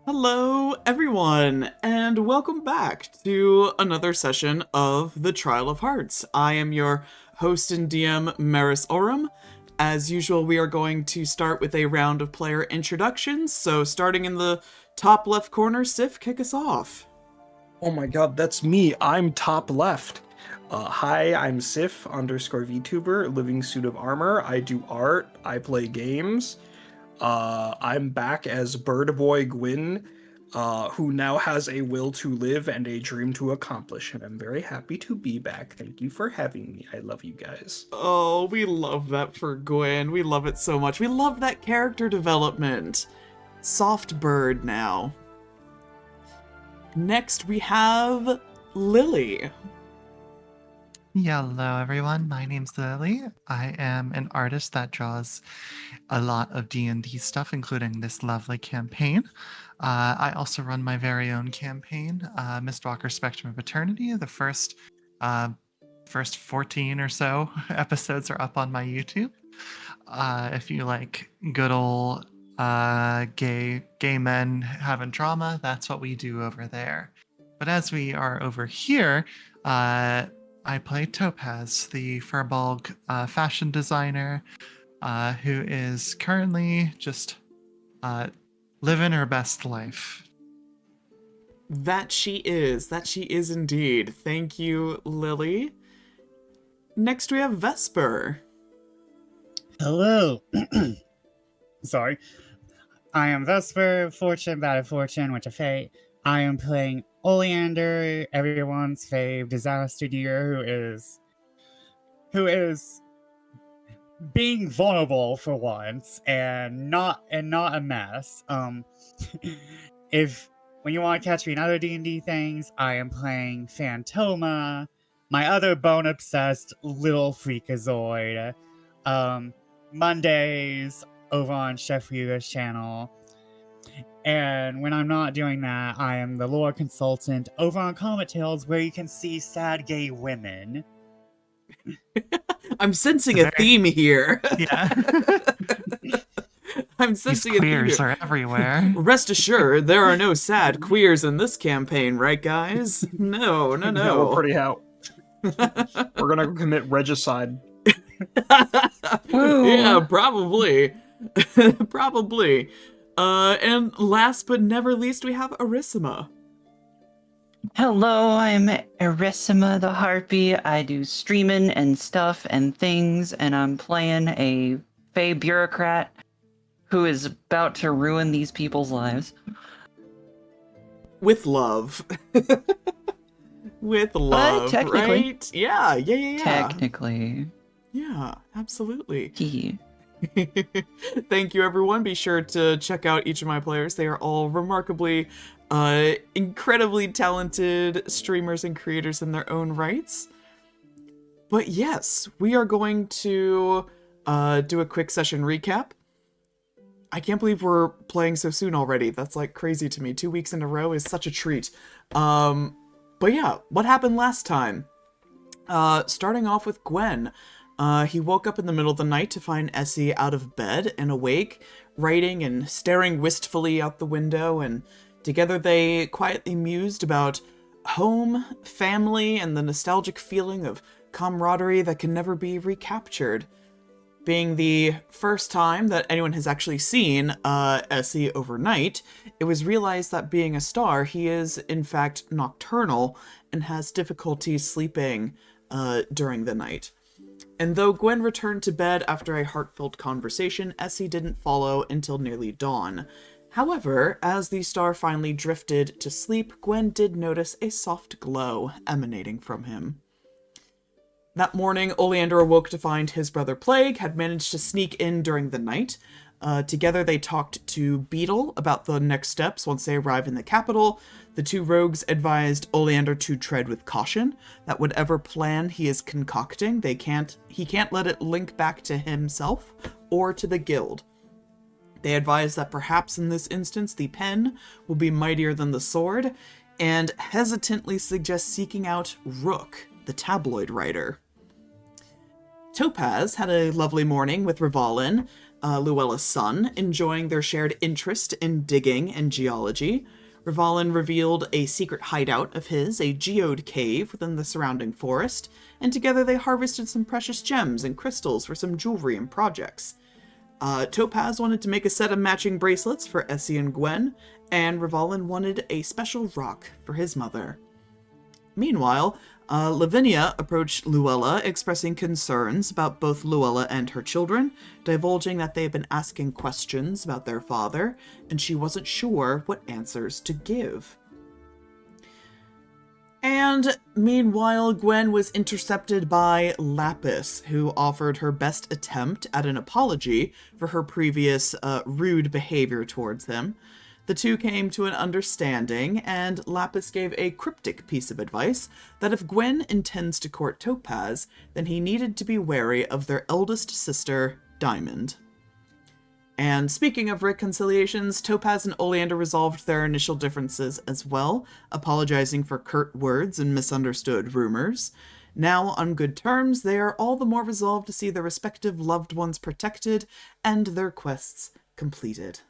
Hello, everyone, and welcome back to another session of the Trial of Hearts. I am your host and DM, Maris Oram. As usual, we are going to start with a round of player introductions, so starting in the top left corner, Sif, kick us off. Oh my god, that's me. I'm top left. Hi, I'm Sif_VTuber, living suit of armor. I do art, I play games. I'm back as Bird Boy Gwyn, who now has a will to live and a dream to accomplish, and I'm very happy to be back. Thank you for having me. I love you guys. Oh, we love that for Gwyn. We love it so much. We love that character development. Soft bird now. Next, we have Lily. Hello everyone, my name's Lily. I am an artist that draws a lot of D&D stuff, including this lovely campaign. I also run my very own campaign, Mistwalker Spectrum of Eternity. The first 14 or so episodes are up on my YouTube. If you like good old gay men having drama, that's what we do over there. But as we are over here, I play Topaz, the Furbolg fashion designer, who is currently just living her best life. That she is indeed. Thank you, Lily. Next, we have Vesper. Hello. Sorry. I am Vesper, Fortune, Bad of Fortune, Witch of Fate. I am playing Oleander, everyone's fave disaster deer, who is being vulnerable for once and not a mess. If when you want to catch me in other D&D things, I am playing Phantoma, my other bone obsessed little freakazoid. Mondays over on Chef Yuga's channel. And when I'm not doing that, I am the lore consultant over on Comet Tales, where you can see sad gay women. I'm sensing a theme here. Yeah. I'm sensing These a theme queers here. are everywhere. Rest assured, there are no sad queers in this campaign, right, guys? No. No, we're pretty out. We're gonna commit regicide. Yeah, probably. Probably. And last but never least, we have Arissima. Hello, I'm Arestheharpy the Harpy. I do streaming and stuff and things, and I'm playing a Fae bureaucrat who is about to ruin these people's lives. With love. With love, technically. right? Yeah. Technically. Yeah, absolutely. Hee. Thank you, everyone. Be sure to check out each of my players. They are all remarkably, incredibly talented streamers and creators in their own rights. But yes, we are going to do a quick session recap. I can't believe we're playing so soon already. That's like crazy to me. 2 weeks in a row is such a treat. But yeah, what happened last time? Starting off with Gwyn. He woke up in the middle of the night to find Essie out of bed and awake, writing and staring wistfully out the window, and together they quietly mused about home, family, and the nostalgic feeling of camaraderie that can never be recaptured. Being the first time that anyone has actually seen Essie overnight, it was realized that being a star, he is in fact nocturnal and has difficulty sleeping during the night. And though Gwyn returned to bed after a heartfelt conversation, Essie didn't follow until nearly dawn. However, as the star finally drifted to sleep, Gwyn did notice a soft glow emanating from him. That morning, Oleander awoke to find his brother Plague had managed to sneak in during the night. Together they talked to Beetle about the next steps once they arrive in the capital. The two rogues advised Oleander to tread with caution, that whatever plan he is concocting, he can't let it link back to himself or to the guild. They advised that perhaps in this instance the pen will be mightier than the sword, and hesitantly suggest seeking out Rook, the tabloid writer. Topaz had a lovely morning with Rivalin, Luella's son, enjoying their shared interest in digging and geology. Rivalin revealed a secret hideout of his, a geode cave within the surrounding forest, and together they harvested some precious gems and crystals for some jewelry and projects. Topaz wanted to make a set of matching bracelets for Essie and Gwyn, and Rivalin wanted a special rock for his mother. Meanwhile, Lavinia approached Luella, expressing concerns about both Luella and her children, divulging that they had been asking questions about their father, and she wasn't sure what answers to give. And meanwhile, Gwyn was intercepted by Lapis, who offered her best attempt at an apology for her previous rude behavior towards him. The two came to an understanding, and Lapis gave a cryptic piece of advice that if Gwyn intends to court Topaz, then he needed to be wary of their eldest sister, Diamond. And speaking of reconciliations, Topaz and Oleander resolved their initial differences as well, apologizing for curt words and misunderstood rumors. Now, on good terms, they are all the more resolved to see their respective loved ones protected and their quests completed.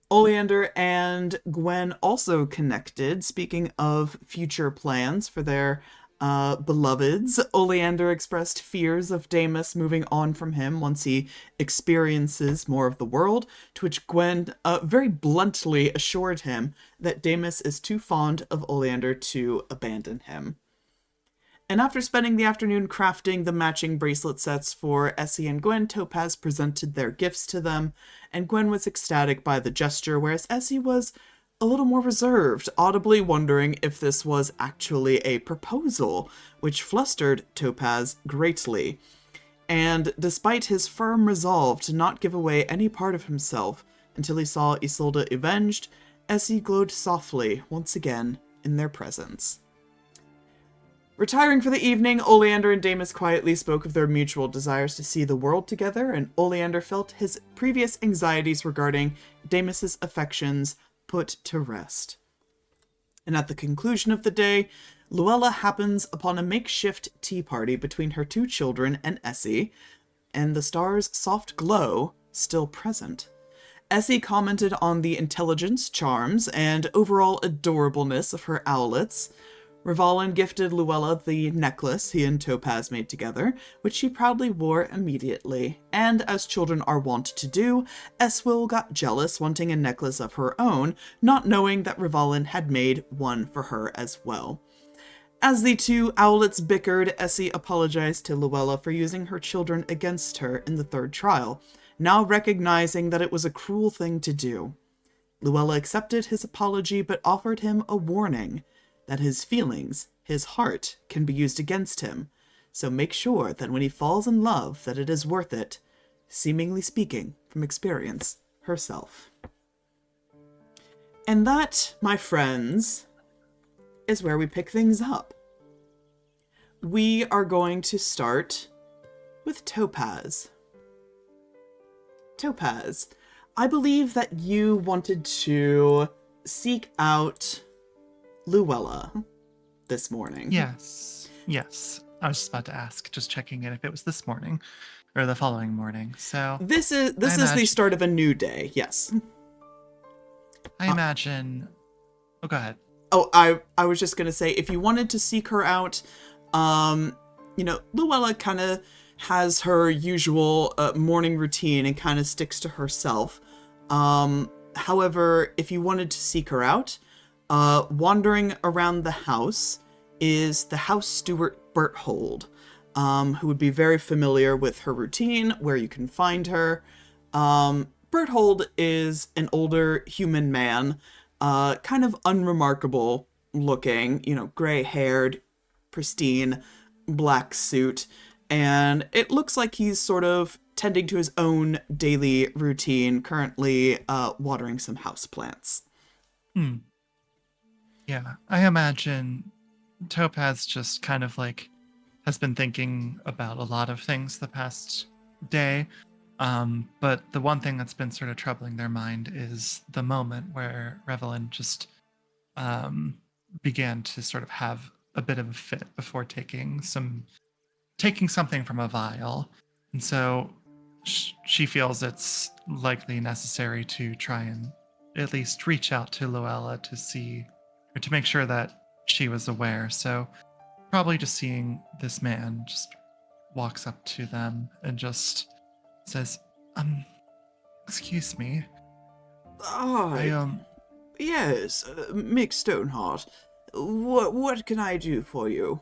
Oleander and Gwyn also connected. Speaking of future plans for their beloveds, Oleander expressed fears of Daemus moving on from him once he experiences more of the world, to which Gwyn very bluntly assured him that Daemus is too fond of Oleander to abandon him. And after spending the afternoon crafting the matching bracelet sets for Essie and Gwyn, Topaz presented their gifts to them, and Gwyn was ecstatic by the gesture, whereas Essie was a little more reserved, audibly wondering if this was actually a proposal, which flustered Topaz greatly. And despite his firm resolve to not give away any part of himself until he saw Isolde avenged, Essie glowed softly once again in their presence. Retiring for the evening, Oleander and Daemus quietly spoke of their mutual desires to see the world together, and Oleander felt his previous anxieties regarding Daemus's affections put to rest. And at the conclusion of the day, Luella happens upon a makeshift tea party between her two children and Essie, and the star's soft glow still present. Essie commented on the intelligence, charms, and overall adorableness of her owlets. Rivalin gifted Luella the necklace he and Topaz made together, which she proudly wore immediately. And as children are wont to do, Eswill got jealous, wanting a necklace of her own, not knowing that Rivalin had made one for her as well. As the two owlets bickered, Essie apologized to Luella for using her children against her in the third trial, now recognizing that it was a cruel thing to do. Luella accepted his apology, but offered him a warning that his feelings, his heart, can be used against him, so make sure that when he falls in love that it is worth it, seemingly speaking from experience herself. And that, my friends, is where we pick things up. We are going to start with Topaz. Topaz, I believe that you wanted to seek out Luella this morning. Yes. I was just about to ask, just checking in if it was this morning or the following morning. So This is the start of a new day. Yes. I imagine. Oh, go ahead. Oh, I was just gonna say, if you wanted to seek her out, Luella kind of has her usual morning routine and kind of sticks to herself. However, if you wanted to seek her out, wandering around the house is the house steward Berthold, who would be very familiar with her routine, where you can find her. Berthold is an older human man, kind of unremarkable looking, gray-haired, pristine, black suit, and it looks like he's sort of tending to his own daily routine, currently watering some houseplants. Yeah, I imagine Topaz just kind of has been thinking about a lot of things the past day. But the one thing that's been sort of troubling their mind is the moment where Rivalin just began to sort of have a bit of a fit before taking something from a vial. And so she feels it's likely necessary to try and at least reach out to Luella to see, or to make sure that she was aware. So probably just seeing this man just walks up to them and just says, excuse me. I, Yes, Mick Stoneheart. What can I do for you?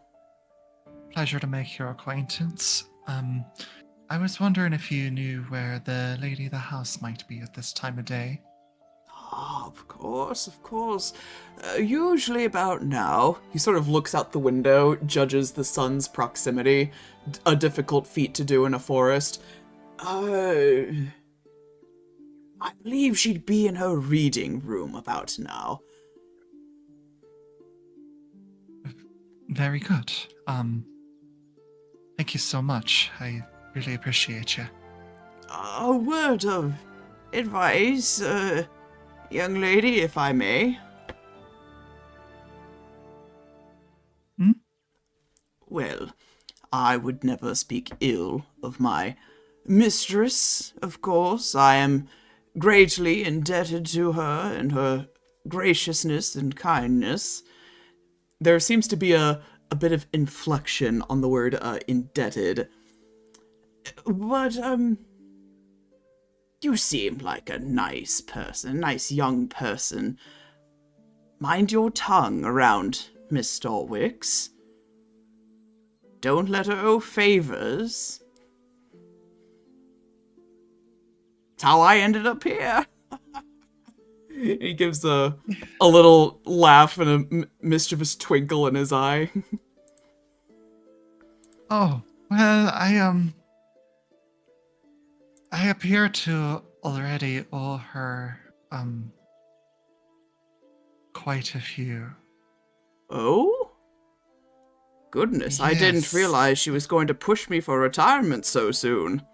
pleasure to make your acquaintance. I was wondering if you knew where the lady of the house might be at this time of day. Oh, of course, of course. Usually about now. He sort of looks out the window, judges the sun's proximity, a difficult feat to do in a forest. I believe she'd be in her reading room about now. Very good. Thank you so much. I really appreciate you. A word of advice, young lady, if I may. Hmm? Well, I would never speak ill of my mistress, of course. I am greatly indebted to her and her graciousness and kindness. There seems to be a bit of inflection on the word indebted. But, you seem like a nice person, nice young person. Mind your tongue around Miss Stalwix. Don't let her owe favors. That's how I ended up here. He gives a little laugh and a mischievous twinkle in his eye. Oh, well, I appear to already owe her, quite a few. Oh? Goodness, I didn't Yes. realize she was going to push me for retirement so soon.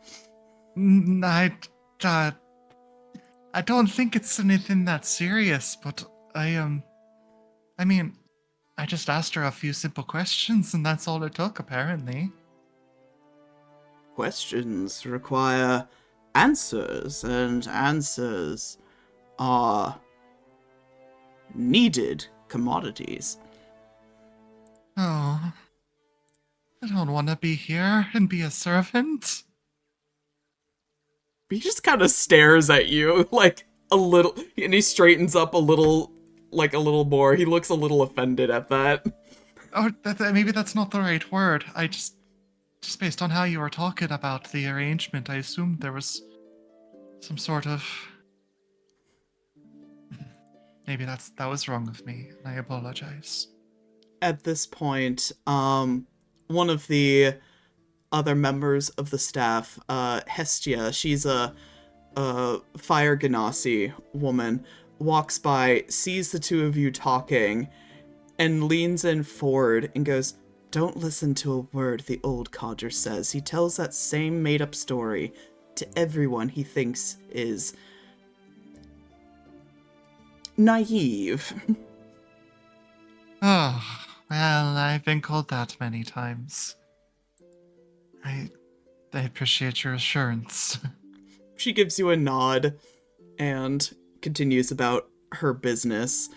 I don't think it's anything that serious, but I mean, I just asked her a few simple questions, and that's all it took, apparently. Questions require answers, and answers are needed commodities. Oh, I don't want to be here and be a servant. He just kind of stares at you, like, a little, and he straightens up a little more. He looks a little offended at that. Or maybe that's not the right word. I just based on how you were talking about the arrangement, I assumed there was some sort of. Maybe that was wrong of me, and I apologize. At this point, one of the other members of the staff, Hestia, she's a fire ganassi woman, walks by, sees the two of you talking, and leans in forward and goes, "Don't listen to a word the old codger says. He tells that same made-up story to everyone he thinks is naive." Oh, well, I've been called that many times. I appreciate your assurance. She gives you a nod and continues about her business.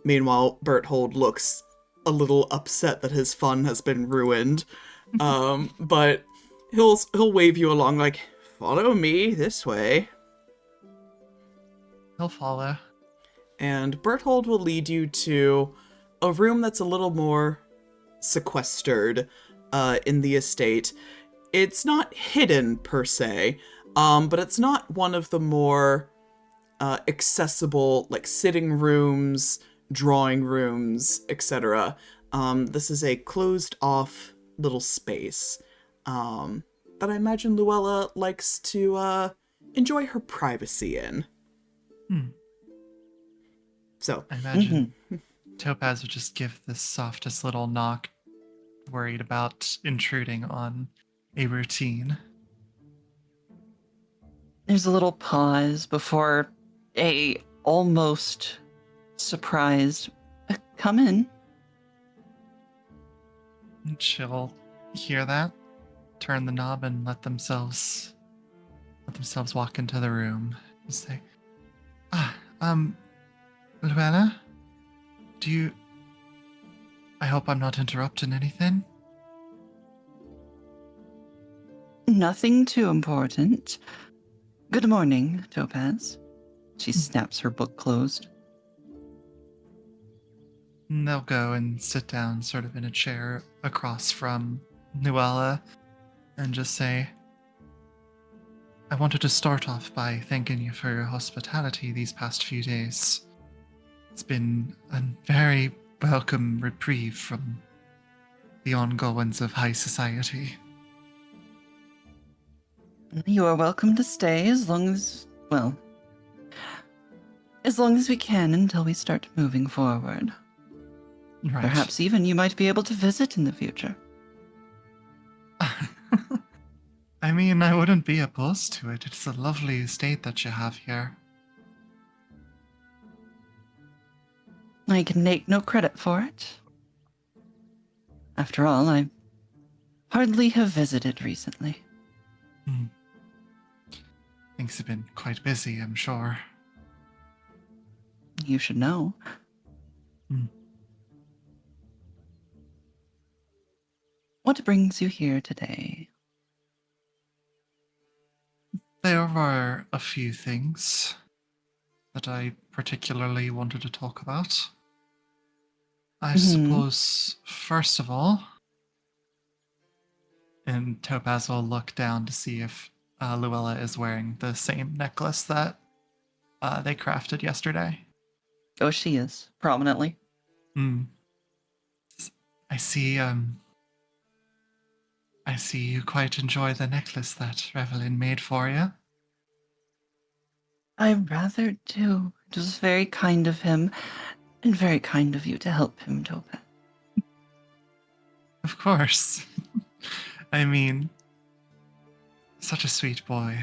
Meanwhile, Berthold looks a little upset that his fun has been ruined. But he'll wave you along like, "Follow me this way." He'll follow. And Berthold will lead you to a room that's a little more sequestered in the estate. It's not hidden per se, but it's not one of the more accessible, like, sitting rooms, drawing rooms, etc. This is a closed off little space that I imagine Luella likes to enjoy her privacy in. So, I imagine Topaz would just give the softest little knock, worried about intruding on a routine. There's a little pause before a almost surprised come in. And she'll hear that, turn the knob, and let let themselves walk into the room and say, Luella, I hope I'm not interrupting anything. Nothing too important. Good morning, Topaz. She snaps her book closed. And they'll go and sit down sort of in a chair across from Luella and just say, I wanted to start off by thanking you for your hospitality these past few days. It's been a very welcome reprieve from the ongoings of high society. You are welcome to stay as long as we can until we start moving forward. Right. Perhaps even you might be able to visit in the future. I mean, I wouldn't be opposed to it. It's a lovely estate that you have here. I can take no credit for it. After all, I hardly have visited recently. Things have been quite busy, I'm sure. You should know. What brings you here today? There were a few things that I particularly wanted to talk about. I suppose, first of all, and Topaz will look down to see if Luella is wearing the same necklace that they crafted yesterday. Oh, she is, prominently. I see you quite enjoy the necklace that Revelin made for you. I rather do. It was very kind of him, and very kind of you to help him, Topaz. Of course. I mean, such a sweet boy.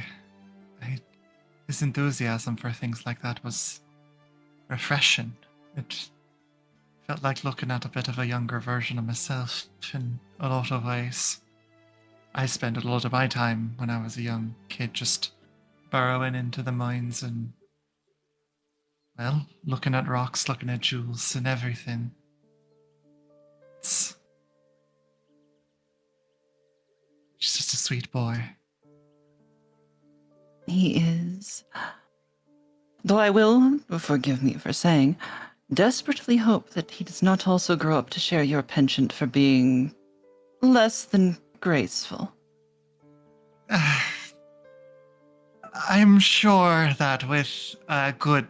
His enthusiasm for things like that was refreshing. It felt like looking at a bit of a younger version of myself in a lot of ways. I spent a lot of my time when I was a young kid just burrowing into the mines and, well, looking at rocks, looking at jewels and everything. He's just a sweet boy. He is. Though I will, forgive me for saying, desperately hope that he does not also grow up to share your penchant for being less than graceful. I'm sure that with good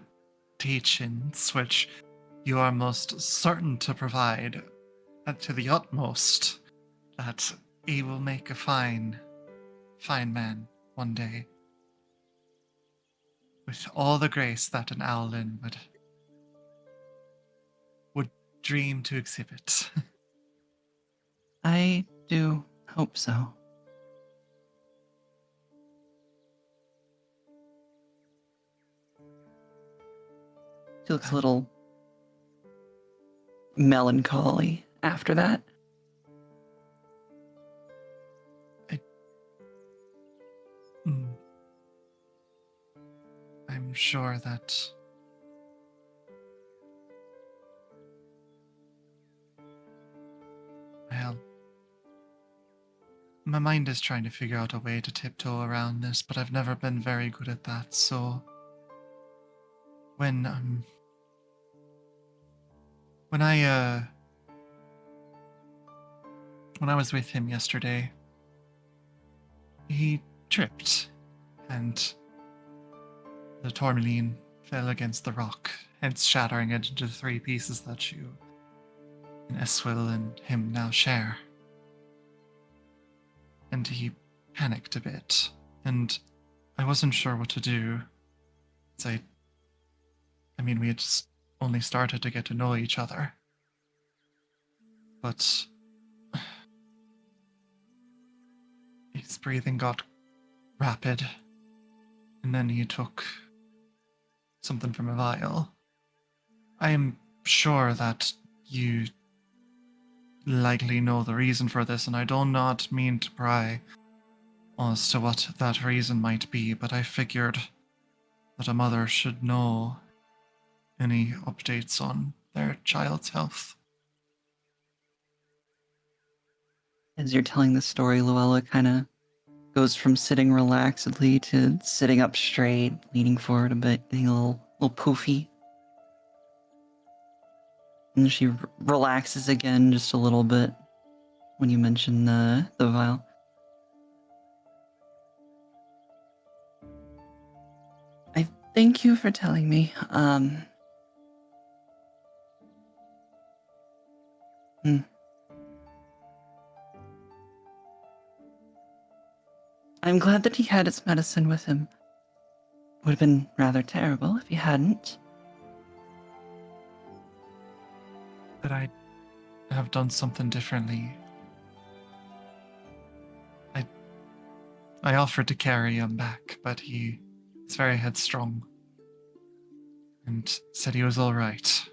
teachings, which you are most certain to provide to the utmost, that he will make a fine man one day. With all the grace that an owlin would dream to exhibit. I do hope so. She looks a little melancholy after that. I'm sure that well, my mind is trying to figure out a way to tiptoe around this, but I've never been very good at that, so when I was with him yesterday, he tripped, and the tourmaline fell against the rock, hence shattering it into 3 pieces that you and Eswil and him now share. And he panicked a bit, and I wasn't sure what to do. I mean, we had just only started to get to know each other. But his breathing got rapid, and then he took something from a vial. I am sure that you likely know the reason for this, and I do not mean to pry as to what that reason might be, but I figured that a mother should know any updates on their child's health. As you're telling the story, Luella kind of goes from sitting relaxedly to sitting up straight, leaning forward a bit, getting a little poofy. And she relaxes again just a little bit when you mention the vial. I thank you for telling me. I'm glad that he had his medicine with him. Would have been rather terrible if he hadn't. Could I have done something differently? I offered to carry him back, but he is very headstrong and said he was all right.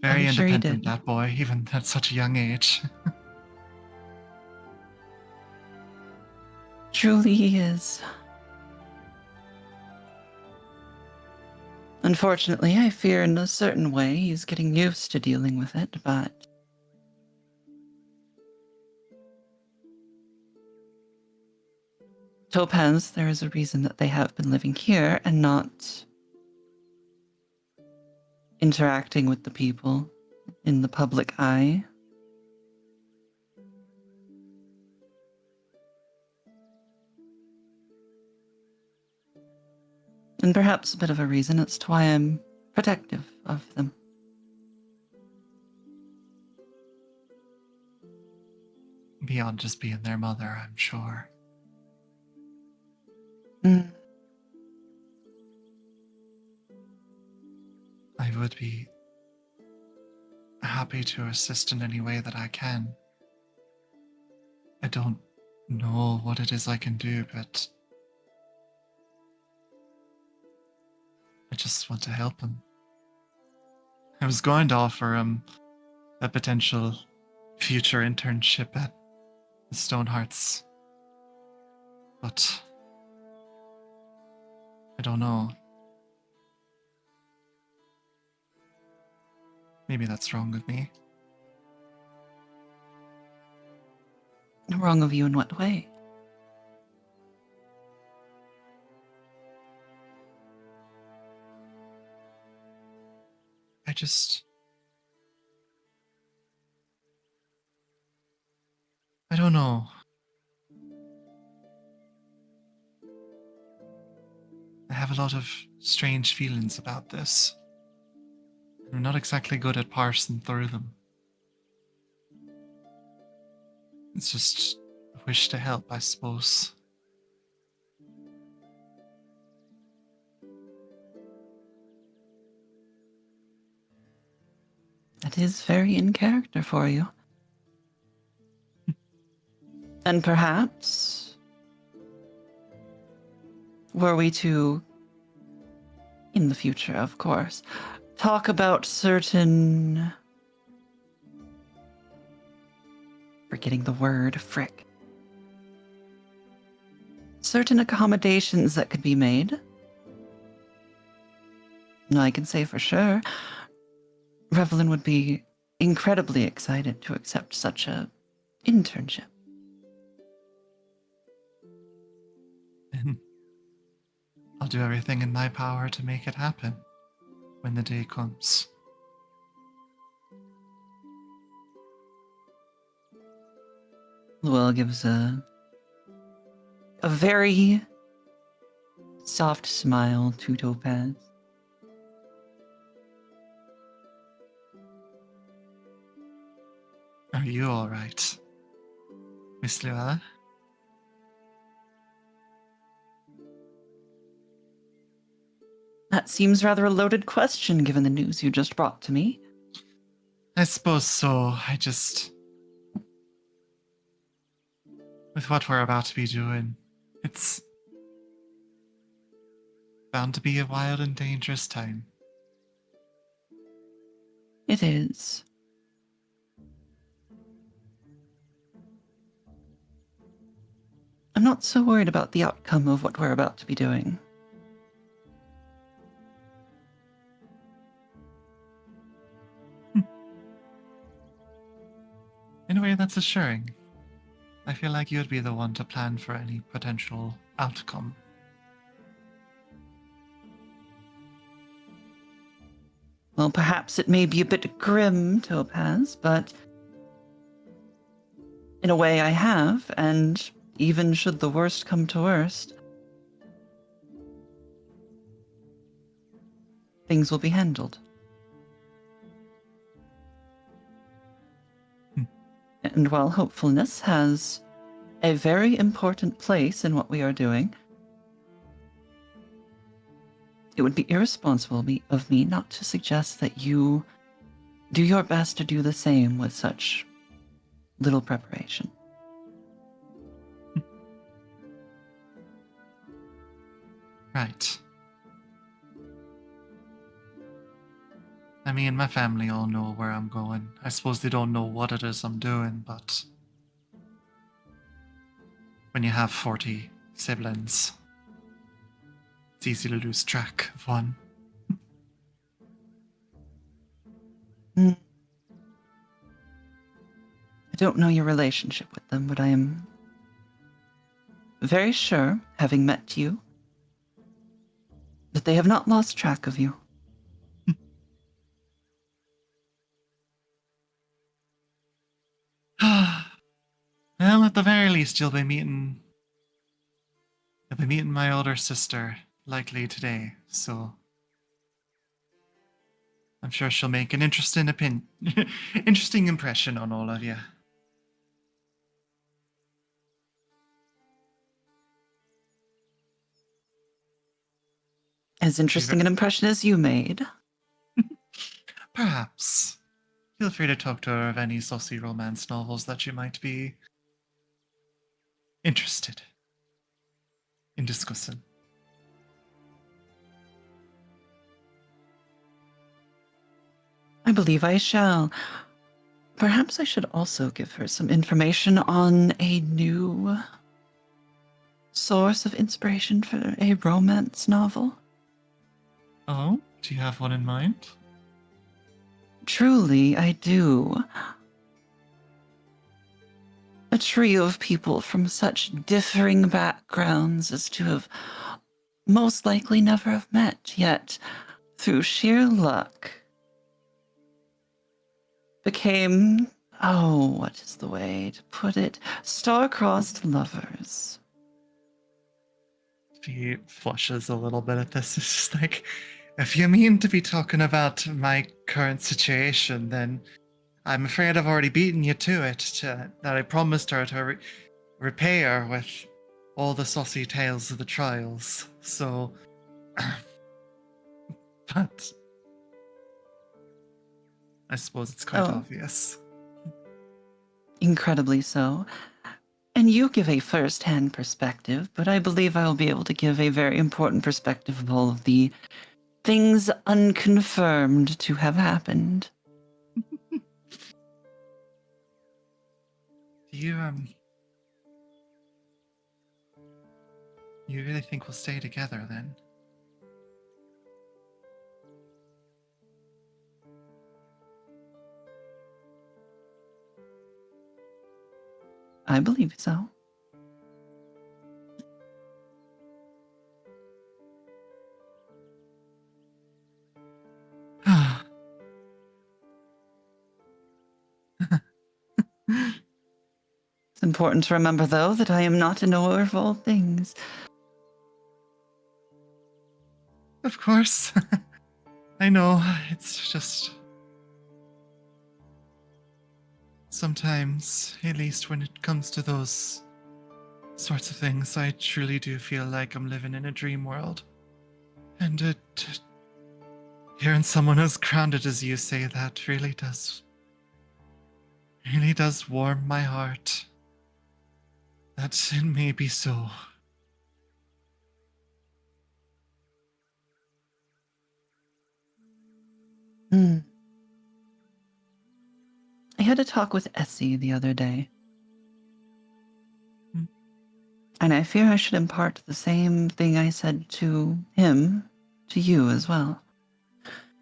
Very I'm sure he independent, did. that boy, even at such a young age. Truly he is. Unfortunately, I fear in a certain way he's getting used to dealing with it, but Topaz, there is a reason that they have been living here and not interacting with the people in the public eye. And perhaps a bit of a reason as to why I'm protective of them. Beyond just being their mother, I'm sure. Mm. I would be happy to assist in any way that I can. I don't know what it is I can do, but I just want to help him. I was going to offer him a potential future internship at the Stonehearts, but I don't know. Maybe that's wrong with me. Wrong of you in what way? I don't know. I have a lot of strange feelings about this. I'm not exactly good at parsing through them. It's just a wish to help, I suppose. That is very in character for you. And perhaps, were we to, in the future, of course, talk about certain... Forgetting the word, frick. Certain accommodations that could be made. I can say for sure, Revelin would be incredibly excited to accept such a internship. And I'll do everything in my power to make it happen when the day comes. Luella gives a very soft smile to Topaz. Are you all right, Miss Luella? That seems rather a loaded question given the news you just brought to me. I suppose so. With what we're about to be doing, it's bound to be a wild and dangerous time. It is. I'm not so worried about the outcome of what we're about to be doing. In a way, that's assuring. I feel like you'd be the one to plan for any potential outcome. Well, perhaps it may be a bit grim, Topaz, but in a way I have, and even should the worst come to worst, things will be handled. And while hopefulness has a very important place in what we are doing, it would be irresponsible of me not to suggest that you do your best to do the same with such little preparation. Right. I mean, my family all know where I'm going. I suppose they don't know what it is I'm doing, but when you have 40 siblings, it's easy to lose track of one. I don't know your relationship with them, but I am very sure, having met you, that they have not lost track of you. Well, at the very least, you'll be meeting my older sister likely today, so I'm sure she'll make an interesting interesting impression on all of you. As interesting an impression as you made. Perhaps. Feel free to talk to her of any saucy romance novels that you might be interested in discussing. I believe I shall. Perhaps I should also give her some information on a new source of inspiration for a romance novel. Oh, do you have one in mind? Truly, I do. A trio of people from such differing backgrounds as to have most likely never have met, yet through sheer luck became, oh, what is the way to put it, star-crossed lovers. She flushes a little bit at this. It's just like, if you mean to be talking about my current situation, then I'm afraid I've already beaten you to it, that I promised her to repay her with all the saucy tales of the trials. So, but I suppose it's quite obvious. Incredibly so. And you give a first-hand perspective, but I believe I will be able to give a very important perspective of all of the things unconfirmed to have happened. Do you really think we'll stay together then? I believe so. It's important to remember, though, that I am not a knower of all things. Of course. I know, it's just... Sometimes, at least when it comes to those sorts of things, I truly do feel like I'm living in a dream world. And hearing someone as grounded as you say that really does warm my heart. That it may be so. I had a talk with Essie the other day. And I fear I should impart the same thing I said to him, to you as well.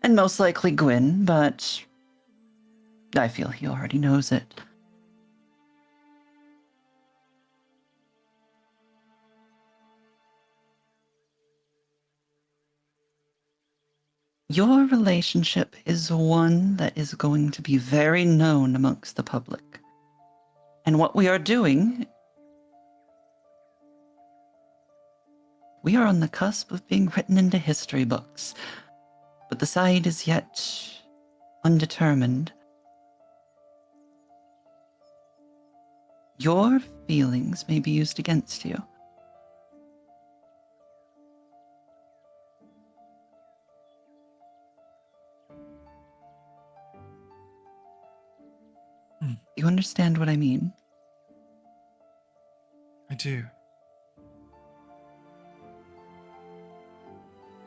And most likely Gwyn, but I feel he already knows it. Your relationship is one that is going to be very known amongst the public. And what we are doing, we are on the cusp of being written into history books. But the side is yet undetermined. Your feelings may be used against you. You understand what I mean? I do.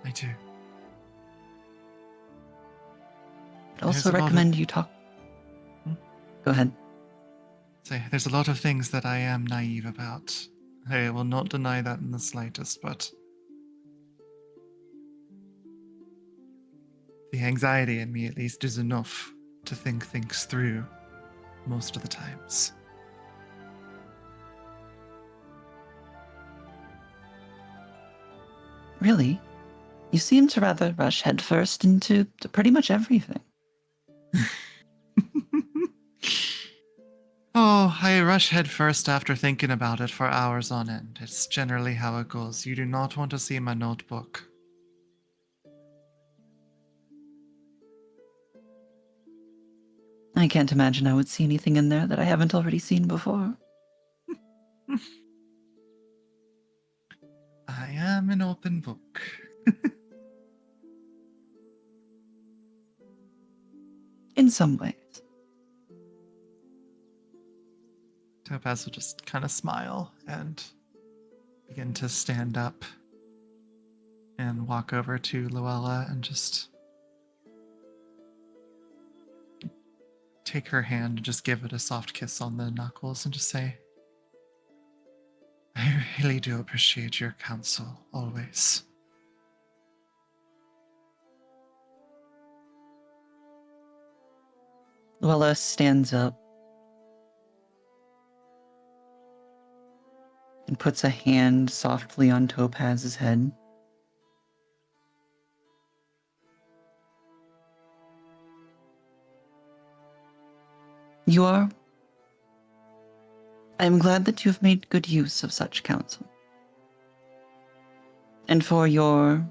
I do. I'd also There's a lot of- recommend you talk. Go ahead. Say, there's a lot of things that I am naive about. I will not deny that in the slightest, but the anxiety in me, at least, is enough to think things through most of the times. Really? You seem to rather rush headfirst into pretty much everything. Oh, I rush head first after thinking about it for hours on end. It's generally how it goes. You do not want to see my notebook. I can't imagine I would see anything in there that I haven't already seen before. I am an open book. In some ways. Topaz will just kind of smile and begin to stand up and walk over to Luella and just take her hand and just give it a soft kiss on the knuckles and just say, I really do appreciate your counsel, always. Luella stands up and puts a hand softly on Topaz's head. I am glad that you have made good use of such counsel. And for your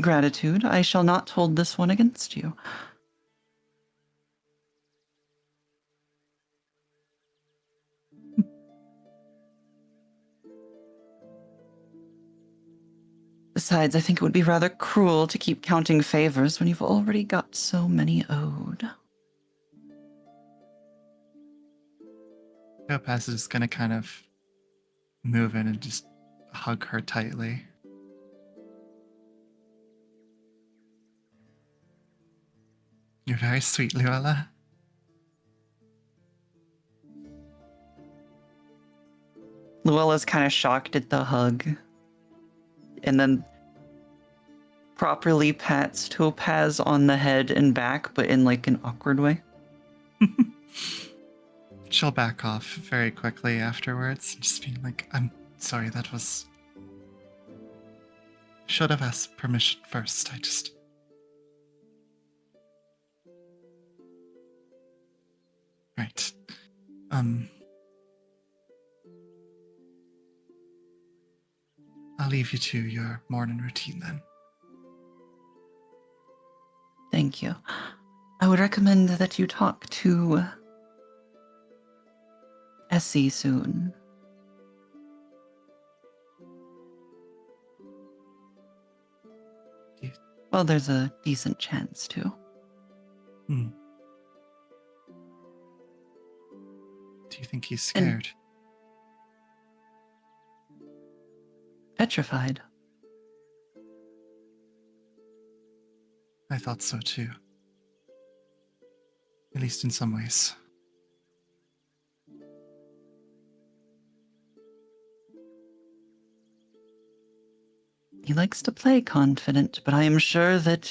gratitude, I shall not hold this one against you. Besides, I think it would be rather cruel to keep counting favors when you've already got so many owed. Topaz is going to kind of move in and just hug her tightly. You're very sweet, Luella. Luella's kind of shocked at the hug, and then properly pats Topaz on the head and back, but in like an awkward way. She'll back off very quickly afterwards, just being like, I'm sorry, that was... Should have asked permission first, I just... Right. I'll leave you to your morning routine then. Thank you. I would recommend that you talk to Essie soon. Well, there's a decent chance to. Do you think he's scared? Petrified. I thought so too. At least in some ways. He likes to play confident, but I am sure that,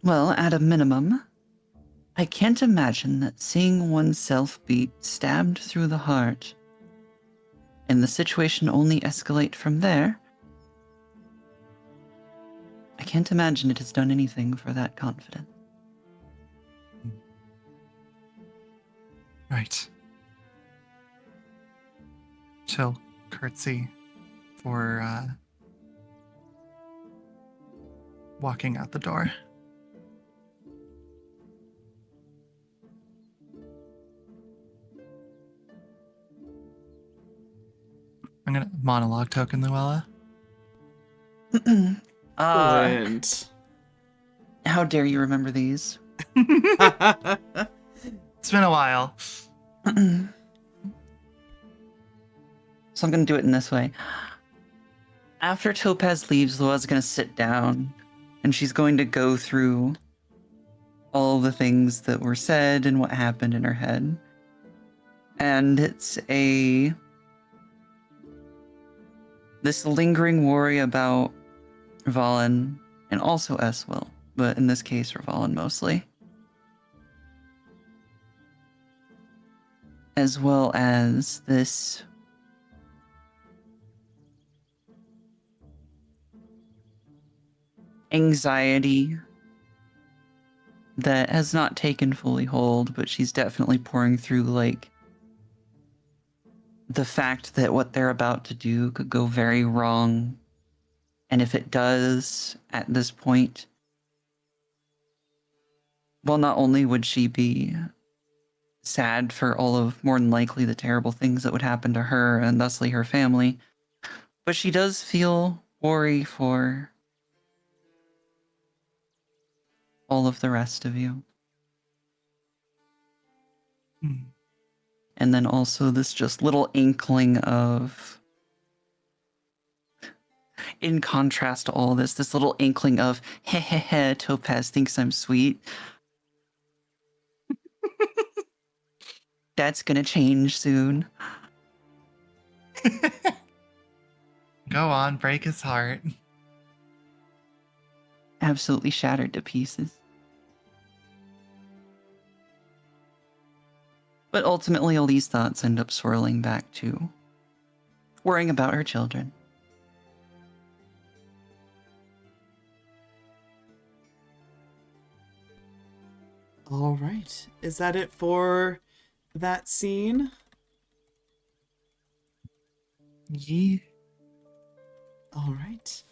well, at a minimum, I can't imagine that seeing oneself be stabbed through the heart and the situation only escalate from there, I can't imagine it has done anything for that confidence. Right. She'll curtsy for walking out the door. I'm gonna monologue token Luella. Excellent. How dare you remember these? It's been a while. So I'm going to do it in this way. After Topaz leaves, Luella's going to sit down and she's going to go through all the things that were said and what happened in her head. And it's this lingering worry about Valen and also Eswell, but in this case, Valen mostly. As well as this anxiety that has not taken fully hold, but she's definitely pouring through, like, the fact that what they're about to do could go very wrong. And if it does, at this point, well, not only would she be sad for all of, more than likely, the terrible things that would happen to her and thusly her family, but she does feel worry for all of the rest of you. And then also this just little inkling of, in contrast to all this little inkling of, heh heh heh, Topaz thinks I'm sweet. That's gonna change soon. Go on, break his heart. Absolutely shattered to pieces. But ultimately, all these thoughts end up swirling back to worrying about her children. All right. Is that it for that scene? Yeah. All right.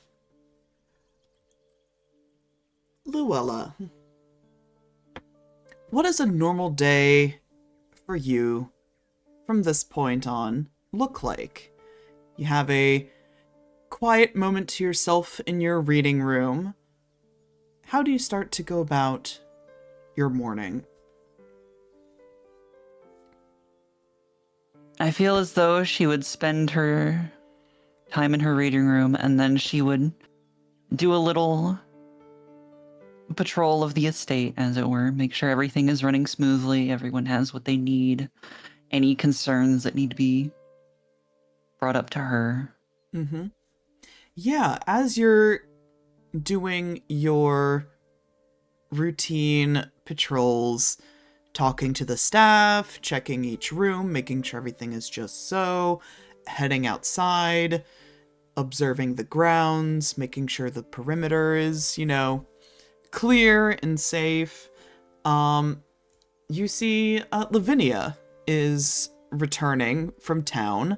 Luella, what does a normal day for you from this point on look like? You have a quiet moment to yourself in your reading room. How do you start to go about your morning? I feel as though she would spend her time in her reading room and then she would do a little patrol of the estate, as it were, make sure everything is running smoothly, everyone has what they need, any concerns that need to be brought up to her. Mm-hmm. Yeah, as you're doing your routine patrols, talking to the staff, checking each room, making sure everything is just so, heading outside, observing the grounds, making sure the perimeter is, clear and safe. You see Lavinia is returning from town.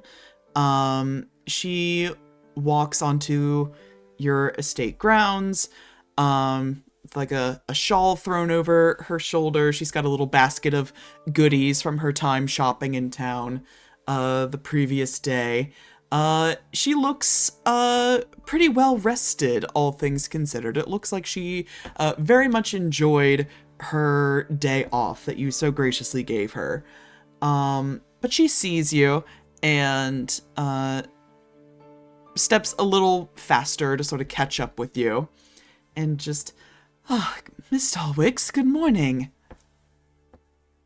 She walks onto your estate grounds, with like a shawl thrown over her shoulder. She's got a little basket of goodies from her time shopping in town the previous day. She looks pretty well rested, all things considered. It looks like she very much enjoyed her day off that you so graciously gave her. But she sees you and steps a little faster to sort of catch up with you. And just, Miss Stalwix, good morning.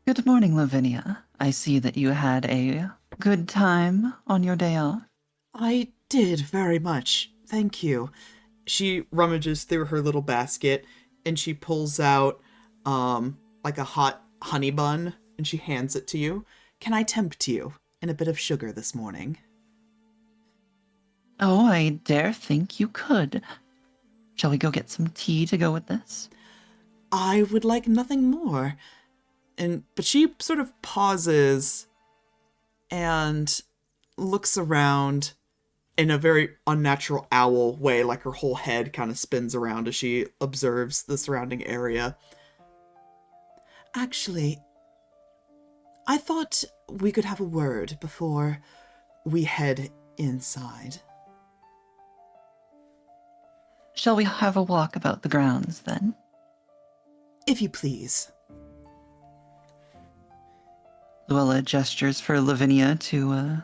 Good morning, Lavinia. I see that you had a good time on your day off. I did very much. Thank you. She rummages through her little basket and she pulls out like a hot honey bun and she hands it to you. Can I tempt you in a bit of sugar this morning? Oh, I dare think you could. Shall we go get some tea to go with this? I would like nothing more. But she sort of pauses and looks around in a very unnatural owl way, like her whole head kind of spins around as she observes the surrounding area. Actually, I thought we could have a word before we head inside. Shall we have a walk about the grounds, then? If you please. Luella gestures for Lavinia to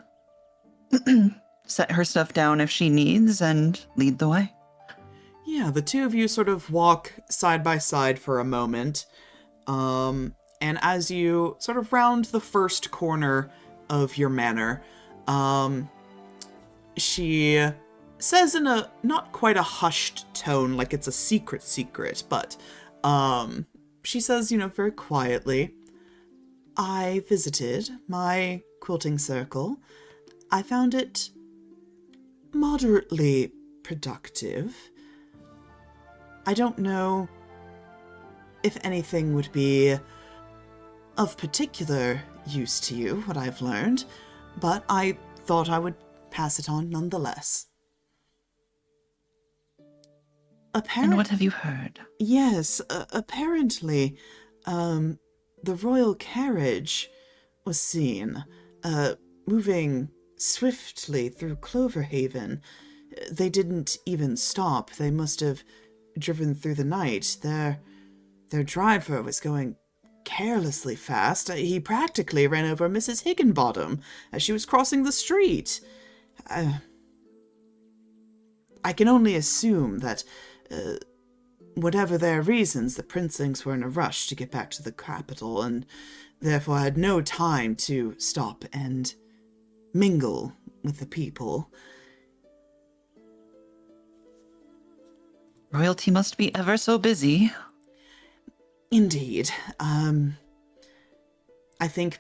set her stuff down if she needs and lead the way. Yeah, the two of you sort of walk side by side for a moment. And as you sort of round the first corner of your manor, she says in a not quite a hushed tone, like it's a secret, but she says, very quietly, I visited my quilting circle. I found it moderately productive. I don't know if anything would be of particular use to you, what I've learned, but I thought I would pass it on nonetheless. And what have you heard? Yes, apparently, the royal carriage was seen, moving swiftly through Cloverhaven. They didn't even stop. They must have driven through the night. Their driver was going carelessly fast. He practically ran over Mrs. Higginbottom as she was crossing the street. I can only assume that, whatever their reasons, the princelings were in a rush to get back to the capital, and therefore had no time to stop and mingle with the people. Royalty must be ever so busy. Indeed. I think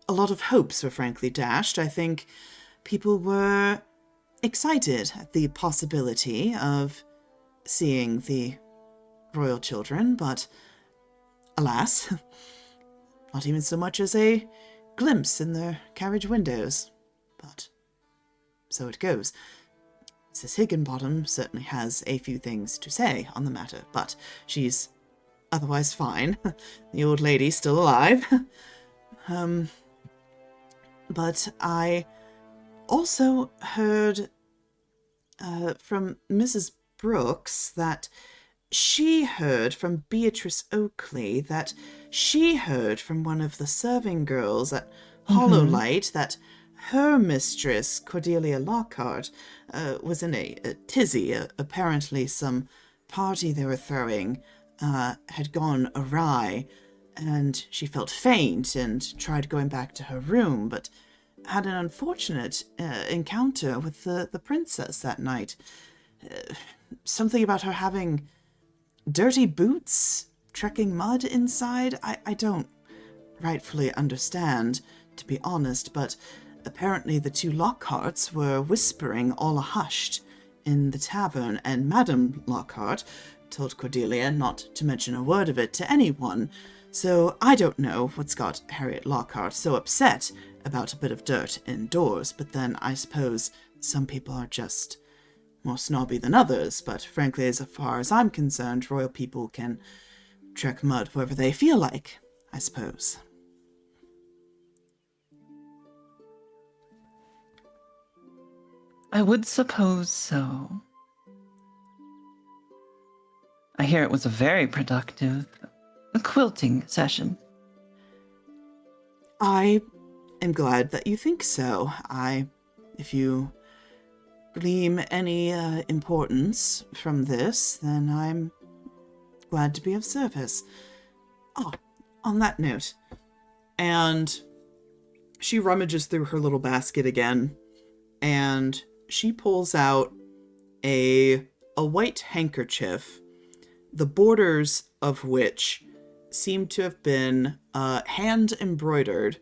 a lot of hopes were frankly dashed. I think people were excited at the possibility of seeing the royal children, but alas, not even so much as a glimpse in their carriage windows. But so it goes. Mrs. Higginbottom certainly has a few things to say on the matter, but she's otherwise fine. The old lady's still alive. But I also heard from Mrs. Brooks that she heard from Beatrice Oakley that she heard from one of the serving girls at Hollowlight that her mistress, Cordelia Lockhart, was in a tizzy. Apparently some party they were throwing had gone awry, and she felt faint and tried going back to her room, but had an unfortunate encounter with the princess that night. Something about her having dirty boots, trekking mud inside. I don't rightfully understand, to be honest, but apparently the two Lockharts were whispering all hushed in the tavern, and Madame Lockhart told Cordelia not to mention a word of it to anyone. So I don't know what's got Harriet Lockhart so upset about a bit of dirt indoors, but then I suppose some people are just more snobby than others, but frankly, as far as I'm concerned, royal people can trek mud wherever they feel like, I suppose. I would suppose so. I hear it was a very productive quilting session. I am glad that you think so. If you glean any importance from this, then I'm glad to be of service. Oh, on that note, and she rummages through her little basket again and she pulls out a white handkerchief, the borders of which seem to have been hand embroidered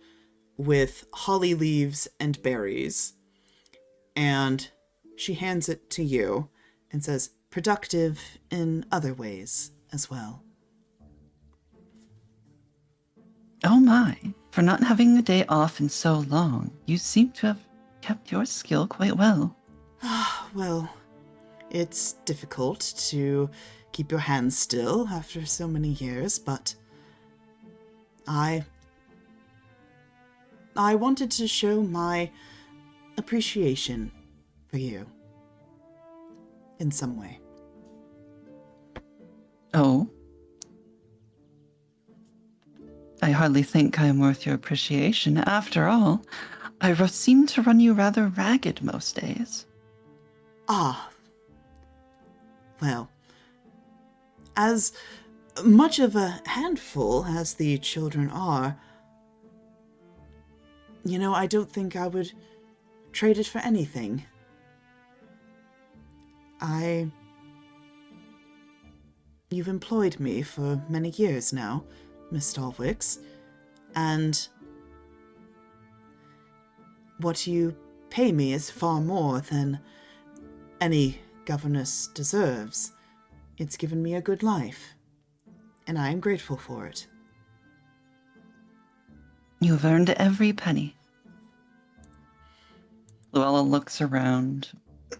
with holly leaves and berries. And she hands it to you and says, productive in other ways as well. Oh my, for not having a day off in so long, you seem to have kept your skill quite well. Well, it's difficult to keep your hands still after so many years, but I wanted to show my appreciation for you in some way. Oh? I hardly think I am worth your appreciation. After all, I seem to run you rather ragged most days. Ah. Well, as much of a handful as the children are, I don't think I would trade it for anything. You've employed me for many years now, Miss Stalwix, and what you pay me is far more than any governess deserves. It's given me a good life, and I am grateful for it. You've earned every penny. Luella looks around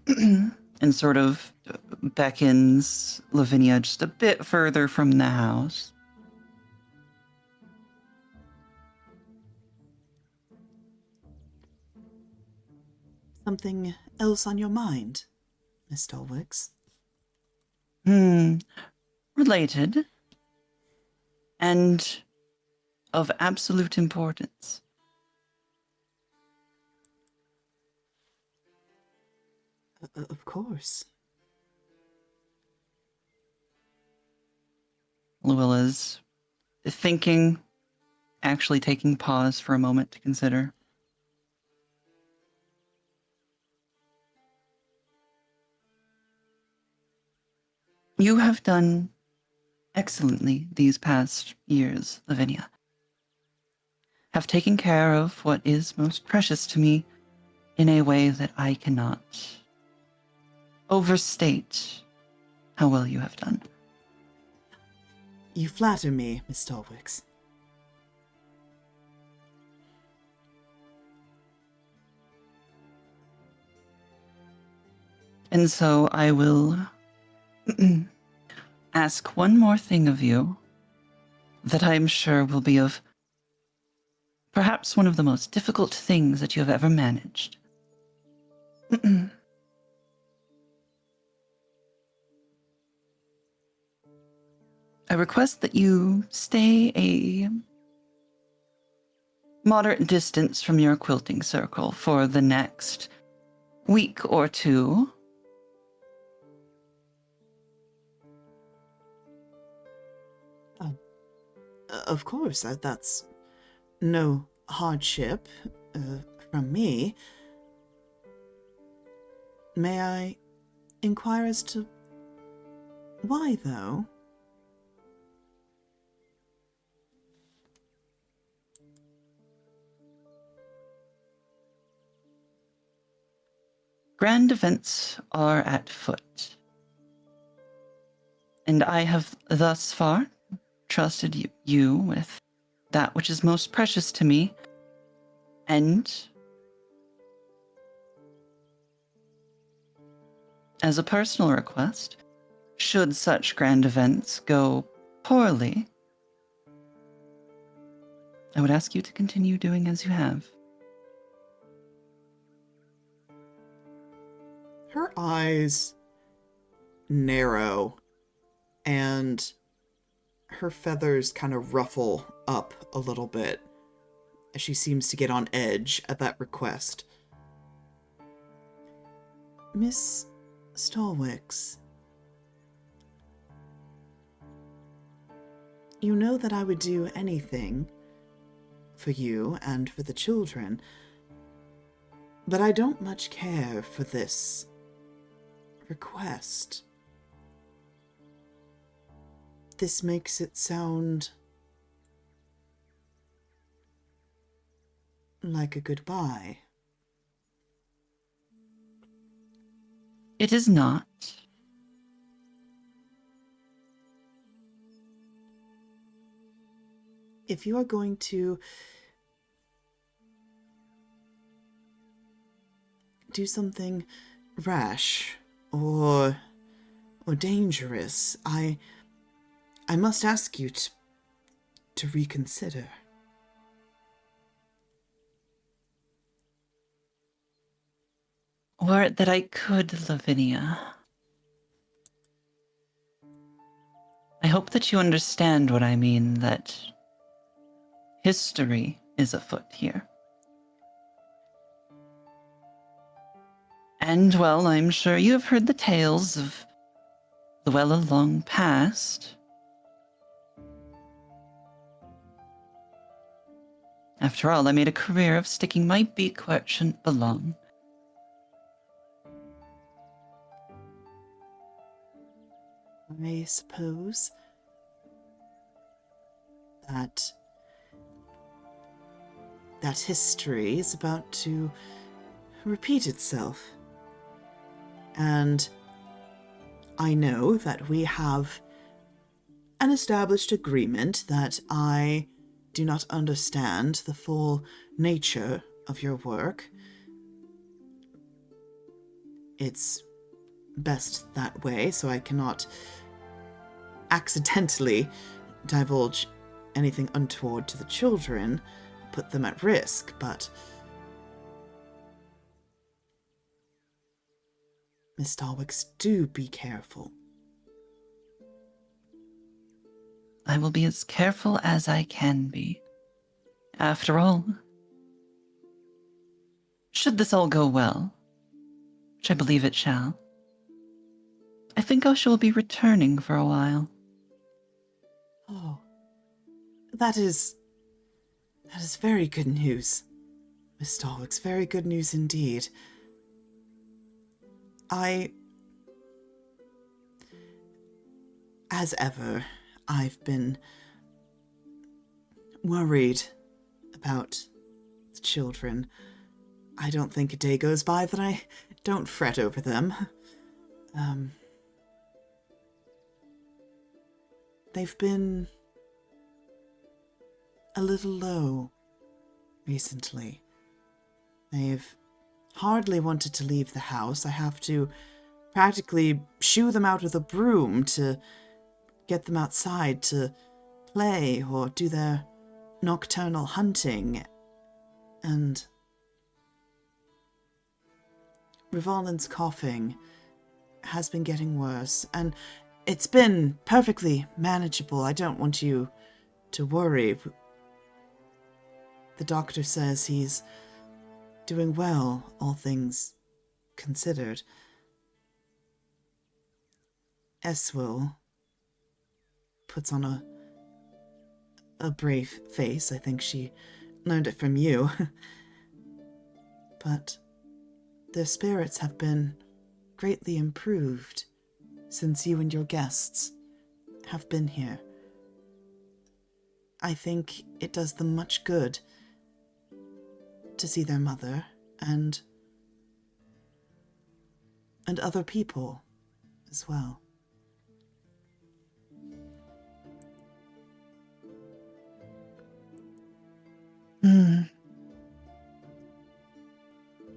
and sort of beckons Lavinia just a bit further from the house. Something else on your mind, Miss Stalwix? Related. And of absolute importance. Of course. Luella's thinking, actually taking pause for a moment to consider. You have done excellently these past years, Lavinia. Have taken care of what is most precious to me in a way that I cannot overstate how well you have done. You flatter me, Miss Stalwix. And so I will ask one more thing of you that I am sure will be of perhaps one of the most difficult things that you have ever managed. I request that you stay a moderate distance from your quilting circle for the next week or two. Of course, that's no hardship from me. May I inquire as to why, though? Grand events are at foot, and I have thus far trusted you with that which is most precious to me, and as a personal request, should such grand events go poorly, I would ask you to continue doing as you have. Her eyes narrow, and her feathers kind of ruffle up a little bit as she seems to get on edge at that request. Miss Stalwix, you know that I would do anything for you and for the children. But I don't much care for this request. This makes it sound like a goodbye. It is not. If you are going to do something rash or dangerous, I must ask you to reconsider. Were it that I could, Lavinia. I hope that you understand what I mean, that history is afoot here. And, well, I'm sure you have heard the tales of Luella long past. After all, I made a career of sticking my beak where it shouldn't belong. I suppose that history is about to repeat itself. And I know that we have an established agreement that I do not understand the full nature of your work. It's best that way, so I cannot accidentally divulge anything untoward to the children, put them at risk, but Miss Stalwix, do be careful. I will be as careful as I can be. After all, should this all go well, which I believe it shall, I think I shall be returning for a while. Oh, that is very good news, Miss Stalwix. Very good news indeed. As ever, I've been worried about the children. I don't think a day goes by that I don't fret over them. They've been a little low recently. They've hardly wanted to leave the house. I have to practically shoo them out with a broom to get them outside to play or do their nocturnal hunting. And Rivalin's coughing has been getting worse, and it's been perfectly manageable. I don't want you to worry. The doctor says he's doing well, all things considered. Eswil puts on a brave face. I think she learned it from you. But their spirits have been greatly improved since you and your guests have been here. I think it does them much good to see their mother and other people as well.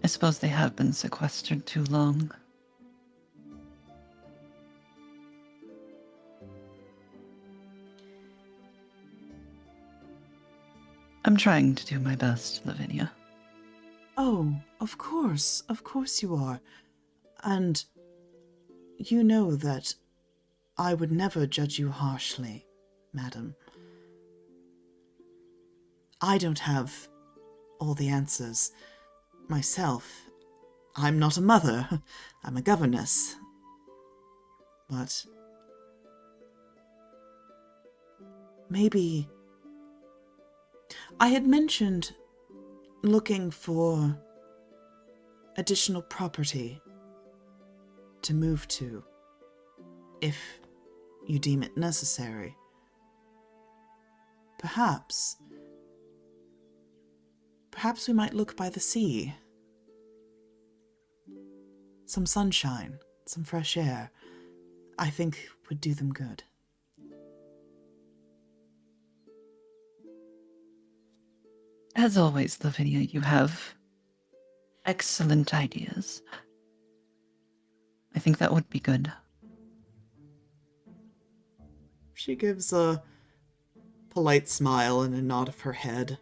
I suppose they have been sequestered too long. I'm trying to do my best, Lavinia. Oh, of course you are. And you know that I would never judge you harshly, madam. I don't have all the answers myself. I'm not a mother. I'm a governess. But maybe I had mentioned looking for additional property to move to, if you deem it necessary. Perhaps we might look by the sea. Some sunshine, some fresh air, I think would do them good. As always, Lavinia, you have excellent ideas. I think that would be good. She gives a polite smile and a nod of her head.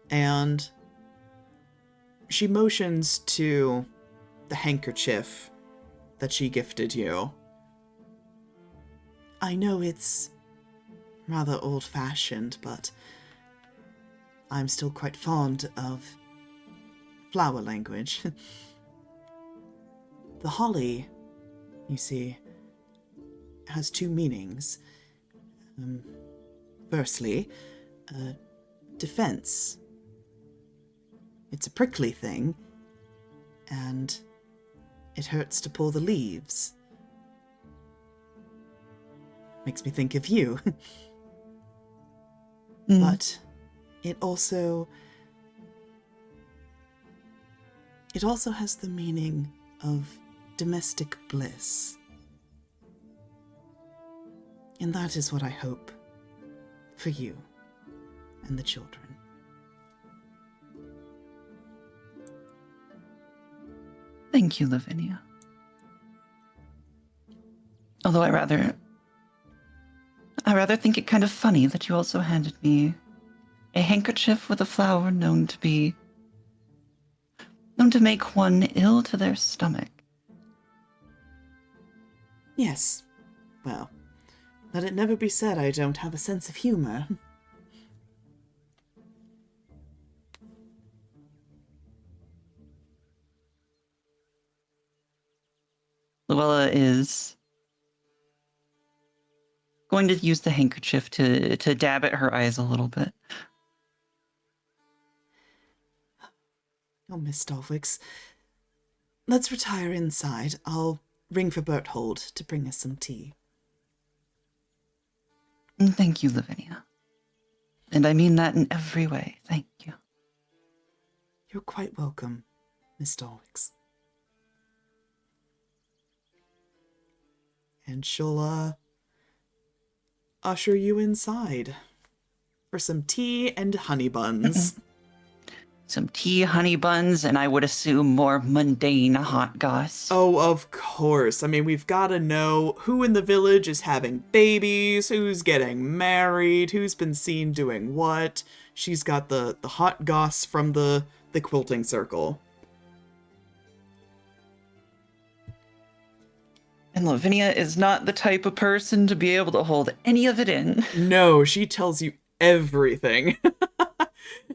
And she motions to the handkerchief that she gifted you. I know it's rather old-fashioned, but I'm still quite fond of flower language. The holly, you see, has two meanings. Firstly, defense. It's a prickly thing, and it hurts to pull the leaves. Makes me think of you. But it also has the meaning of domestic bliss. And that is what I hope for you and the children. Thank you, Lavinia. Although I rather think it kind of funny that you also handed me a handkerchief with a flower known to make one ill to their stomach. Yes. Well, let it never be said I don't have a sense of humor. Luella is going to use the handkerchief to dab at her eyes a little bit. Oh, Miss Stalwix, let's retire inside. I'll ring for Berthold to bring us some tea. Thank you, Lavinia. And I mean that in every way. Thank you. You're quite welcome, Miss Stalwix. And she'll, usher you inside for some tea and honey buns. Some tea, honey buns, and I would assume more mundane hot goss. Oh, of course. I mean, we've got to know who in the village is having babies, who's getting married, who's been seen doing what. She's got the hot goss from the quilting circle. And Lavinia is not the type of person to be able to hold any of it in. No, she tells you everything.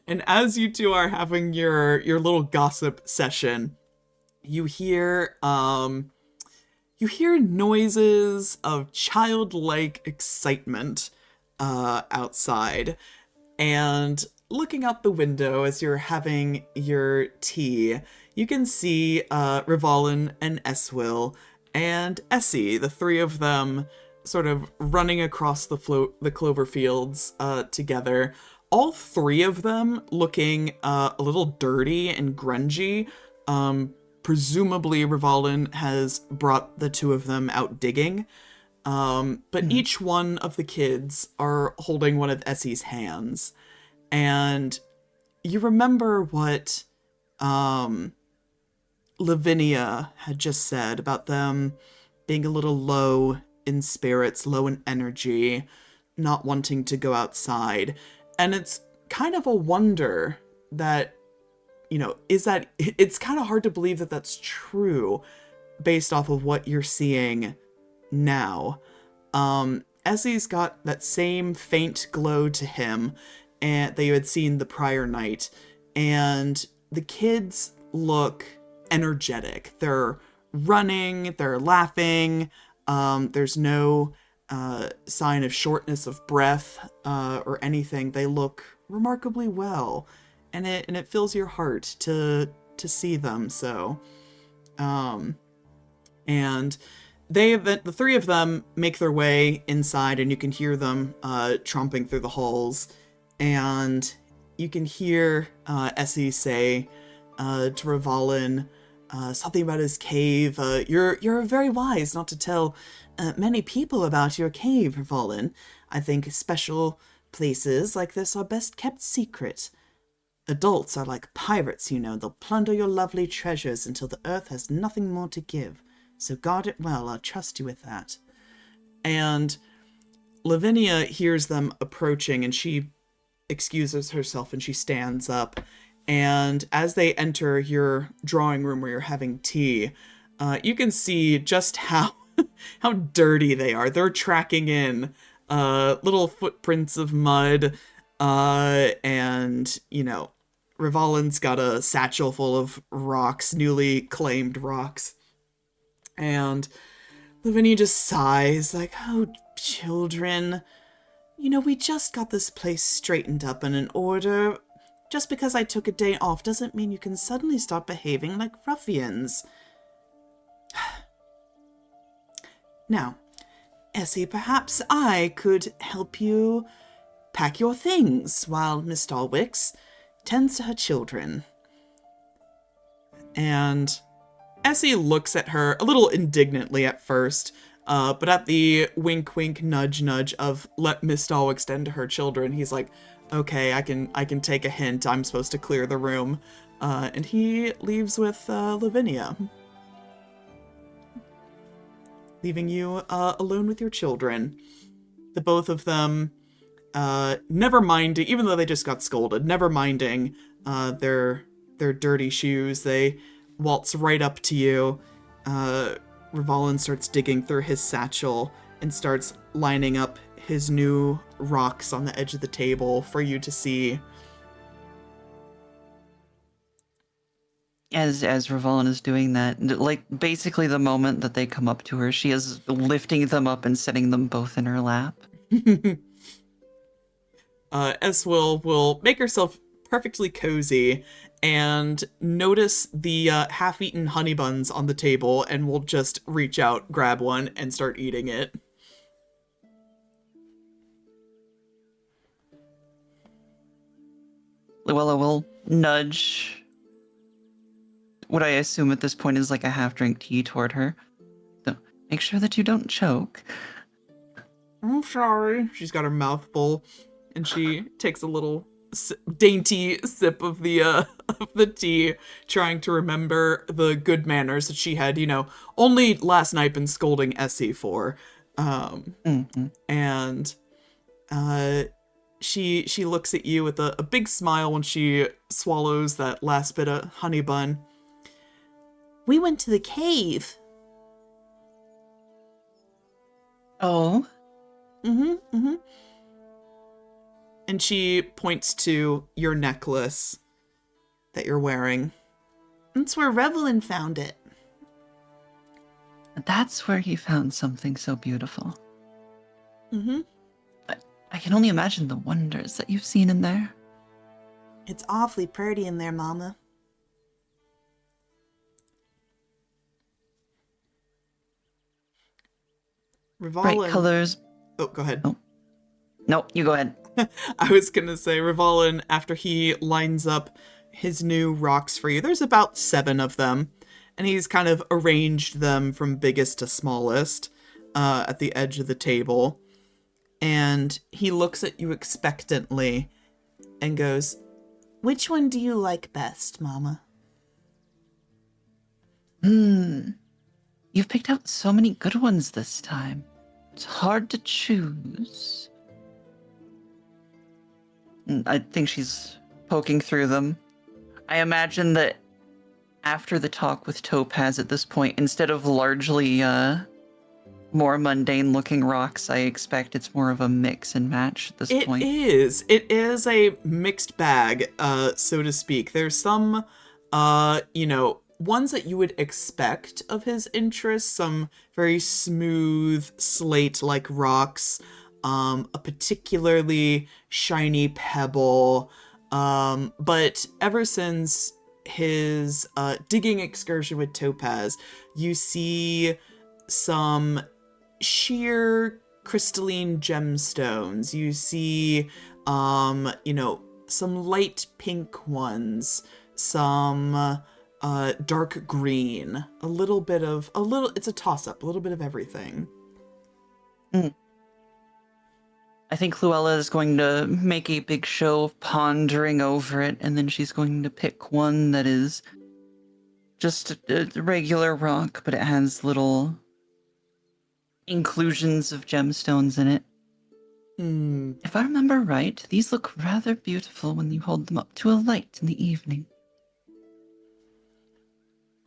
And as you two are having your little gossip session, you hear noises of childlike excitement outside. And looking out the window as you're having your tea, you can see Rivalin and Eswill and Essie, the three of them sort of running across the clover fields together. All three of them looking a little dirty and grungy. Presumably Rivalin has brought the two of them out digging. But each one of the kids are holding one of Essie's hands. And you remember what Lavinia had just said about them being a little low in spirits, low in energy, not wanting to go outside. And it's kind of a wonder that, it's kind of hard to believe that that's true based off of what you're seeing now. Essie's got that same faint glow to him that you had seen the prior night. And the kids look energetic. They're running, they're laughing. There's no sign of shortness of breath or anything. They look remarkably well, and it fills your heart to to see them. So, and the three of them make their way inside, and you can hear them tromping through the halls, and you can hear Essie say to Rivalin something about his cave. You're very wise not to tell many people about your cave, Rivalin. I think special places like this are best kept secret. Adults are like pirates, you know. They'll plunder your lovely treasures until the earth has nothing more to give. So guard it well. I'll trust you with that. And Lavinia hears them approaching, and she excuses herself, and she stands up. And as they enter your drawing room where you're having tea, you can see just how how dirty they are. They're tracking in little footprints of mud, and, you know, Rivalin's got a satchel full of rocks, newly claimed rocks. And Lavinia just sighs, like, oh, children, you know, we just got this place straightened up and in order. Just because I took a day off doesn't mean you can suddenly start behaving like ruffians. Now, Essie, perhaps I could help you pack your things while Miss Stalwix tends to her children. And Essie looks at her a little indignantly at first, but at the wink wink nudge nudge of let Miss Stalwix tend to her children, he's like, okay, I can take a hint. I'm supposed to clear the room. And he leaves with Lavinia, leaving you alone with your children. The both of them, never minding, even though they just got scolded, never minding their dirty shoes, they waltz right up to you. Rivalin starts digging through his satchel and starts lining up his new rocks on the edge of the table for you to see. As Rivalin is doing that, like basically the moment that they come up to her, she is lifting them up and setting them both in her lap. Es will make herself perfectly cozy and notice the half-eaten honey buns on the table, and will just reach out, grab one, and start eating it. Luella will nudge what I assume at this point is like a half-drink tea toward her. So make sure that you don't choke. I'm sorry. She's got her mouth full, and she takes a little dainty sip of the tea, trying to remember the good manners that she had, you know, only last night been scolding Essie for. And she looks at you with a big smile when she swallows that last bit of honey bun. We went to the cave. Oh? And she points to your necklace that you're wearing. That's where Revelin found it. That's where he found something so beautiful. Mm-hmm. I can only imagine the wonders that you've seen in there. It's awfully pretty in there, Mama. Rivalin... Bright colors. Oh, go ahead. Oh. No, you go ahead. I was gonna say, Rivalin, after he lines up his new rocks for you, there's about 7 of them, and he's kind of arranged them from biggest to smallest at the edge of the table. And he looks at you expectantly and goes, which one do you like best, Mama? You've picked out so many good ones this time. It's hard to choose. I think she's poking through them. I imagine that after the talk with Topaz at this point, instead of largely more mundane looking rocks, I expect it's more of a mix and match at this point. It is a mixed bag, so to speak. There's some, ones that you would expect of his interests, some very smooth slate-like rocks, a particularly shiny pebble, but ever since his digging excursion with Topaz, you see some sheer crystalline gemstones. You see, some light pink ones, some dark green, it's a toss-up, a little bit of everything. I think Luella is going to make a big show of pondering over it, and then she's going to pick one that is just a regular rock, but it has little inclusions of gemstones in it. If I remember right, these look rather beautiful when you hold them up to a light in the evening.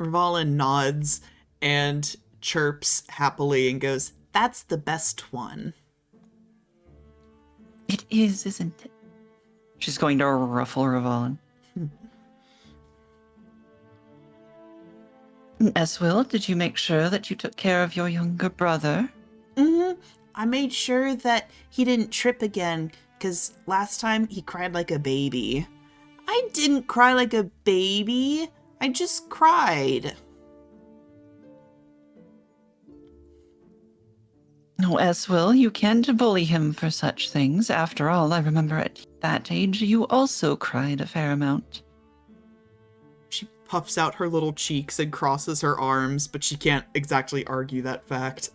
Rivalin nods and chirps happily and goes, "That's the best one." It is, isn't it? She's going to ruffle Rivalin. Eswill, did you make sure that you took care of your younger brother? I made sure that he didn't trip again, because last time he cried like a baby. I didn't cry like a baby. I just cried. No, Eswill, you can't bully him for such things. After all, I remember at that age you also cried a fair amount. She puffs out her little cheeks and crosses her arms, but she can't exactly argue that fact.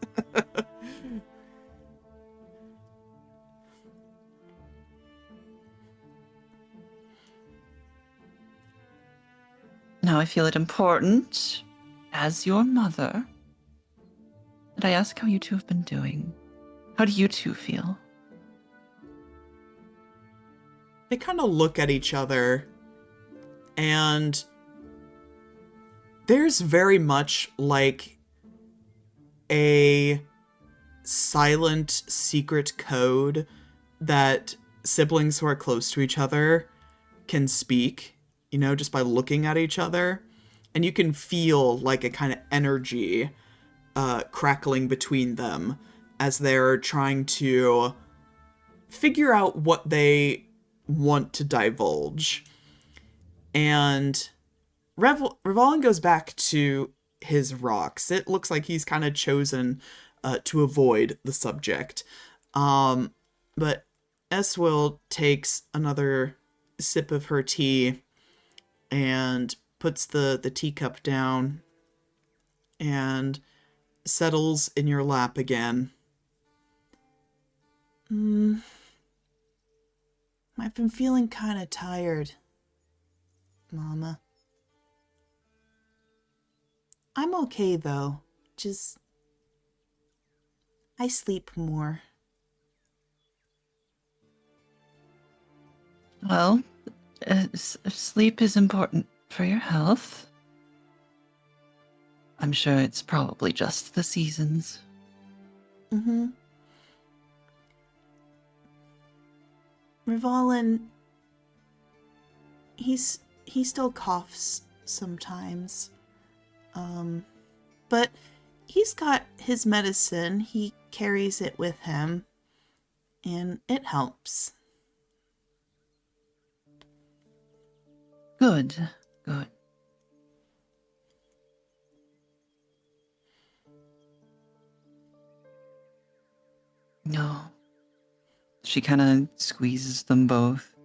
Now I feel it important, as your mother, that I ask how you two have been doing. How do you two feel? They kind of look at each other, and there's very much like a silent secret code that siblings who are close to each other can speak, just by looking at each other. And you can feel like a kind of energy crackling between them as they're trying to figure out what they want to divulge. And Rivalin goes back to his rocks. It looks like he's kind of chosen to avoid the subject. But Eswill takes another sip of her tea and puts the teacup down and settles in your lap again. I've been feeling kind of tired, Mama. I'm okay, though. Just, I sleep more. Well, sleep is important for your health. I'm sure it's probably just the seasons. Rivalin, he still coughs sometimes. But he's got his medicine. He carries it with him, and it helps. Good, good. No. She kind of squeezes them both.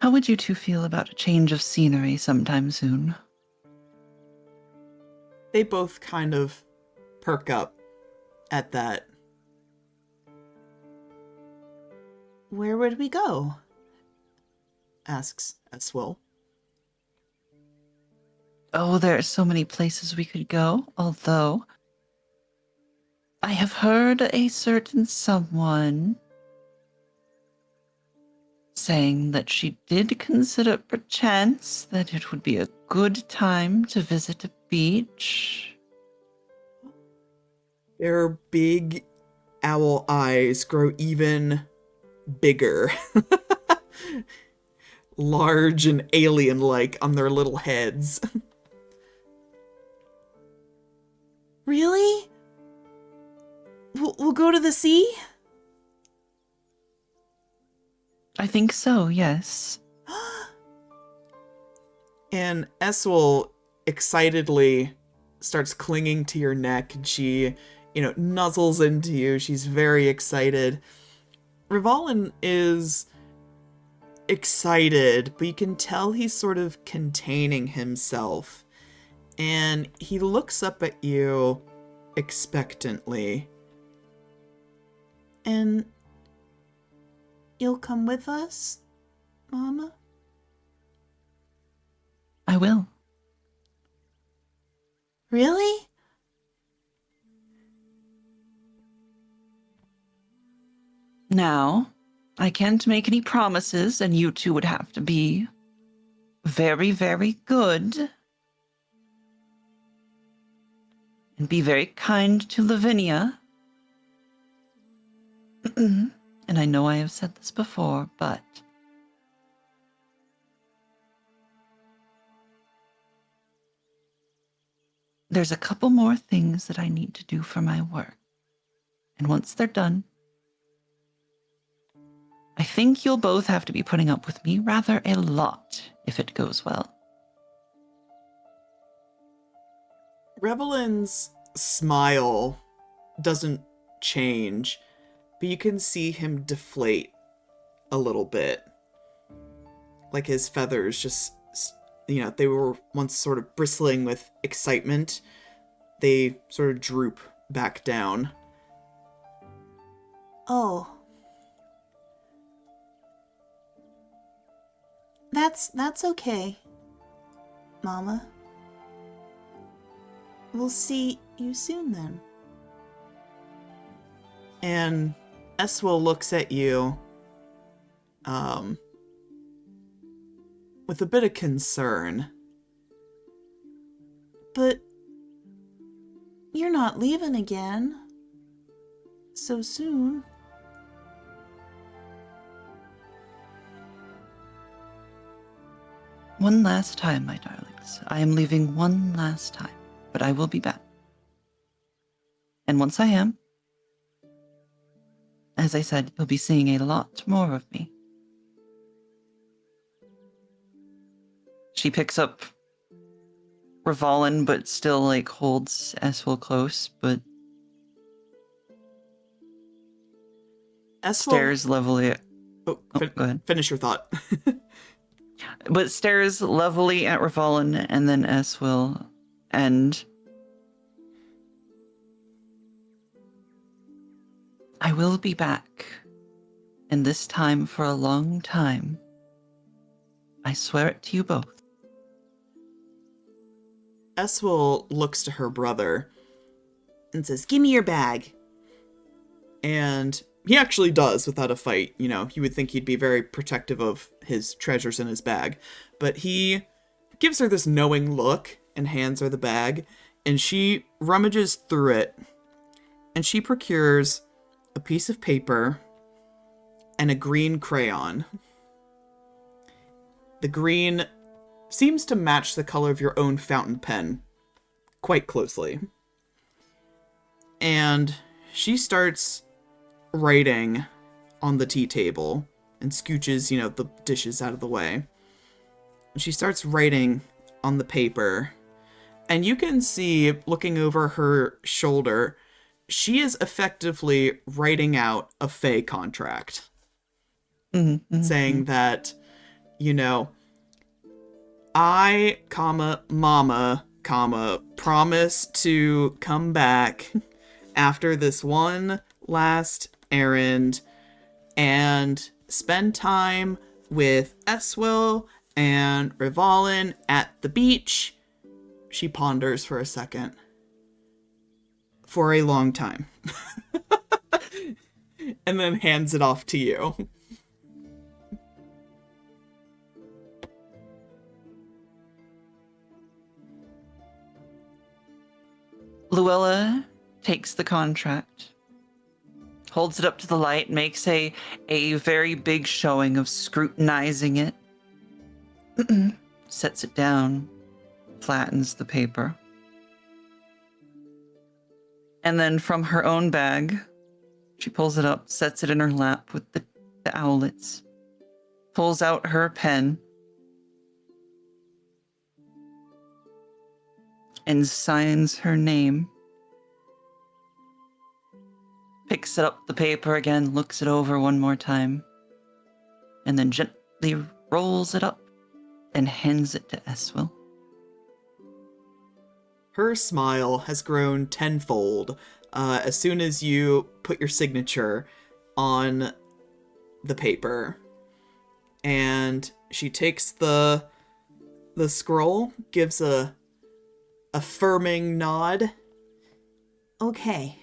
How would you two feel about a change of scenery sometime soon? They both kind of perk up at that. Where would we go? Asks Eswill. Oh, there are so many places we could go, although I have heard a certain someone saying that she did consider perchance that it would be a good time to visit a beach. Their big owl eyes grow even bigger. Large and alien-like on their little heads. Really? we'll go to the sea? I think so, yes. And Eswell excitedly starts clinging to your neck, and she, nuzzles into you. She's very excited. Rivalin is excited, but you can tell he's sort of containing himself. And he looks up at you expectantly. And you'll come with us, Mama? I will. Really? Now, I can't make any promises, and you two would have to be very, very good. And be very kind to Lavinia. And I know I have said this before, but there's a couple more things that I need to do for my work. And once they're done, I think you'll both have to be putting up with me rather a lot if it goes well. Revelin's smile doesn't change, but you can see him deflate a little bit. Like his feathers just, they were once sort of bristling with excitement. They sort of droop back down. Oh. That's okay, Mama. We'll see you soon then. And Eswell looks at you with a bit of concern. But you're not leaving again so soon. One last time, my darlings. I am leaving one last time, but I will be back. And once I am, as I said, you'll be seeing a lot more of me. She picks up Rivalin, but still, holds Eswell close, but Eswell stares levelly at... go ahead. Finish your thought. But stares levelly at Rivalin and then Eswell, and I will be back, and this time for a long time. I swear it to you both. Eswell looks to her brother and says, "Give me your bag." And he actually does without a fight. You would think he'd be very protective of his treasures in his bag. But he gives her this knowing look and hands her the bag. And she rummages through it. And she procures a piece of paper and a green crayon. The green seems to match the color of your own fountain pen quite closely. And she starts writing on the tea table and scooches, the dishes out of the way. And she starts writing on the paper. And you can see, looking over her shoulder, she is effectively writing out a Fae contract. Saying that, I, Mama, promise to come back after this one last errand and spend time with Eswell and Rivalin at the beach. She ponders for a second. For a long time. And then hands it off to you. Luella takes the contract, holds it up to the light, makes a very big showing of scrutinizing it, sets it down, flattens the paper. And then from her own bag, She pulls it up, sets it in her lap with the owlets, pulls out her pen, and signs her name. Picks it up the paper again, looks it over one more time, and then gently rolls it up and hands it to Eswell. Her smile has grown tenfold as soon as you put your signature on the paper. And she takes the scroll, gives a affirming nod. Okay.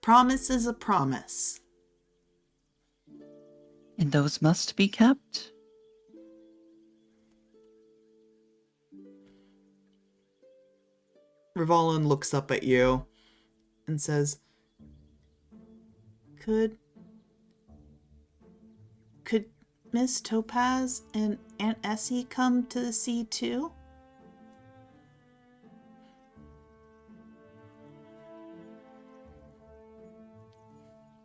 Promise is a promise. And those must be kept. Rivalin looks up at you and says, Could Miss Topaz and Aunt Essie come to the sea too?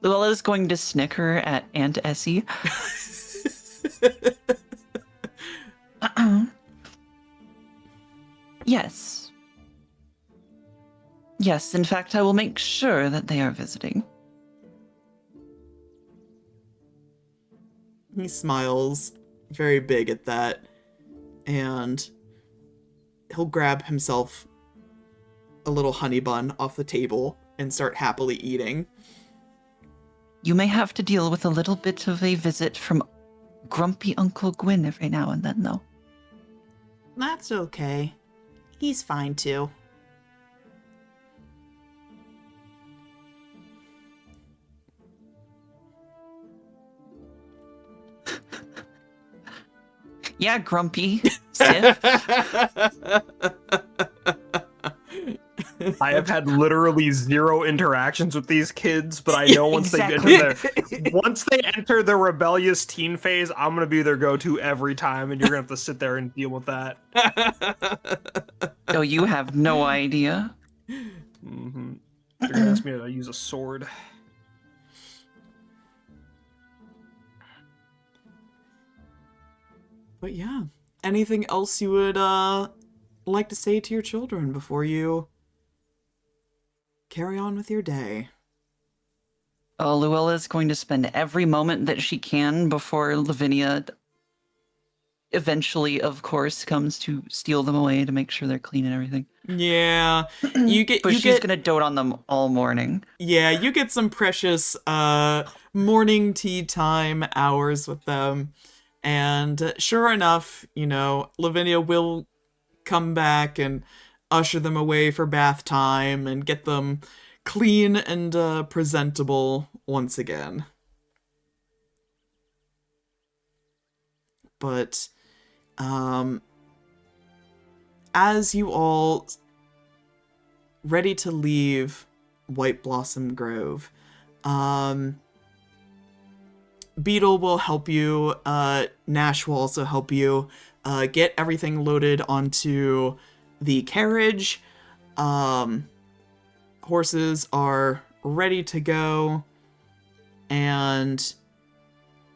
Luella's going to snicker at Aunt Essie. Yes. Yes, in fact, I will make sure that they are visiting. He smiles very big at that, and he'll grab himself a little honey bun off the table and start happily eating. You may have to deal with a little bit of a visit from grumpy Uncle Gwyn every now and then, though. That's okay. He's fine too. Yeah, grumpy. Sif. I have had literally zero interactions with these kids, but I know once Exactly. once they enter the rebellious teen phase, I'm gonna be their go-to every time, and you're gonna have to sit there and deal with that. Oh, you have no idea. Mm-hmm. They're gonna ask me to use a sword. But yeah, anything else you would like to say to your children before you carry on with your day? Luella is going to spend every moment that she can before Lavinia eventually, of course, comes to steal them away to make sure they're clean and everything. Yeah, you get. But you she's get, gonna dote on them all morning. Yeah, you get some precious morning tea time hours with them. And sure enough, you know, Lavinia will come back and usher them away for bath time and get them clean and presentable once again. But as you all ready to leave White Blossom Grove, Beetle will help you, Nash will also help you get everything loaded onto the carriage. Horses are ready to go, and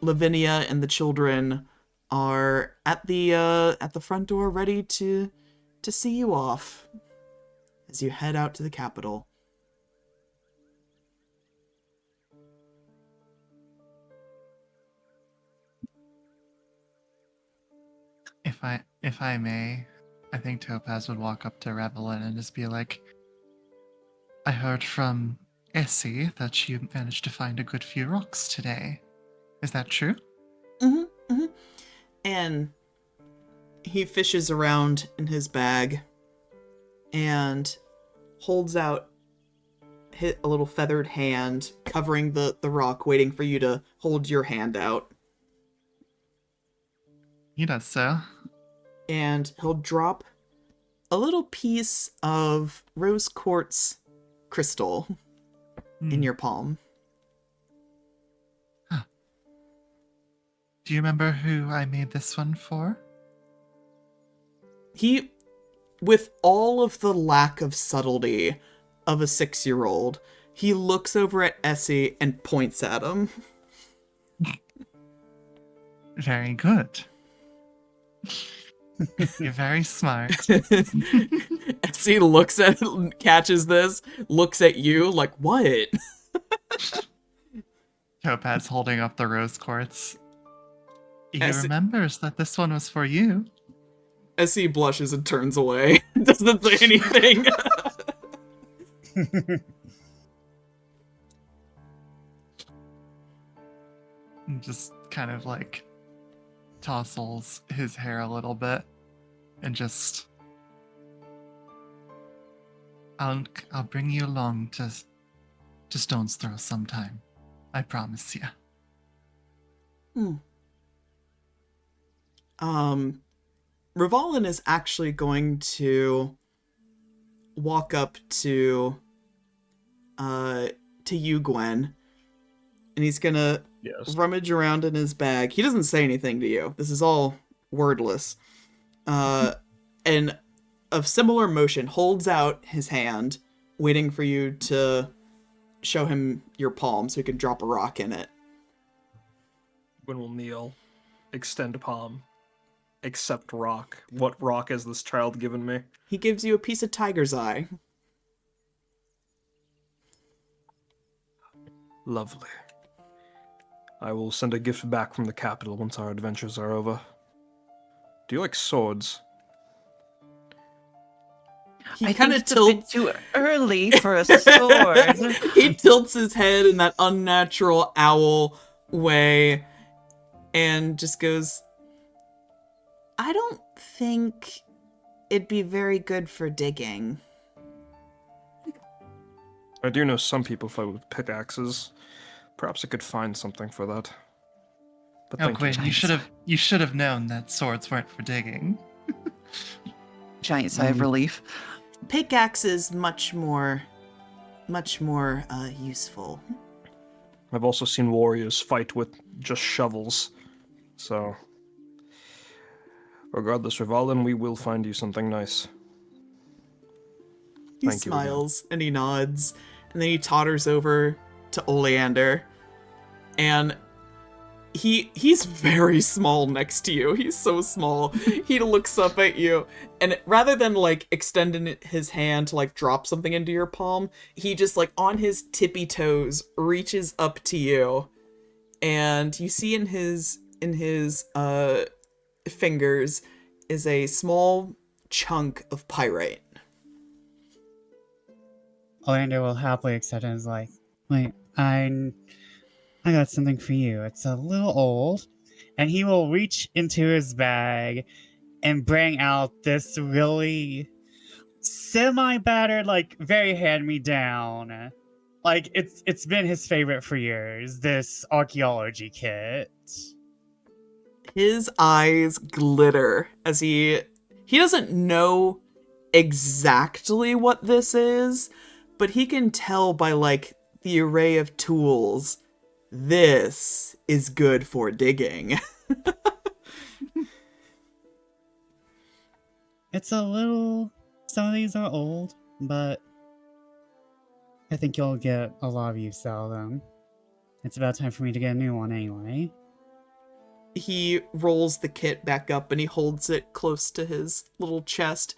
Lavinia and the children are at the front door ready to see you off as you head out to the capital. If I may, I think Topaz would walk up to Revelin and just be like, I heard from Essie that you managed to find a good few rocks today. Is that true? Mm-hmm, mm-hmm. And he fishes around in his bag and holds out a little feathered hand covering the rock, waiting for you to hold your hand out. He does so. And he'll drop a little piece of rose quartz crystal in your palm. Huh. Do you remember who I made this one for? He, with all of the lack of subtlety of a 6-year-old, He looks over at Essie and points at him. Very good. You're very smart. Essie looks at catches this, looks at you like, what? Topaz holding up the rose quartz. He Essie- remembers that this one was for you. Essie blushes and turns away. Doesn't say anything. And just kind of like tousles his hair a little bit and just I'll bring you along to Stone's Throw sometime. I promise you. Revolin is actually going to walk up to you, Gwyn, and he's gonna Yes. rummage around in his bag. He doesn't say anything to you. This is all wordless. And of similar motion, holds out his hand, waiting for you to show him your palm so he can drop a rock in it. Gwyn will kneel, extend palm, accept rock. What rock has this child given me? He gives you a piece of tiger's eye. Lovely. I will send a gift back from the capital once our adventures are over. Do you like swords? He I kind think of it's a bit tilts. too early for a sword. He tilts his head in that unnatural owl way and just goes, I don't think it'd be very good for digging. I do know some people fight with pickaxes. Perhaps I could find something for that. But Oh, thank Gwyn, you. you should have known that swords weren't for digging. Giant sigh of relief. Pickaxe is much more useful. I've also seen warriors fight with just shovels. So, regardless, Revolin, we will find you something nice. He Thank you again. smiles and he nods, and then he totters over to Oleander, and he's very small next to you. He's so small. He looks up at you, and rather than like extending his hand to like drop something into your palm, he just like on his tippy toes reaches up to you, and you see in his fingers is a small chunk of pyrite. Oleander will happily accept it and is like, wait, I got something for you. It's a little old. And he will reach into his bag and bring out this really semi-battered, like very hand-me-down. Like it's been his favorite for years, this archaeology kit. His eyes glitter as he doesn't know exactly what this is, but he can tell by like the array of tools, this is good for digging. It's a little... Some of these are old, but I think you'll get a lot of use out of them. It's about time for me to get a new one anyway. He rolls the kit back up and he holds it close to his little chest,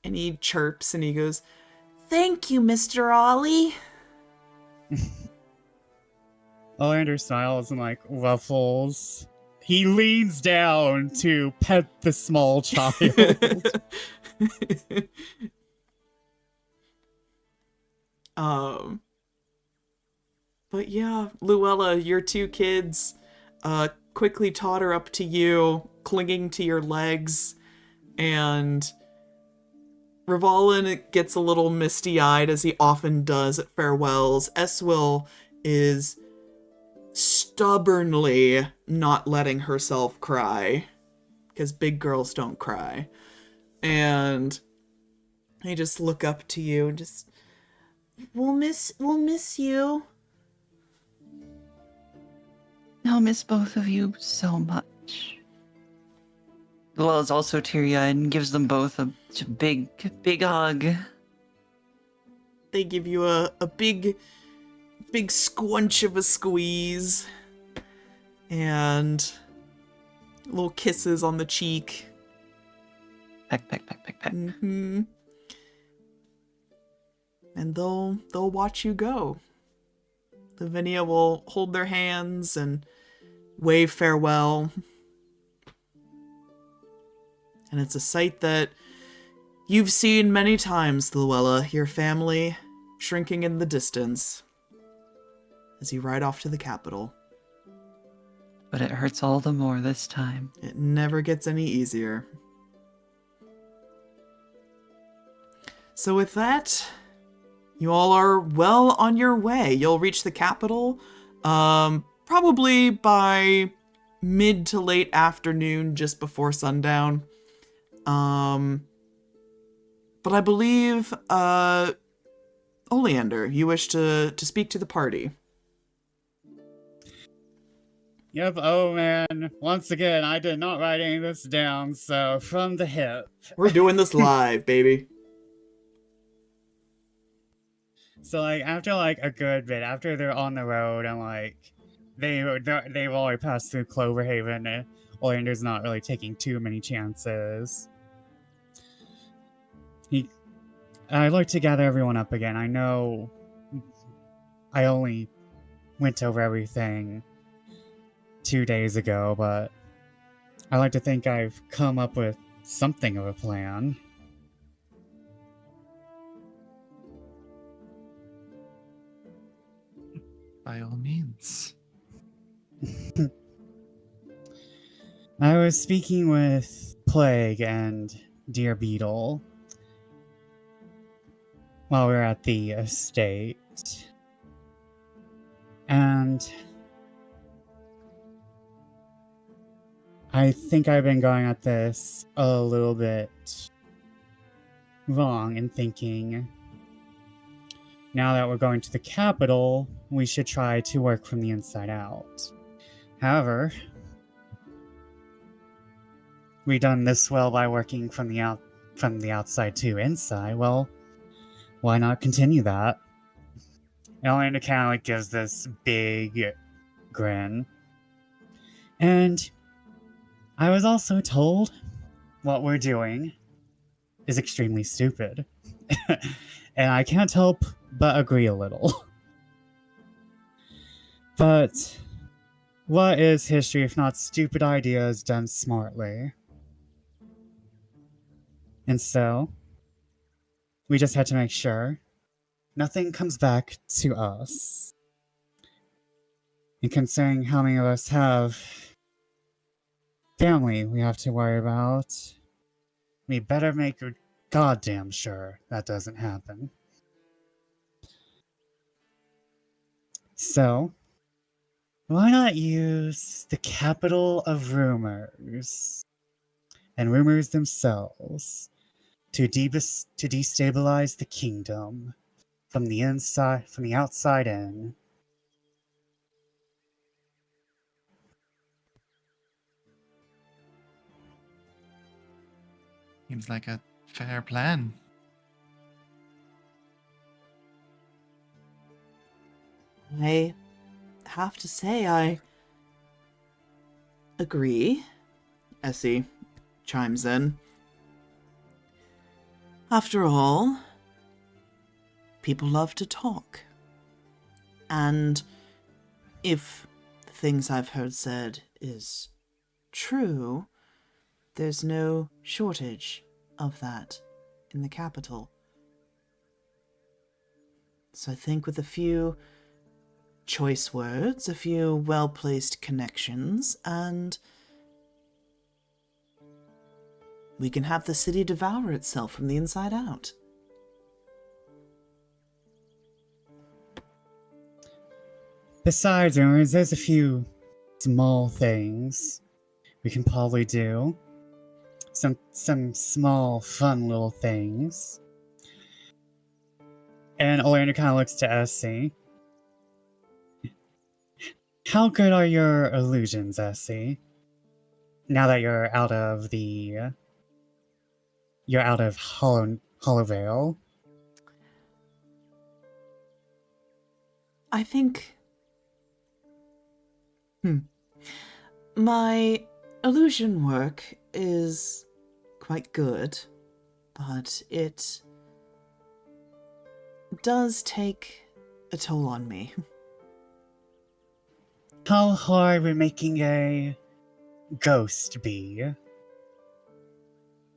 and he chirps and he goes, "Thank you, Mr. Ollie." Oleander smiles and like ruffles. He leans down to pet the small child. But yeah, Luella, your two kids quickly totter up to you, clinging to your legs, and Revolin gets a little misty-eyed, as he often does at farewells. Eswill is stubbornly not letting herself cry, because big girls don't cry. And they just look up to you and just, we'll miss you. I'll miss both of you so much. Luella's also teary-eyed and gives them both a big hug. They give you a big big squunch of a squeeze. And little kisses on the cheek. Peck, peck, peck, peck, peck. Mm-hmm. And they'll watch you go. Lavinia will hold their hands and wave farewell. And it's a sight that you've seen many times, Luella, your family shrinking in the distance as you ride off to the capital. But it hurts all the more this time. It never gets any easier. So with that, you all are well on your way. You'll reach the capital probably by mid to late afternoon, just before sundown. But I believe, Oleander, you wish to speak to the party. Yep, oh man. Once again, I did not write any of this down, so from the hip. We're doing this live, baby. So, like, after, like, a good bit, after they're on the road and, like, they've already passed through Cloverhaven, and Oleander's not really taking too many chances. I'd like to gather everyone up again. I know I only went over everything 2 days ago, but I like to think I've come up with something of a plan. By all means. I was speaking with Plague and Dear Beetle while we were at the estate, and I think I've been going at this a little bit wrong in thinking now that we're going to the capital, we should try to work from the inside out. However, we've done this well by working from the outside to inside. Well, why not continue that? And Oleander kind of like gives this big grin. And I was also told what we're doing is extremely stupid. And I can't help but agree a little. But what is history if not stupid ideas done smartly? And so, we just had to make sure nothing comes back to us. And considering how many of us have family we have to worry about, we better make goddamn sure that doesn't happen. So, why not use the capital of rumors and rumors themselves to destabilize the kingdom from the outside in? Seems like a fair plan. I have to say I agree. Essie chimes in. After all, people love to talk. And if the things I've heard said is true, there's no shortage of that in the capital. So I think with a few choice words, a few well-placed connections, and we can have the city devour itself from the inside out. Besides rumors, there's a few small things we can probably do. Some small, fun little things. And Oleander kind of looks to Essie. How good are your illusions, Essie? Now that you're out of Hollowvale. I think... My illusion work is quite good, but it does take a toll on me. How hard would making a ghost be?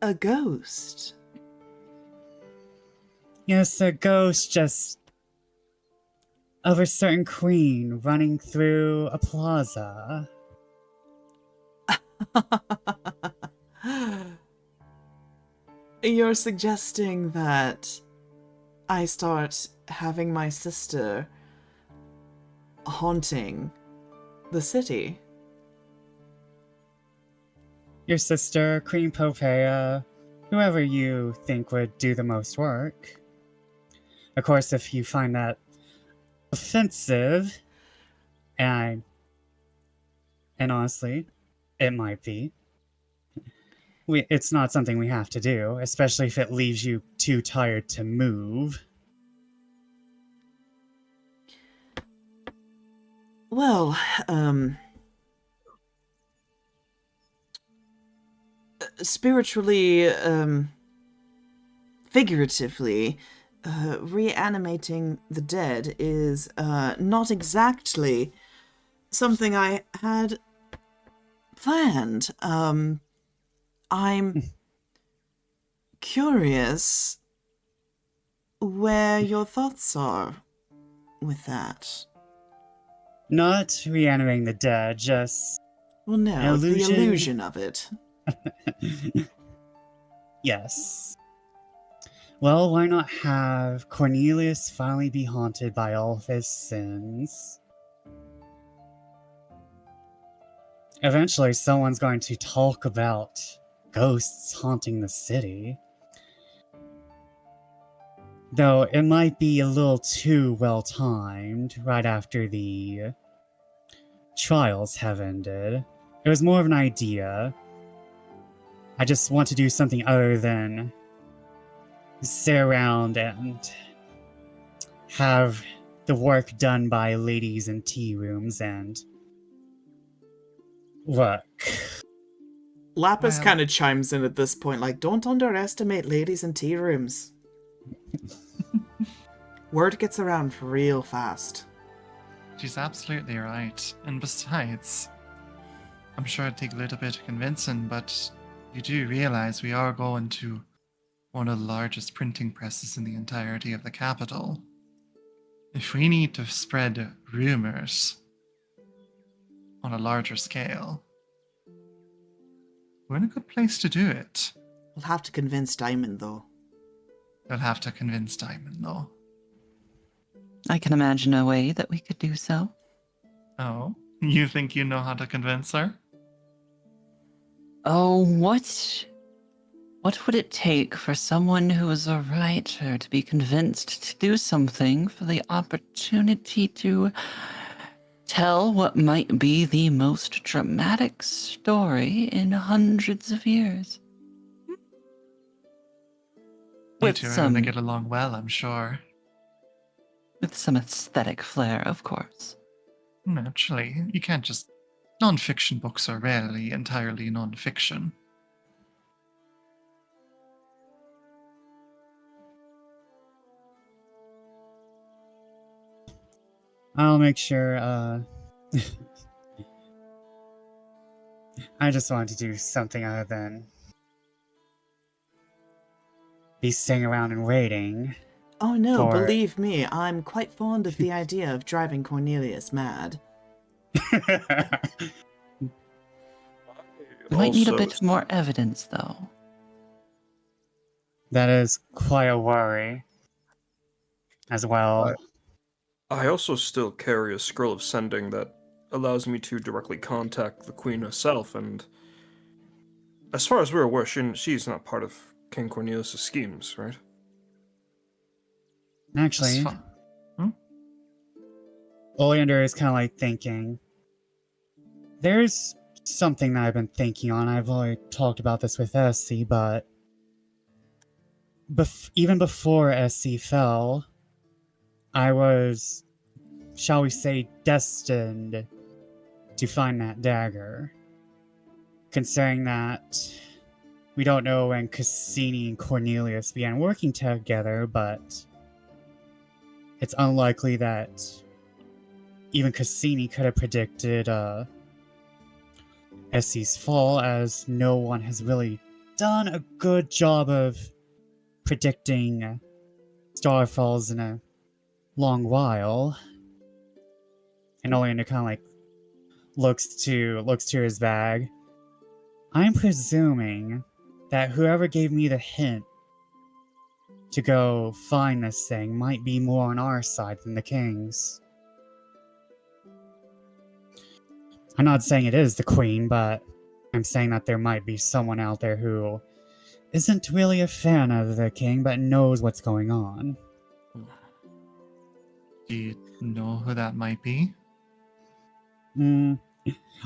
A ghost? Yes, a ghost just of a certain queen running through a plaza. You're suggesting that I start having my sister haunting the city? Your sister, Queen Popea, whoever you think would do the most work. Of course, if you find that offensive, and honestly, it might be. It's not something we have to do, especially if it leaves you too tired to move. Well, spiritually, figuratively, reanimating the dead is not exactly something I had planned. I'm curious where your thoughts are with that. Not reanimating the dead, just Well, no, the illusion of it. Yes. Well, why not have Cornelius finally be haunted by all of his sins? Eventually, someone's going to talk about ghosts haunting the city. Though it might be a little too well timed right after the trials have ended. It was more of an idea. I just want to do something other than sit around and have the work done by ladies in tea rooms and look. Lapis Well- kind of chimes in at this point, like, don't underestimate ladies in tea rooms. Word gets around real fast. She's absolutely right. And besides, I'm sure it'd take a little bit of convincing, but you do realize we are going to one of the largest printing presses in the entirety of the capital. If we need to spread rumors on a larger scale, we're in a good place to do it. We'll have to convince Diamond, though. We'll have to convince Diamond, though. I can imagine a way that we could do so. Oh, you think you know how to convince her? Oh, what would it take for someone who is a writer to be convinced to do something for the opportunity to tell what might be the most dramatic story in hundreds of years? You With two are some, going to get along well, I'm sure. with some aesthetic flair, of course. Naturally, you can't just... Non-fiction books are rarely entirely non-fiction. I'll make sure, I just wanted to do something other than be sitting around and waiting. Oh no, For- believe me, I'm quite fond of the idea of driving Cornelius mad. We might need a Also, bit more evidence, though. That is quite a worry. As well. I also still carry a scroll of sending that allows me to directly contact the Queen herself, and as far as we're aware, she's not part of King Cornelius' schemes, right? Actually, Oleander is kind of like thinking. There's something that I've been thinking on. I've already talked about this with SC, but even before SC fell, I was shall we say, destined to find that dagger. Considering that we don't know when Cassini and Cornelius began working together, but it's unlikely that even Cassini could have predicted Essie's fall, as no one has really done a good job of predicting starfalls in a long while. And Oleander kind of like looks to his bag. I'm presuming that whoever gave me the hint to go find this thing might be more on our side than the king's. I'm not saying it is the queen, but I'm saying that there might be someone out there who isn't really a fan of the king, but knows what's going on. Do you know who that might be?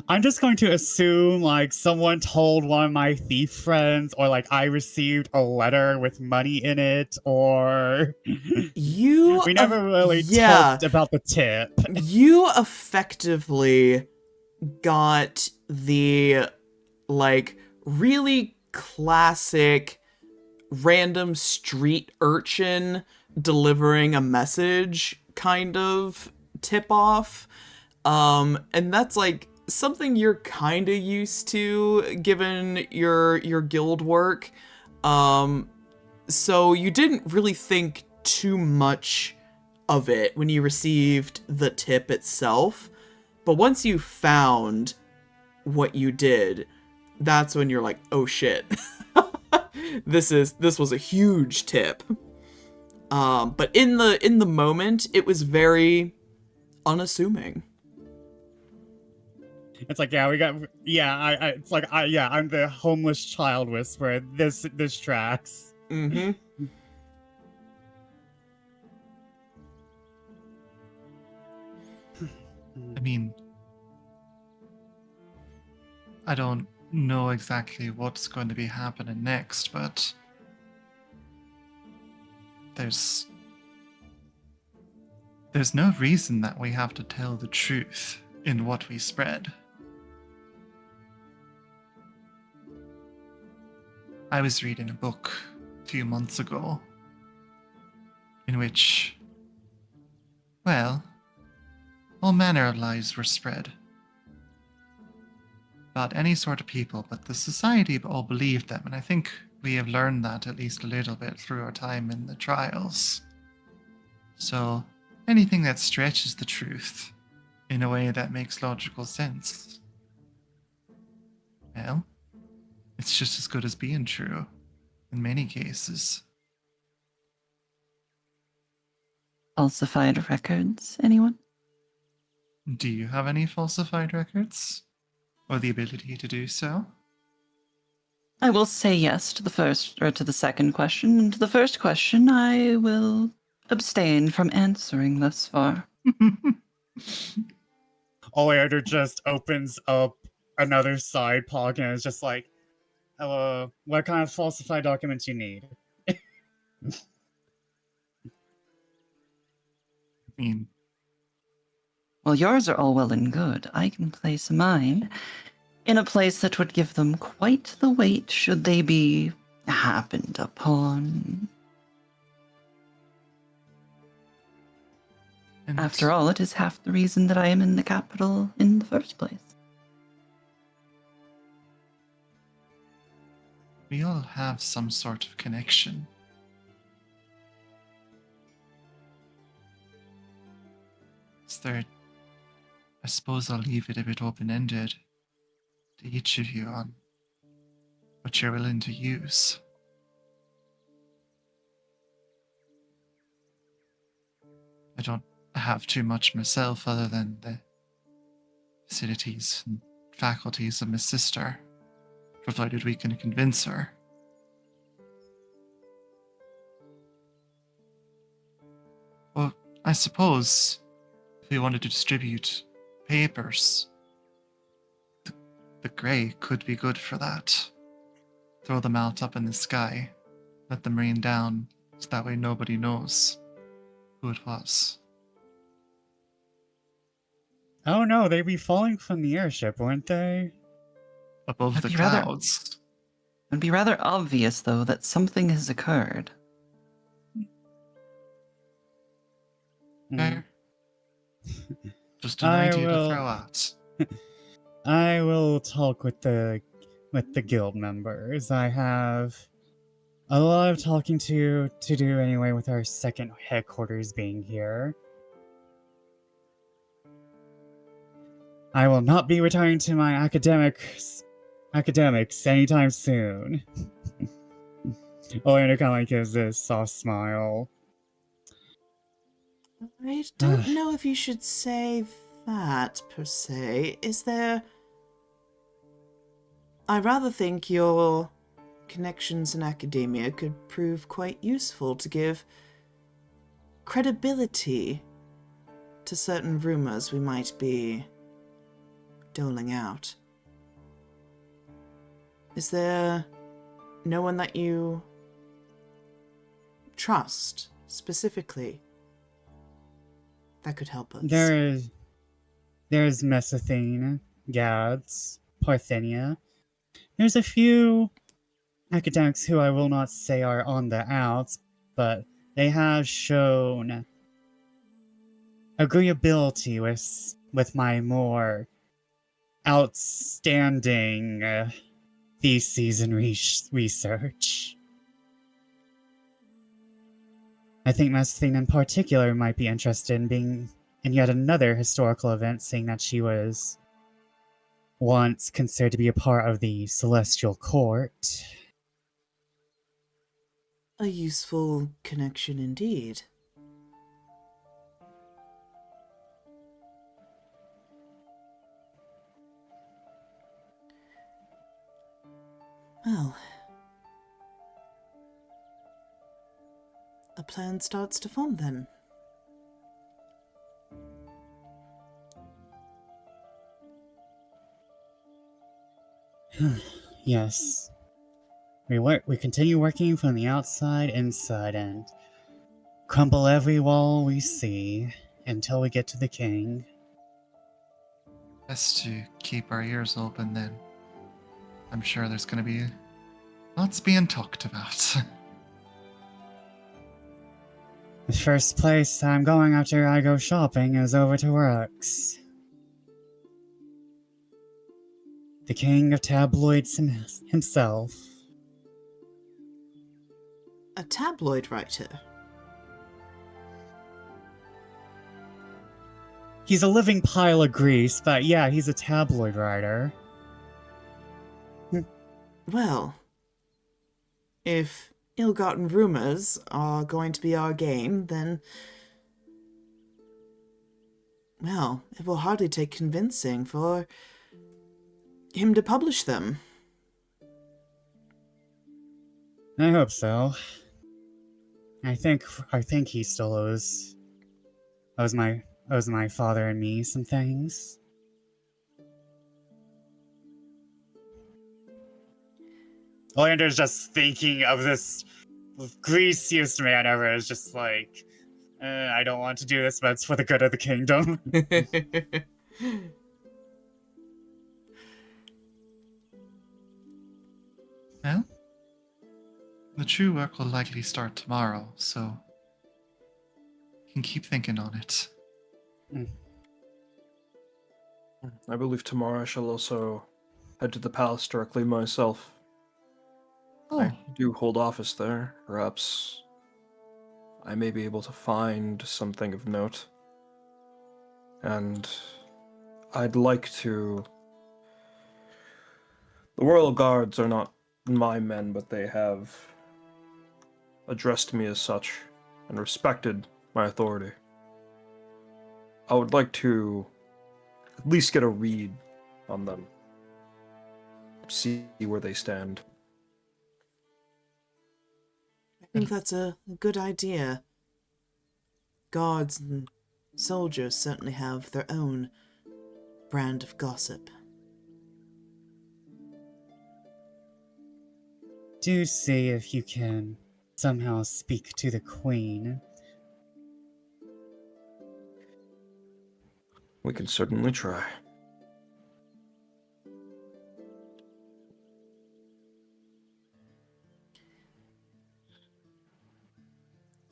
I'm just going to assume, like, someone told one of my thief friends, or, like, I received a letter with money in it, or... We never really talked about the tip. You effectively got the, like, really classic random street urchin delivering a message kind of tip-off. And that's, like, something you're kind of used to, given your guild work. So you didn't really think too much of it when you received the tip itself. But once you found what you did, that's when you're like, oh shit. This was a huge tip. But in the moment, it was very unassuming. It's like, I'm the homeless child whisperer. This tracks. Mm-hmm. I mean, I don't know exactly what's going to be happening next, but there's no reason that we have to tell the truth in what we spread. I was reading a book a few months ago in which, well, all manner of lies were spread about any sort of people, but the society all believed them, and I think we have learned that at least a little bit through our time in the trials. So, anything that stretches the truth in a way that makes logical sense, well, it's just as good as being true in many cases. Falsified records, anyone? Do you have any falsified records? Or the ability to do so? I will say yes to the second question, and to the first question, I will abstain from answering thus far. Oleander just opens up another side pocket and is just like, hello, what kind of falsified documents you need? I mean, Well, yours are all well and good. I can place mine in a place that would give them quite the weight should they be happened upon. and After all, it is half the reason that I am in the capital in the first place. we all have some sort of connection. Is there... I suppose I'll leave it a bit open-ended to each of you on what you're willing to use. I don't have too much myself other than the facilities and faculties of my sister, provided we can convince her. Well, I suppose if we wanted to distribute papers, the grey could be good for that. Throw them out up in the sky, let them rain down, so that way nobody knows who it was. Oh no, they'd be falling from the airship, wouldn't they? Above That'd the be rather- clouds. It'd be rather obvious, though, that something has occurred. Mm. Fair. Just an I idea to will- throw out. I will talk with the guild members. I have a lot of talking to do anyway with our second headquarters being here. I will not be returning to my academics anytime soon. Oleander kind of gives this soft smile. I don't know if you should say that, per se. Is there... I rather think your connections in academia could prove quite useful to give credibility to certain rumors we might be doling out. Is there no one that you trust, specifically, that could help us? There's Mesethine, Gads, Parthenia. There's a few academics who I will not say are on the outs, but they have shown agreeability with my more outstanding theses and research. I think Mesethine in particular might be interested in being in yet another historical event, seeing that she was once considered to be a part of the Celestial Court. A useful connection indeed. Well, a plan starts to form then. Yes. We continue working from the outside inside and crumble every wall we see until we get to the king. Best to keep our ears open then. I'm sure there's going to be lots being talked about. The first place I'm going after I go shopping is over to Rux. The king of tabloids himself. A tabloid writer? He's a living pile of grease, but yeah, he's a tabloid writer. Well, if ill-gotten rumors are going to be our game, then... well, it will hardly take convincing for him to publish them. I hope so. I think he still owes my father and me some things. Oleander's just thinking of this greasiest man ever. Is just like, I don't want to do this, but it's for the good of the kingdom. Well, the true work will likely start tomorrow, so you can keep thinking on it. I believe tomorrow I shall also head to the palace directly myself. I do hold office there. Perhaps I may be able to find something of note. And I'd like to... The royal guards are not my men, but they have addressed me as such and respected my authority. I would like to at least get a read on them. See where they stand. I think that's a good idea. Guards and soldiers certainly have their own brand of gossip. Do see if you can somehow speak to the queen. We can certainly try.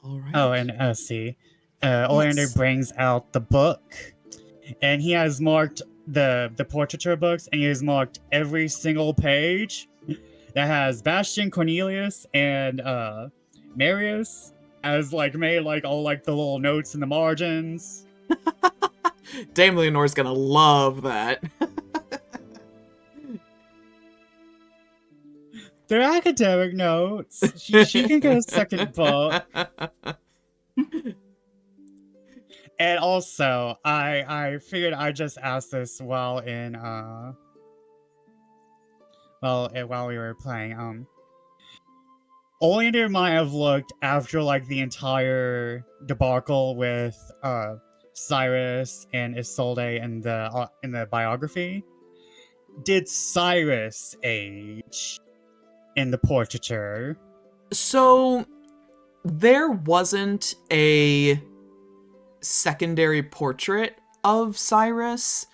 All right. Oh, and see, Oleander Yes. brings out the book, and he has marked the portraiture books, and he has marked every single page that has Bastion, Cornelius, and Marius as like made like all like the little notes in the margins. Dame Leonore's gonna love that. They're academic notes. She can get a second book. And also, I figured I'd just ask this while in while we were playing. Oleander might have looked after like the entire debacle with Cyrus and Isolde in the biography. Did Cyrus age in the portraiture? So there wasn't a secondary portrait of Cyrus.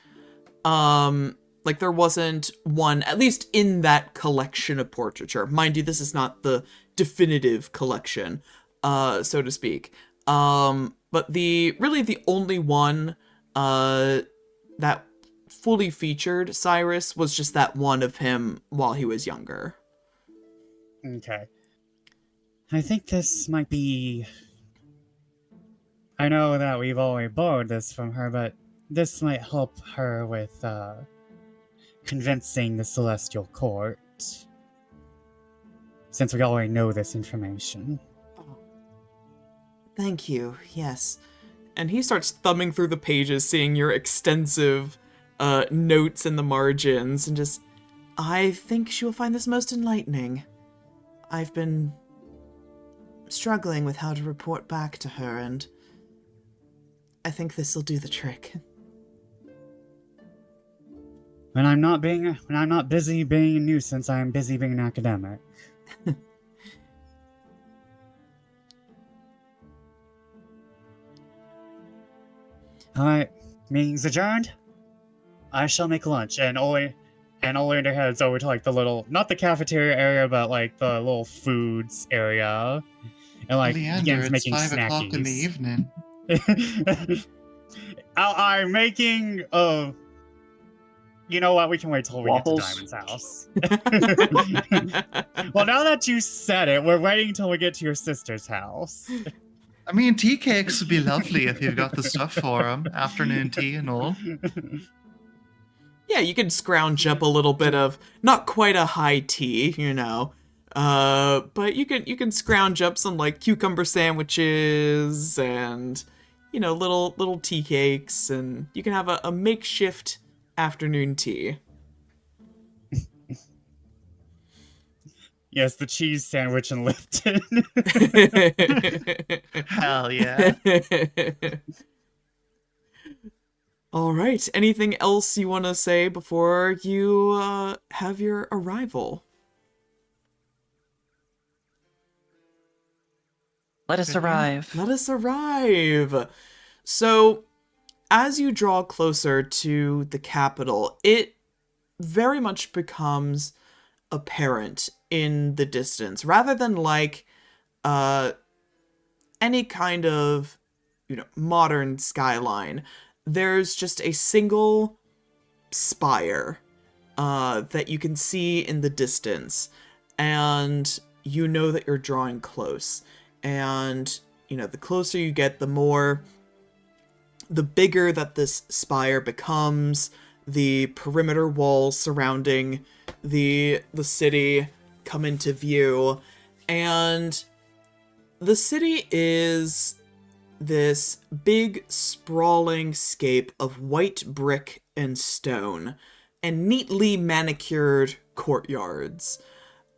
Like there wasn't one, at least in that collection of portraiture. Mind you, this is not the definitive collection, so to speak. But the only one that fully featured Cyrus was just that one of him while he was younger. Okay. I think this might be... I know that we've already borrowed this from her, but this might help her with convincing the Celestial Court. Since we already know this information. Oh. Thank you, yes. And he starts thumbing through the pages, seeing your extensive notes in the margins, and just, I think she will find this most enlightening. I've been struggling with how to report back to her, and I think this will do the trick. When I'm not busy being a nuisance, I am busy being an academic. Alright, meeting's adjourned. I shall make lunch, and Oleander heads over to like the little, not the cafeteria area, but like the little foods area, and like Oleander, begins it's making 5 snackies. o'clock in the evening. I'm making you know what? We can wait till we Waffles? get to Diamond's house. Well, now that you said it, we're waiting till we get to your sister's house. I mean, tea cakes would be lovely if you've got the stuff for them. Afternoon tea and all. Yeah, you can scrounge up a little bit of, not quite a high tea, you know, but you can scrounge up some like cucumber sandwiches and, you know, little tea cakes, and you can have a makeshift afternoon tea. Yes, the cheese sandwich and Lipton. Hell yeah. All right. Anything else you want to say before you have your arrival? Let us arrive. Let us arrive. So, as you draw closer to the capital, it very much becomes apparent in the distance, rather than like any kind of, you know, modern skyline. There's just a single spire that you can see in the distance, and you know that you're drawing close. And, you know, the closer you get, the bigger that this spire becomes. The perimeter walls surrounding the city come into view, and the city is this big sprawling scape of white brick and stone and neatly manicured courtyards.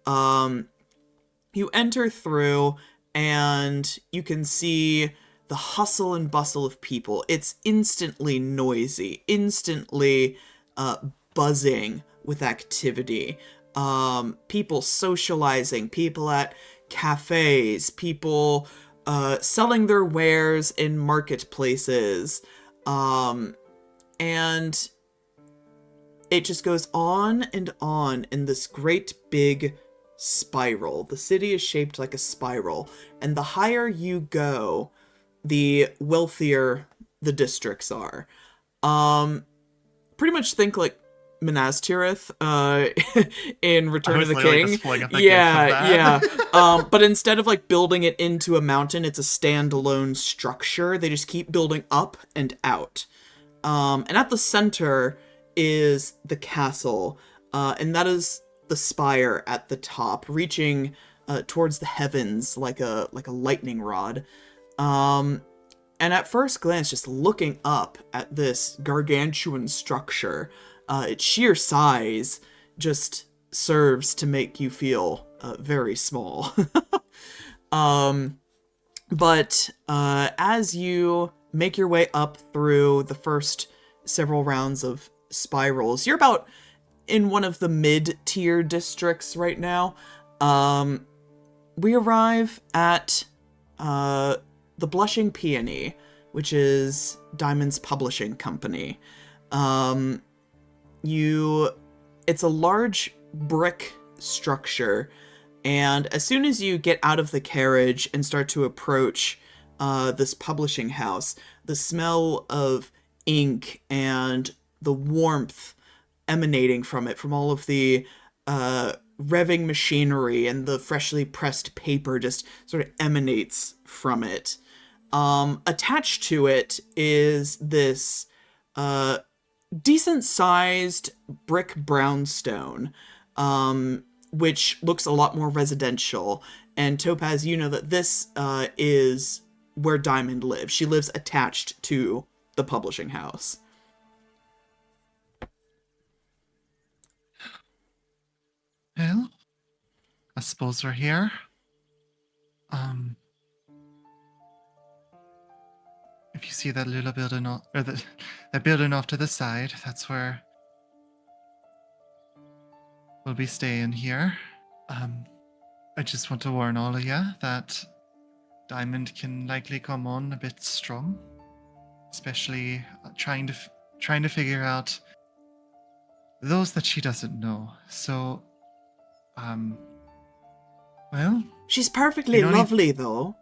You enter through and you can see the hustle and bustle of people. It's instantly noisy, instantly buzzing with activity. People socializing, people at cafes, people selling their wares in marketplaces. And it just goes on and on in this great big spiral. The city is shaped like a spiral, and the higher you go, the wealthier the districts are. Pretty much think like Minas Tirith in Return of the literally King. just pulling up a gif of that. But instead of like building it into a mountain, it's a standalone structure. They just keep building up and out. And at the center is the castle, and that is the spire at the top, reaching towards the heavens like a lightning rod. And at first glance, just looking up at this gargantuan structure, its sheer size just serves to make you feel very small. But as you make your way up through the first several rounds of spirals, you're about in one of the mid-tier districts right now. We arrive at the Blushing Peony, which is Diamond's publishing company. It's a large brick structure, and as soon as you get out of the carriage and start to approach this publishing house, the smell of ink and the warmth emanating from it, from all of the revving machinery and the freshly pressed paper, just sort of emanates from it. Attached to it is this decent-sized brick brownstone, which looks a lot more residential. And Topaz, you know that this is where Diamond lives. She lives attached to the publishing house. Well, I suppose we're here. If you see that little building, that building off to the side, that's where we'll be staying here. I just want to warn all of you that Diamond can likely come on a bit strong, especially trying to figure out those that she doesn't know. So, well, She's perfectly lovely, though.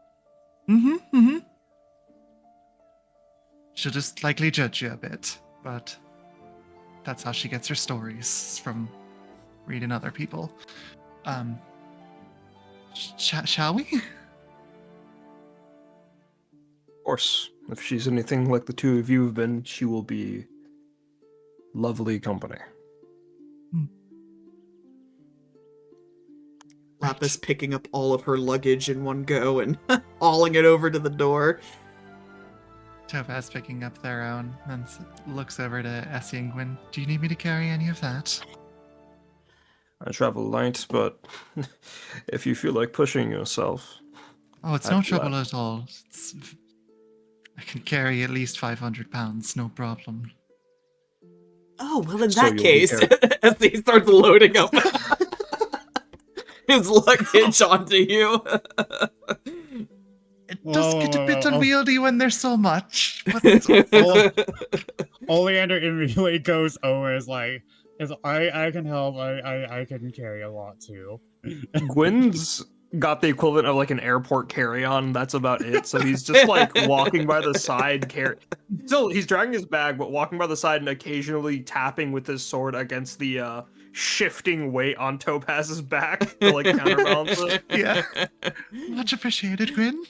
She'll just likely judge you a bit, but that's how she gets her stories, from reading other people. Shall we? Of course, if she's anything like the two of you have been, she will be lovely company. Lapis picking up all of her luggage in one go and hauling it over to the door. Topaz picking up their own and looks over to Essie and Gwyn. Do you need me to carry any of that? I travel light, but if you feel like pushing yourself... Oh, it's no trouble at all. I can carry at least 500 pounds, no problem. Oh, well, in So that you'll be case, as he starts loading up his luggage onto you. It does get a bit unwieldy when there's so much. But Oleander immediately goes over as like, I can help. I can carry a lot too. Gwyn's got the equivalent of like an airport carry-on. That's about it. So he's just like walking by the side, still he's dragging his bag, but walking by the side and occasionally tapping with his sword against the shifting weight on Topaz's back to like counterbalance it. yeah, much appreciated, Gwyn.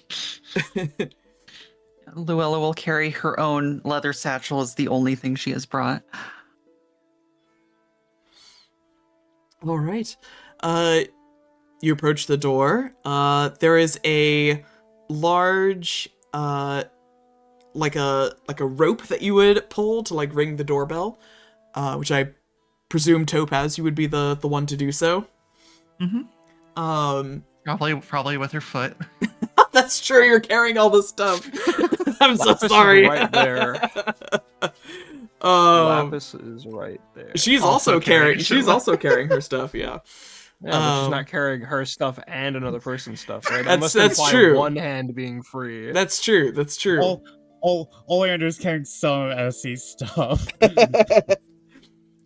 Luella will carry her own leather satchel as the only thing she has brought. All right. You approach the door. There is a large, like a rope that you would pull to like ring the doorbell, which I presume Topaz, you would be the one to do so. Probably with her foot. That's true. You're carrying all this stuff. I'm so sorry. Right there. Lapis is right there. She's also carrying. She's also carrying her stuff. Yeah. Yeah, but she's not carrying her stuff and another person's stuff, right? That's must imply true. One hand being free. That's true. That's true. Oleander's carrying some SC stuff.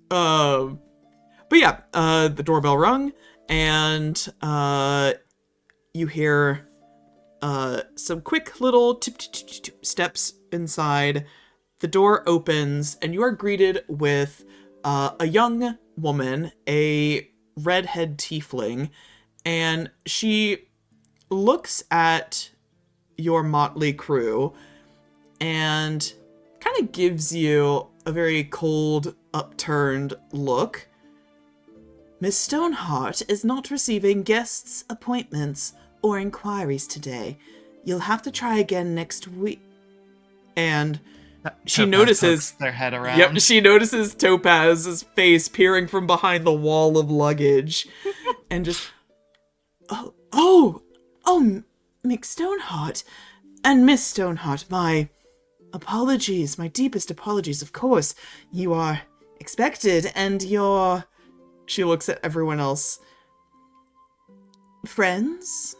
But yeah, the doorbell rung, and you hear some quick little tip steps inside. The door opens, and you are greeted with a young woman, a redhead tiefling, and she looks at your motley crew and kind of gives you a very cold, upturned look. Miss Stoneheart is not receiving guests, appointments, or inquiries today. You'll have to try again next week. And she Topaz notices pokes their head around. Yep, she notices Topaz's face peering from behind the wall of luggage, and just, oh, Mick Stoneheart, and Miss Stoneheart, my apologies, my deepest apologies. Of course, you are expected, and you're. She looks at everyone else. Friends?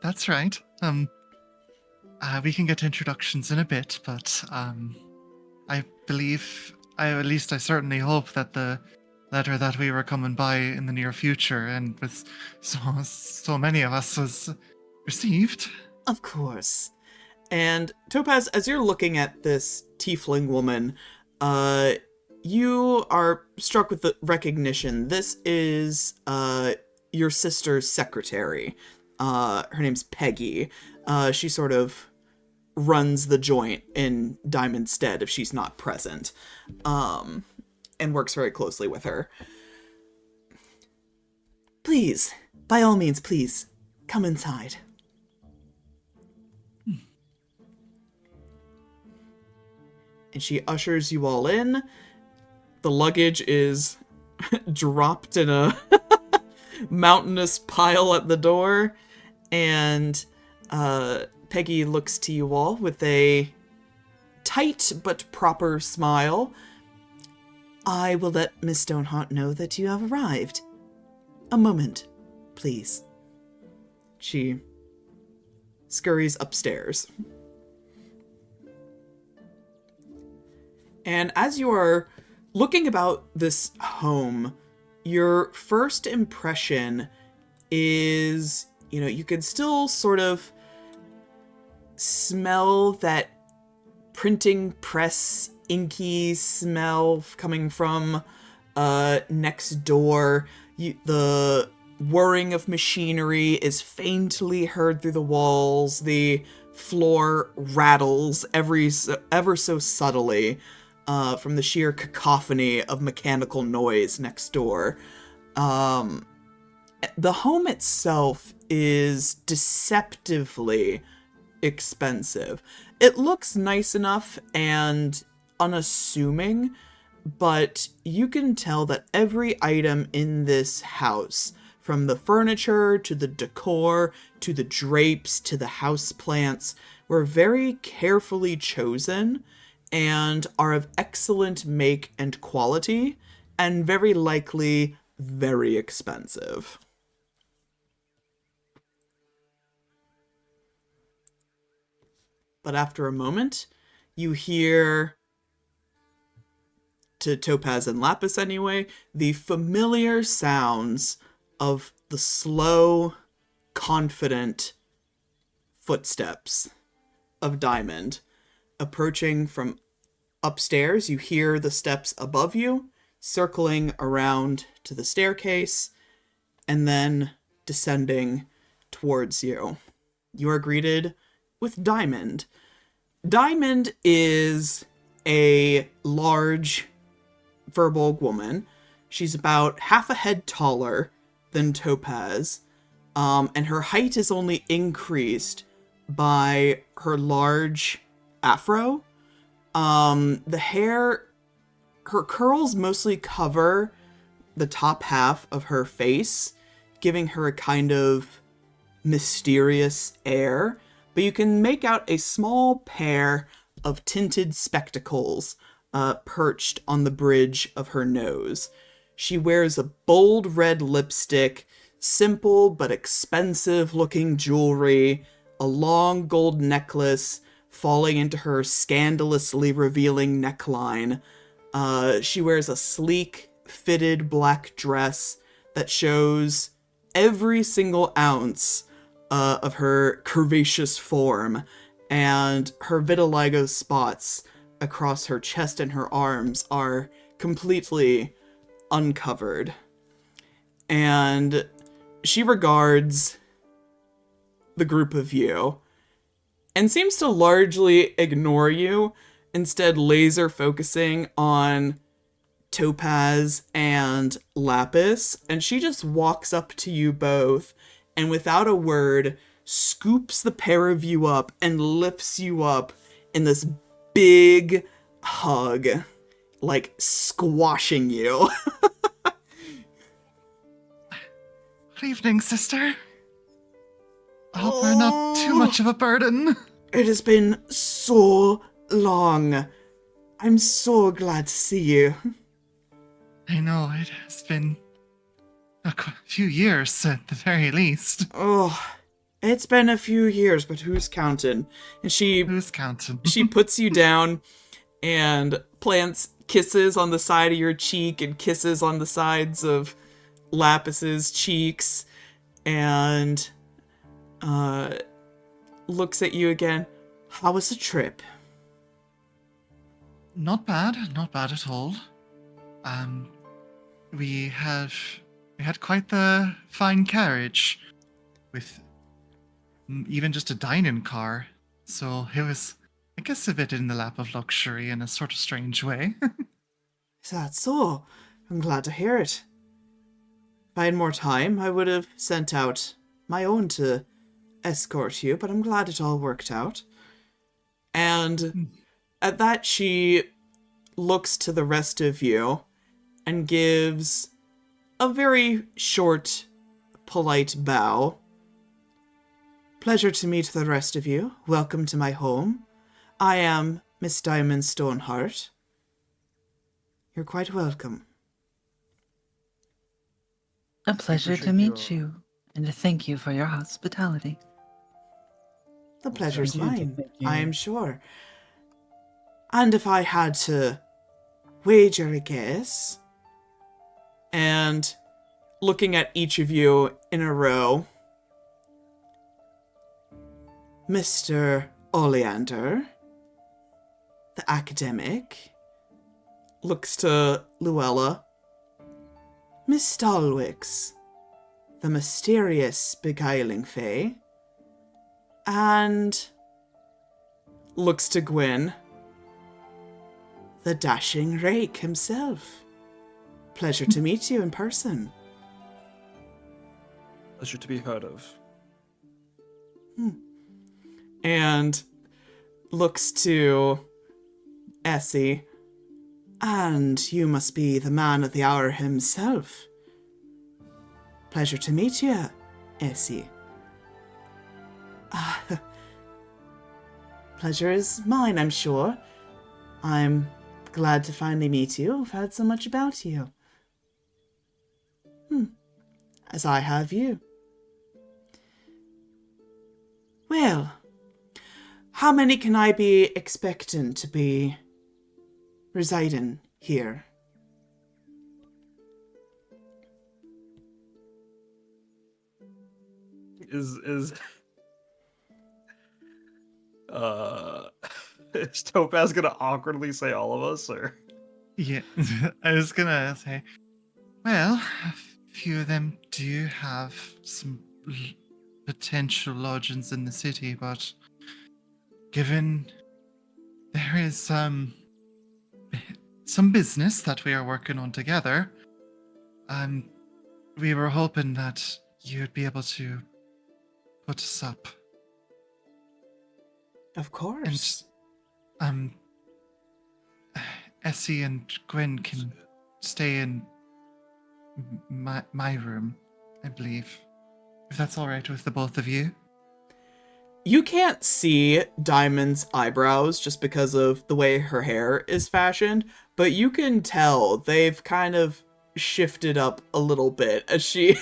That's right. We can get to introductions in a bit, but I believe, at least I certainly hope that the letter that we were coming by in the near future, and with so many of us, was received. Of course. And Topaz, as you're looking at this tiefling woman, you are struck with the recognition. This is your sister's secretary. Her name's Peggy. She sort of runs the joint in Diamond's stead if she's not present, and works very closely with her. Please, by all means, please, come inside. And she ushers you all in. The luggage is dropped in a mountainous pile at the door, and Peggy looks to you all with a tight but proper smile. I will let Miss Stoneheart know that you have arrived. A moment, please. She scurries upstairs. And as you are looking about this home, your first impression is, you can still sort of smell that printing press inky smell coming from next door. The whirring of machinery is faintly heard through the walls. The floor rattles ever so subtly from the sheer cacophony of mechanical noise next door. The home itself is deceptively expensive. It looks nice enough and unassuming, but you can tell that every item in this house, from the furniture to the decor to the drapes to the houseplants, were very carefully chosen and are of excellent make and quality, and very likely very expensive. But after a moment, you hear, to Topaz and Lapis anyway, the familiar sounds of the slow, confident footsteps of Diamond approaching from upstairs. You hear the steps above you, circling around to the staircase, and then descending towards you. You are greeted with Diamond. Diamond is a large Verbolg woman. She's about half a head taller than Topaz, and her height is only increased by her large afro. The hair, her curls mostly cover the top half of her face, giving her a kind of mysterious air, but you can make out a small pair of tinted spectacles perched on the bridge of her nose. She wears a bold red lipstick, simple but expensive looking jewelry, a long gold necklace falling into her scandalously revealing neckline. She wears a sleek, fitted black dress that shows every single ounce of her curvaceous form, and her vitiligo spots across her chest and her arms are completely uncovered. And she regards the group of you and seems to largely ignore you, instead laser focusing on Topaz and Lapis, and she just walks up to you both and without a word scoops the pair of you up and lifts you up in this big hug, like squashing you. Good evening, sister. I hope we're not too much of a burden. It has been so long. I'm so glad to see you. I know, it has been a few years at the very least. Oh, it's been a few years, but who's counting? And Who's counting? she puts you down and plants kisses on the side of your cheek and kisses on the sides of Lapis's cheeks, and looks at you again. How was the trip? Not bad at all. We had quite the fine carriage, with even just a dining car. So it was, I guess, a bit in the lap of luxury in a sort of strange way. Is that so? I'm glad to hear it. If I had more time, I would have sent out my own to escort you, but I'm glad it all worked out. And at that, she looks to the rest of you and gives a very short, polite bow. Pleasure to meet the rest of you. Welcome to my home. I am Miss Diamond Stoneheart. You're quite welcome. A pleasure to meet you, and to thank you for your hospitality. The pleasure's Thank you, mine, thank you. I am sure. And if I had to wager a guess, and looking at each of you in a row, Mr. Oleander, the academic, looks to Luella. Miss Stalwix, the mysterious, beguiling fae, and looks to Gwyn, the dashing rake himself. Pleasure to meet you in person. Pleasure to be heard of. And looks to Essie. And you must be the man of the hour himself. Pleasure to meet you, Essie. Pleasure is mine, I'm sure. I'm glad to finally meet you. I've heard so much about you. As I have you. Well, how many can I be expecting to be residing here? Is is Topaz gonna awkwardly say all of us, or? Yeah, I was gonna say, well, a few of them do have some potential lodgings in the city, but given there is some business that we are working on together, we were hoping that you'd be able to put us up. Of course. And Essie and Gwyn can stay in my room, I believe. If that's all right with the both of you. You can't see Diamond's eyebrows just because of the way her hair is fashioned, but you can tell they've kind of shifted up a little bit as she,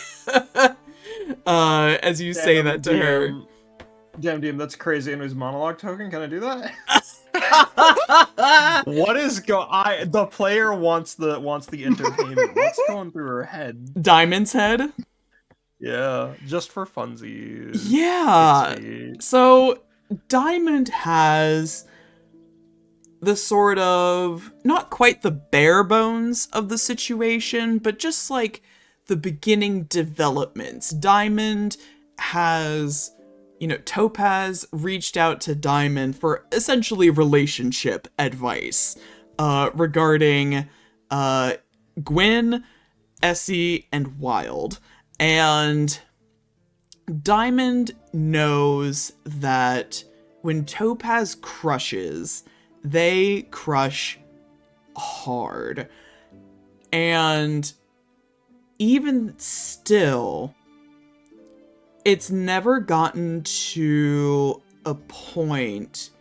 as you say that to her. Damn, DM, that's crazy. And his monologue token, can I do that? What is the player wants the entertainment. What's going through her head? Diamond's head? Yeah, just for funsies. Yeah. Sweet. So Diamond has the sort of, not quite the bare bones of the situation, but just like the beginning developments. Diamond has, Topaz reached out to Diamond for essentially relationship advice regarding Gwyn, Essie, and Wild. And Diamond knows that when Topaz crushes, they crush hard. And even still, it's never gotten to a point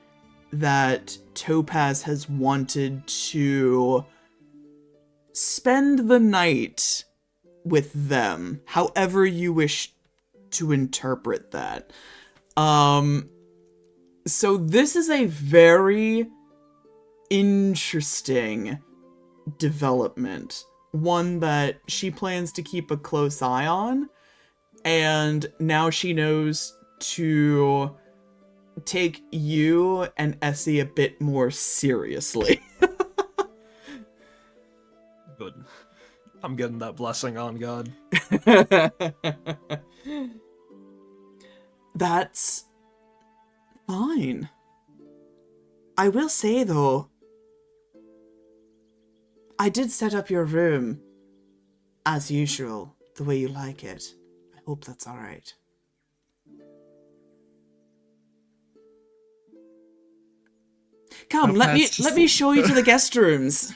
that Topaz has wanted to spend the night with them, however you wish to interpret that. So this is a very interesting development, one that she plans to keep a close eye on, and now she knows to take you and Essie a bit more seriously. Good. I'm getting that blessing on God. That's fine. I will say, though, I did set up your room, as usual, the way you like it. I hope that's all right. Come, let me show you to the guest rooms.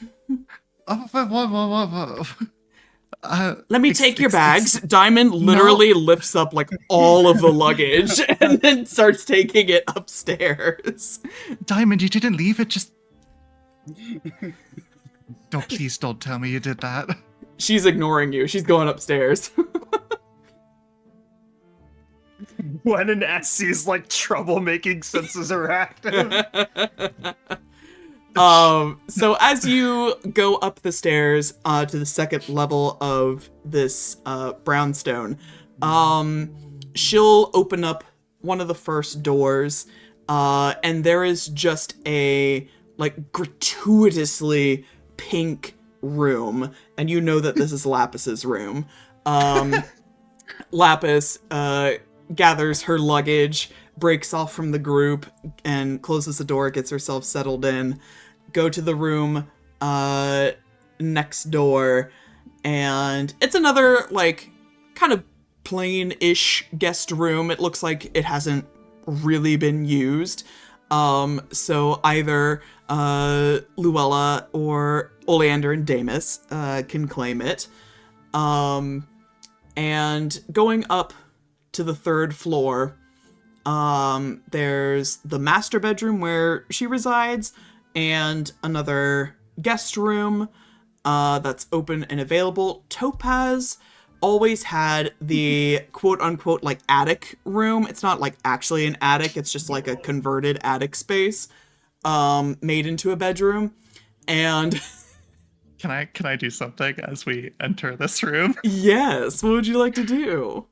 Let me take your bags. Diamond literally lifts up like all of the luggage and then starts taking it upstairs. Diamond, you didn't leave it, just... Please don't tell me you did that. She's ignoring you. She's going upstairs. When an Essie's like troublemaking senses are active. So as you go up the stairs to the second level of this brownstone, she'll open up one of the first doors, and there is just a like gratuitously pink room, and you know that this is Lapis's room. Lapis gathers her luggage, breaks off from the group, and closes the door, gets herself settled in. Go to the room next door, and it's another, like, kind of plain-ish guest room. It looks like it hasn't really been used. So either Luella or Oleander and Damus can claim it. And going up to the third floor, there's the master bedroom where she resides, and another guest room that's open and available. Topaz always had the quote-unquote like attic room. It's not like actually an attic, it's just like a converted attic space made into a bedroom. And Can I do something as we enter this room? yes, what would you like to do?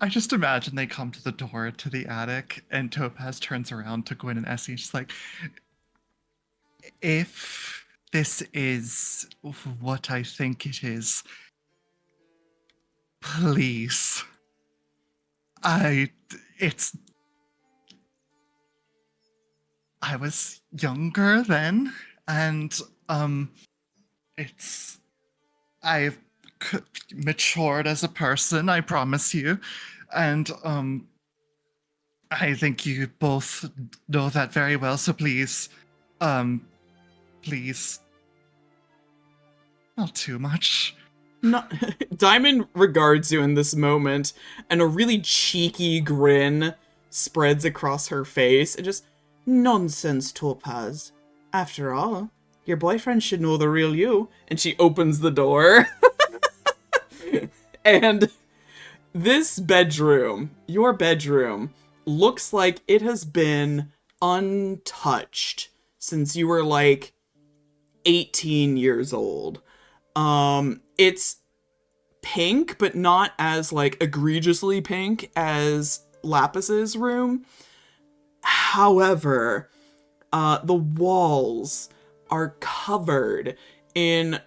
I just imagine they come to the door to the attic, and Topaz turns around to Gwyn and Essie. She's like, if this is what I think it is, please. I was younger then, and I've matured as a person, I promise you, and I think you both know that very well, so please, please, not too much. Diamond regards you in this moment, and a really cheeky grin spreads across her face. It just, nonsense, Topaz. After all, your boyfriend should know the real you. And she opens the door. And this bedroom, your bedroom, looks like it has been untouched since you were like 18 years old. It's pink, but not as like egregiously pink as Lapis's room. However, the walls are covered in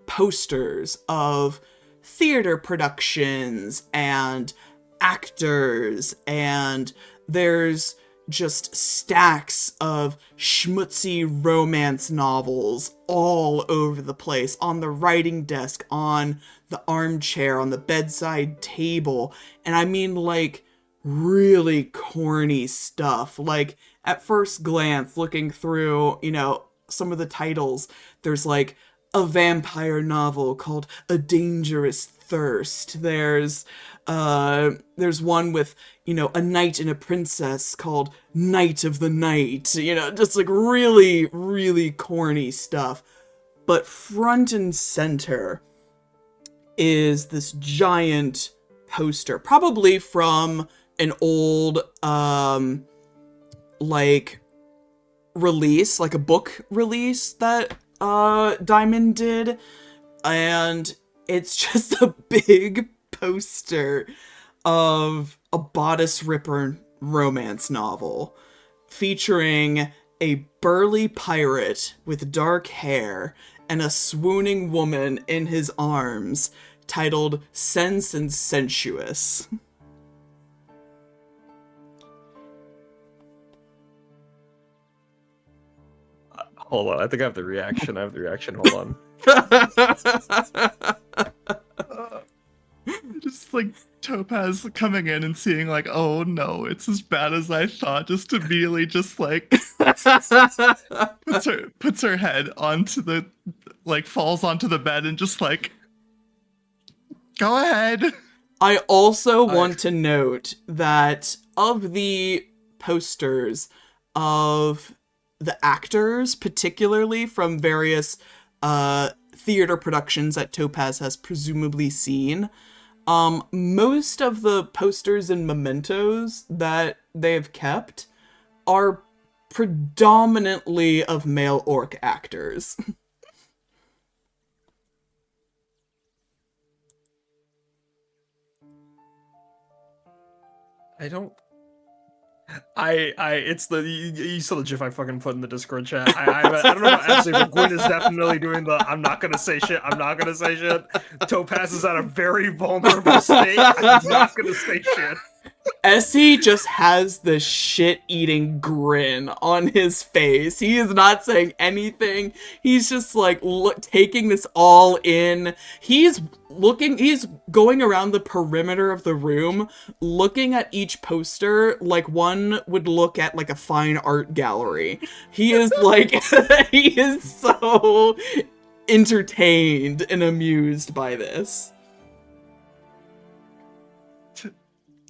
posters of theater productions and actors, and there's just stacks of schmutzy romance novels all over the place, on the writing desk, on the armchair, on the bedside table. And I mean, like, really corny stuff. Like, at first glance, looking through, you know, some of the titles, there's like a vampire novel called A Dangerous Thirst. There's one with, you know, a knight and a princess called Knight of the Night. You know, just like really, really corny stuff. But front and center is this giant poster, probably from an old, like, release, like a book release that Diamond did, and it's just a big poster of a bodice ripper romance novel featuring a burly pirate with dark hair and a swooning woman in his arms, titled Sense and Sensuous. Hold on, I think I have the reaction. Hold on. Just like Topaz coming in and seeing like, oh no, it's as bad as I thought. Just immediately, just like puts her head onto the, like, falls onto the bed and just like, go ahead. I also want to note that of the posters of the actors, particularly from various theater productions that Topaz has presumably seen, most of the posters and mementos that they've kept are predominantly of male orc actors. It's the, you saw the gif I fucking put in the Discord chat. I don't know about Essie, but Gwyn is definitely doing the I'm not gonna say shit. Topaz is at a very vulnerable state. I'm not gonna say shit. Essie just has the shit-eating grin on his face. He is not saying anything. He's just like taking this all in. He's going around the perimeter of the room, looking at each poster like one would look at like a fine art gallery. He is like, he is so entertained and amused by this.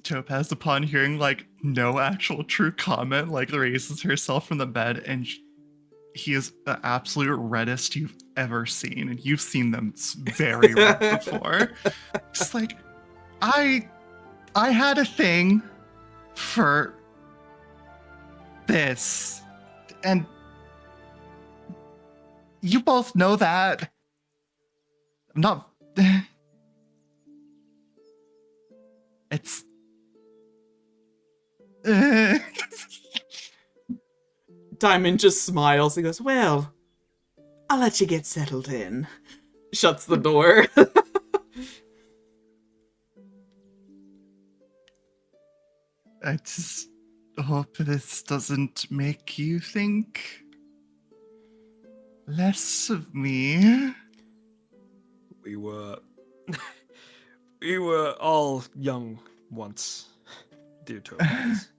Topaz, upon hearing like no actual true comment, like raises herself from the bed, and he is the absolute reddest you've ever seen, and you've seen them very red before. Just like, I had a thing for this, and you both know that. I'm not. It's. Diamond just smiles. He goes, well, I'll let you get settled in. Shuts the door. I just hope this doesn't make you think less of me. We were all young once, dear Topaz.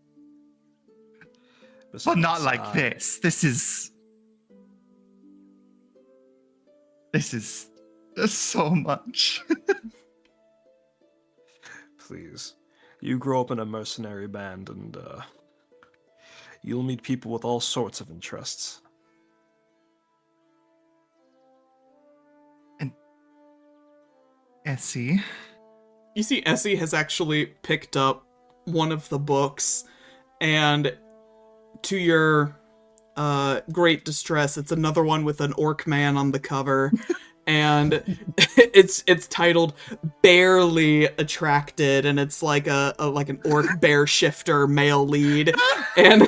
But not like this. This is so much. Please. You grow up in a mercenary band, and you'll meet people with all sorts of interests. And Essie? You see Essie has actually picked up one of the books and to your great distress, it's another one with an orc man on the cover, and it's titled "Barely Attracted," and it's like like an orc bear shifter male lead, and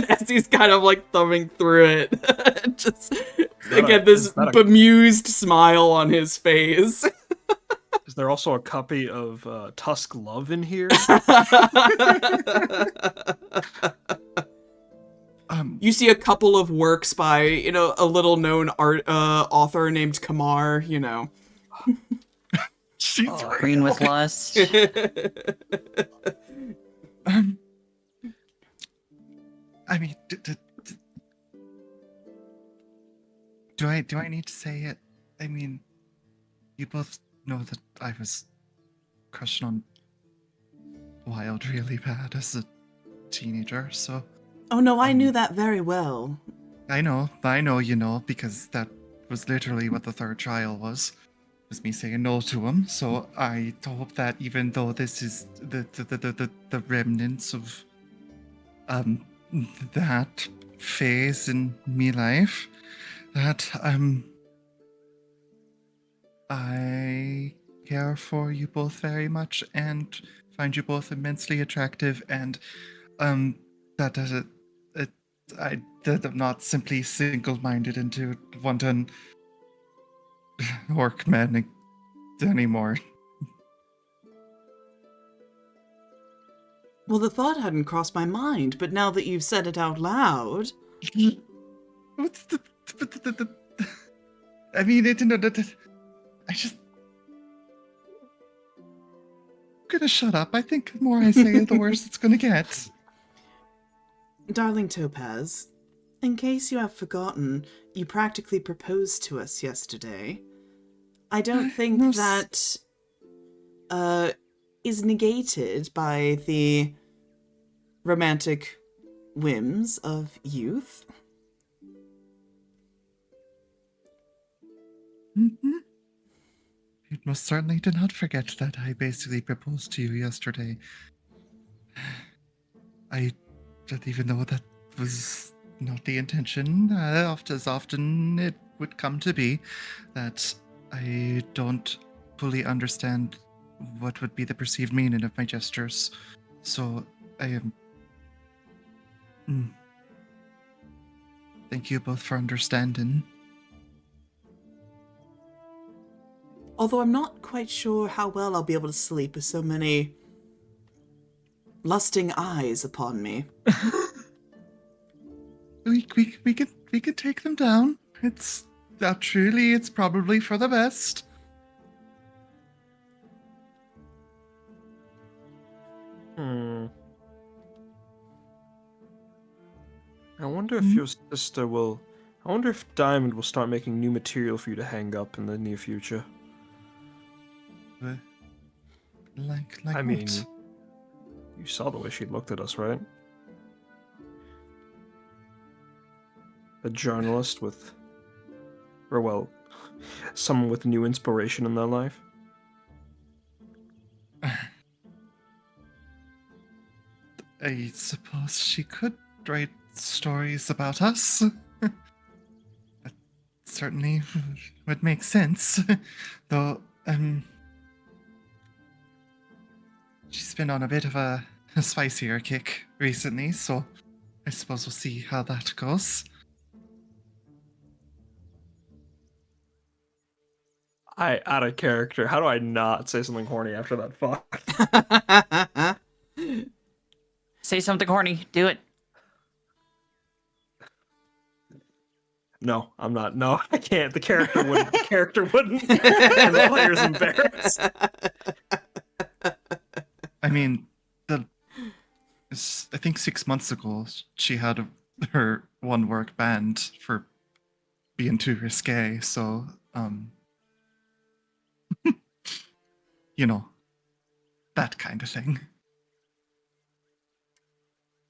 Essie's kind of like thumbing through it, just again this bemused smile on his face. Is there also a copy of Tusk Love in here? You see a couple of works by, a little known author named Kamar, She's Green with lust. I mean, do I need to say it? I mean, you both know that I was crushing on Wild really bad as a teenager, so... Oh no, I knew that very well. I know, because that was literally what the third trial was me saying no to him. So I hope that even though this is the remnants of that phase in me life, that I care for you both very much and find you both immensely attractive, and that I'm not simply single-minded into wanton orc men anymore. Well, the thought hadn't crossed my mind, but now that you've said it out loud... What's the I mean, I just... I'm gonna shut up. I think the more I say it, the worse it's gonna get. Darling Topaz, in case you have forgotten, you practically proposed to us yesterday. I don't think that is negated by the romantic whims of youth. Mm-hmm. You most certainly did not forget that I basically proposed to you yesterday. I didn't even know that was not the intention. As often it would come to be that I don't fully understand what would be the perceived meaning of my gestures. So I am... Thank you both for understanding. Although I'm not quite sure how well I'll be able to sleep with so many lusting eyes upon me. We can take them down. It's truly, it's probably for the best. I wonder if your sister will... I wonder if Diamond will start making new material for you to hang up in the near future. Like I what? mean, you saw the way she looked at us, right? A journalist with... Or, well, someone with new inspiration in their life. I suppose she could write stories about us. That certainly would make sense. Though, she's been on a bit of a spicier kick recently, so I suppose we'll see how that goes. Out of character. How do I not say something horny after that fuck? Say something horny. Do it. No, I'm not. No, I can't. The character wouldn't. The character wouldn't. And the player's embarrassed. I mean, I think 6 months ago, she had her one work banned for being too risque, so, you know, that kind of thing.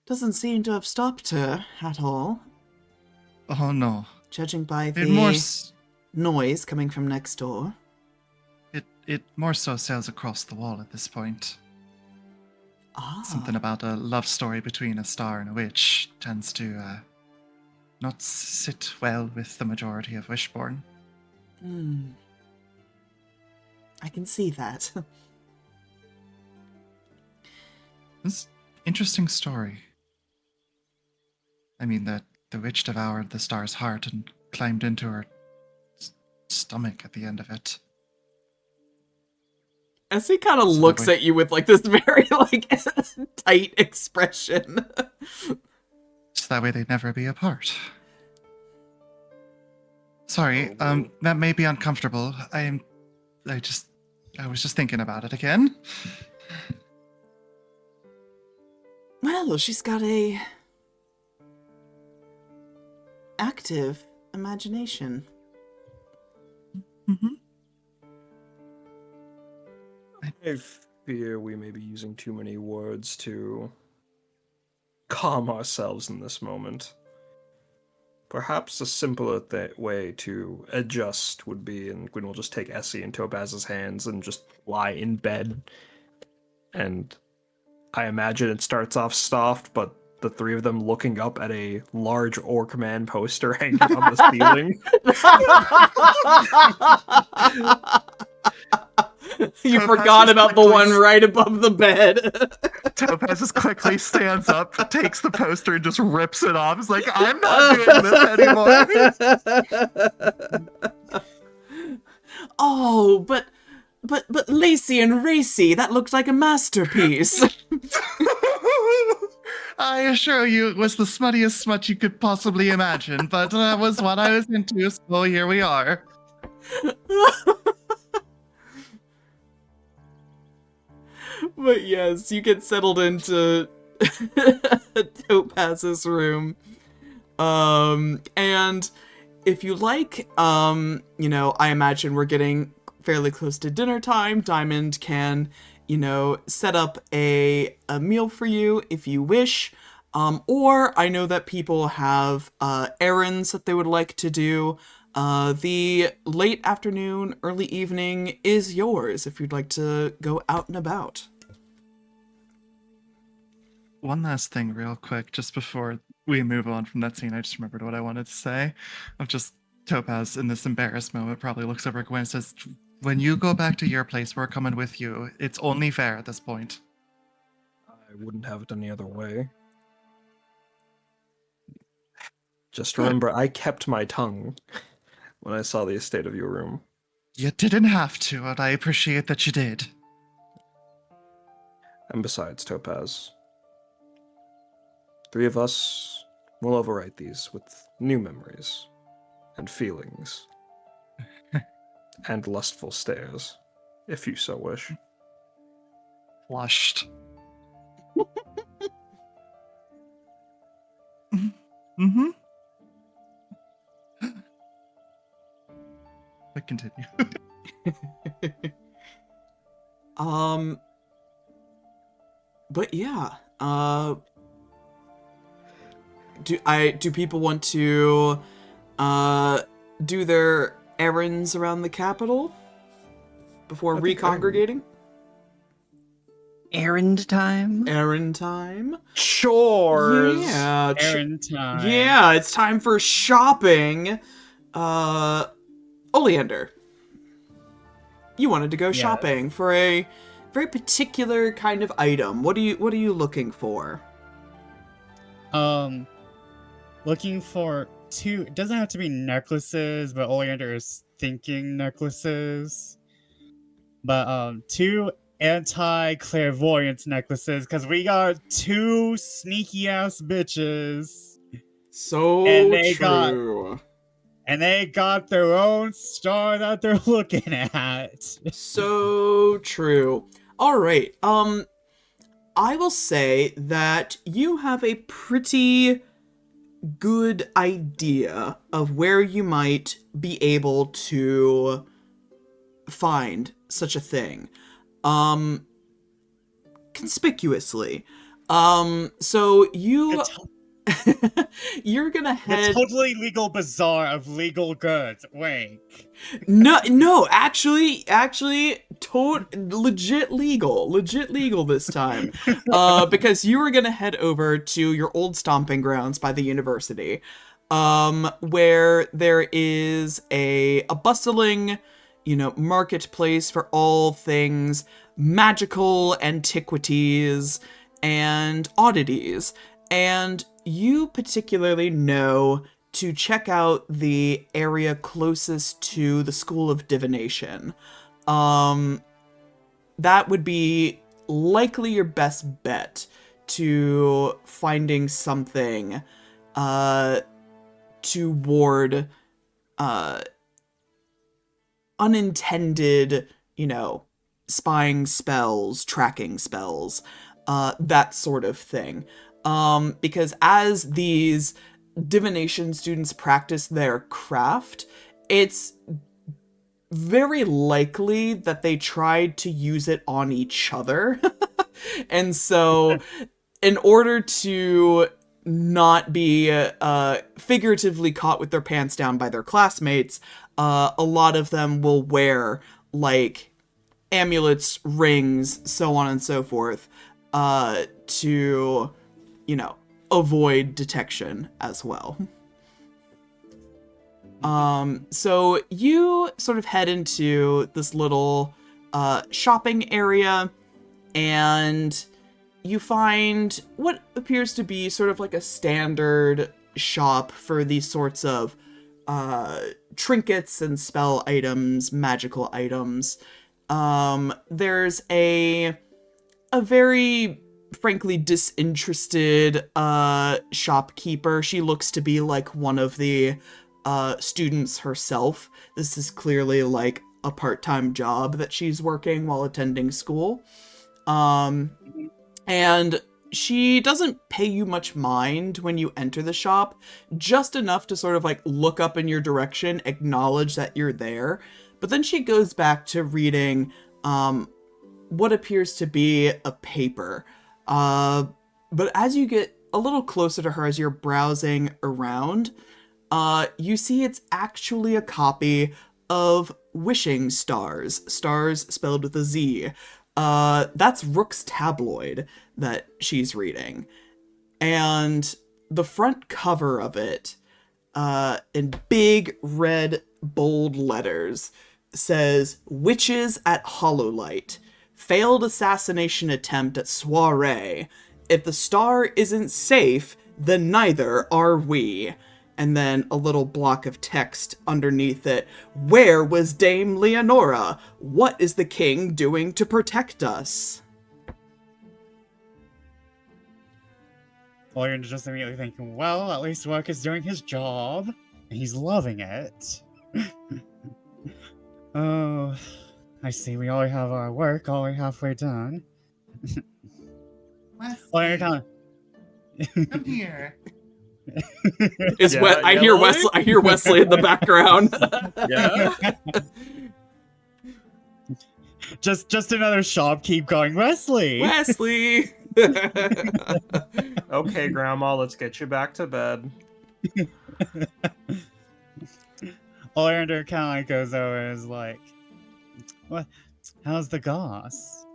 Doesn't seem to have stopped her at all, Oh no. judging by It the noise coming from next door. It more so sails across the wall at this point. Something about a love story between a star and a witch tends to not sit well with the majority of Wishborn. I can see that. It's an interesting story. I mean, that the witch devoured the star's heart and climbed into her stomach at the end of it. As he kind of So looks that at you with like this very like tight expression. So that way they'd never be apart. Sorry, that may be uncomfortable. I was just thinking about it again. Well, she's got a active imagination. Mm-hmm. I fear we may be using too many words to calm ourselves in this moment. Perhaps a simpler way to adjust would be, and Gwyn will just take Essie and Topaz's hands and just lie in bed. And I imagine it starts off soft, but the three of them looking up at a large Orc Man poster hanging on the ceiling. You Topaz forgot just about the quickly one right above the bed. Topaz just quickly stands up, takes the poster, and just rips it off. It's like, I'm not doing this anymore. Oh, but Lacey and Racy, that looked like a masterpiece. I assure you, it was the smuttiest smut you could possibly imagine, but that was what I was into, so here we are. But yes, you get settled into Topaz's room. And if you like, you know, I imagine we're getting fairly close to dinner time. Diamond can, you know, set up a meal for you if you wish. Or I know that people have errands that they would like to do. The late afternoon, early evening is yours if you'd like to go out and about. One last thing real quick, just before we move on from that scene, I just remembered what I wanted to say. Of just Topaz in this embarrassed moment probably looks over at Gwyn and says, when you go back to your place, we're coming with you. It's only fair at this point. I wouldn't have it any other way. Just remember, I kept my tongue when I saw the estate of your room. You didn't have to, and I appreciate that you did. And besides, Topaz, three of us will overwrite these with new memories and feelings and lustful stares, if you so wish. Flushed. Mm-hmm. But continue. But yeah, do people want to do their errands around the capital before recongregating? Errand time? Errand time? Chores! Yeah. Errand time. Yeah, it's time for shopping. Oleander, you wanted to go shopping for a very particular kind of item. What are you looking for? Looking for two. It doesn't have to be necklaces, but Oleander is thinking necklaces. But two anti-clairvoyance necklaces, because we got two sneaky ass bitches. So And they true. And they got their own star that they're looking at. So true. All right. I will say that you have a pretty good idea of where you might be able to find such a thing. Conspicuously. So you You're gonna The head. totally legal bazaar of legal goods. Wink. No, actually, legit legal this time. Because you were gonna head over to your old stomping grounds by the university, where there is a bustling, marketplace for all things magical antiquities and oddities, and you particularly know to check out the area closest to the School of Divination. That would be likely your best bet to finding something to ward unintended, spying spells, tracking spells, that sort of thing. Because as these divination students practice their craft, it's very likely that they tried to use it on each other. And so, in order to not be figuratively caught with their pants down by their classmates, a lot of them will wear, like, amulets, rings, so on and so forth, to, avoid detection as well. So you sort of head into this little shopping area, and you find what appears to be sort of like a standard shop for these sorts of trinkets and spell items, magical items. There's a very frankly disinterested shopkeeper. She looks to be like one of the students herself. This is clearly like a part-time job that she's working while attending school. And she doesn't pay you much mind when you enter the shop, just enough to sort of like look up in your direction, acknowledge that you're there. But then she goes back to reading what appears to be a paper. But as you get a little closer to her, as you're browsing around, you see it's actually a copy of Wishing Stars. Stars spelled with a Z. That's Rook's tabloid that she's reading. And the front cover of it, in big red bold letters, says Witches at Hollowlight. Failed assassination attempt at soiree. If the star isn't safe, then neither are we. And then a little block of text underneath it. Where was Dame Leonora? What is the king doing to protect us? Oleander just immediately thinking, well, at least Rook is doing his job. And he's loving it. Oh, I see we already have our work already halfway done. Oleander Come here. Is Yeah, what I yeah, hear Lily? I hear Wesley in the background. Yeah. just another shopkeep going, Wesley! Wesley. Okay, Grandma, let's get you back to bed. Oleander kind of like goes over and is like, what? How's the goss?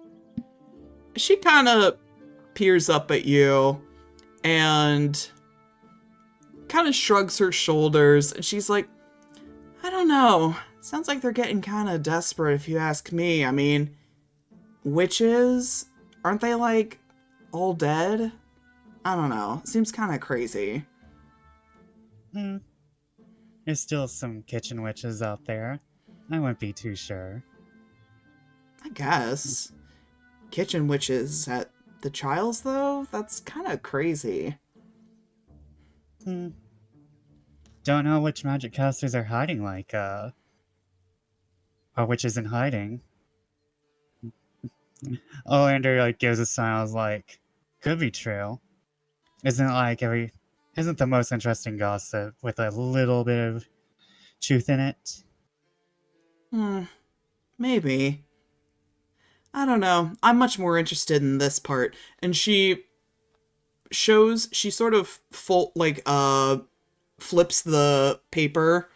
She kind of peers up at you and kind of shrugs her shoulders, and she's like, I don't know. Sounds like they're getting kind of desperate, if you ask me. I mean, witches? Aren't they, like, all dead? I don't know. Seems kind of crazy. There's still some kitchen witches out there. I wouldn't be too sure. I guess. Kitchen witches at the trials, though? That's kind of crazy. Don't know which magic casters are hiding, like, or witches in hiding. Oleander, like, gives a smile, like, could be true. Isn't the most interesting gossip with a little bit of truth in it? Maybe. I don't know. I'm much more interested in this part. And she shows, she sort of flips the paper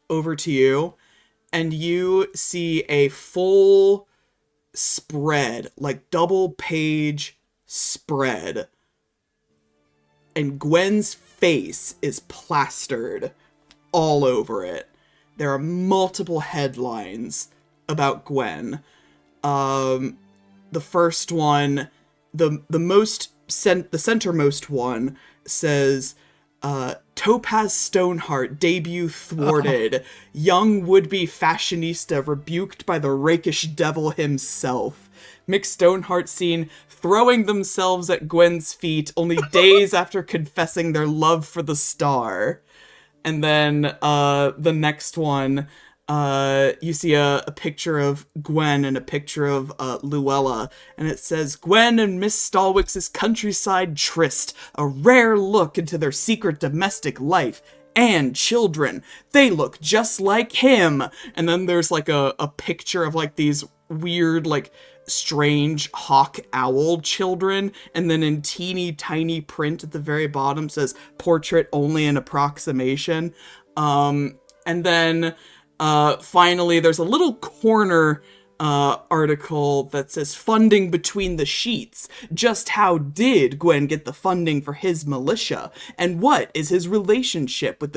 over to you, and you see a full spread, like double page spread. And Gwen's face is plastered all over it. There are multiple headlines about Gwen. The first one, the centermost one says, Topaz Stoneheart debut thwarted. Young would-be fashionista rebuked by the rakish devil himself. Mick Stoneheart seen throwing themselves at Gwen's feet only days after confessing their love for the star. And then the next one, you see a picture of Gwen and a picture of Luella, and it says, Gwen and Miss Stalwix's countryside tryst, a rare look into their secret domestic life and children. They look just like him. And then there's like a picture of like these weird, like strange hawk owl children, and then in teeny tiny print at the very bottom says portrait only an approximation. And then finally there's a little corner article that says funding between the sheets. Just how did Gwyn get the funding for his militia, and what is his relationship with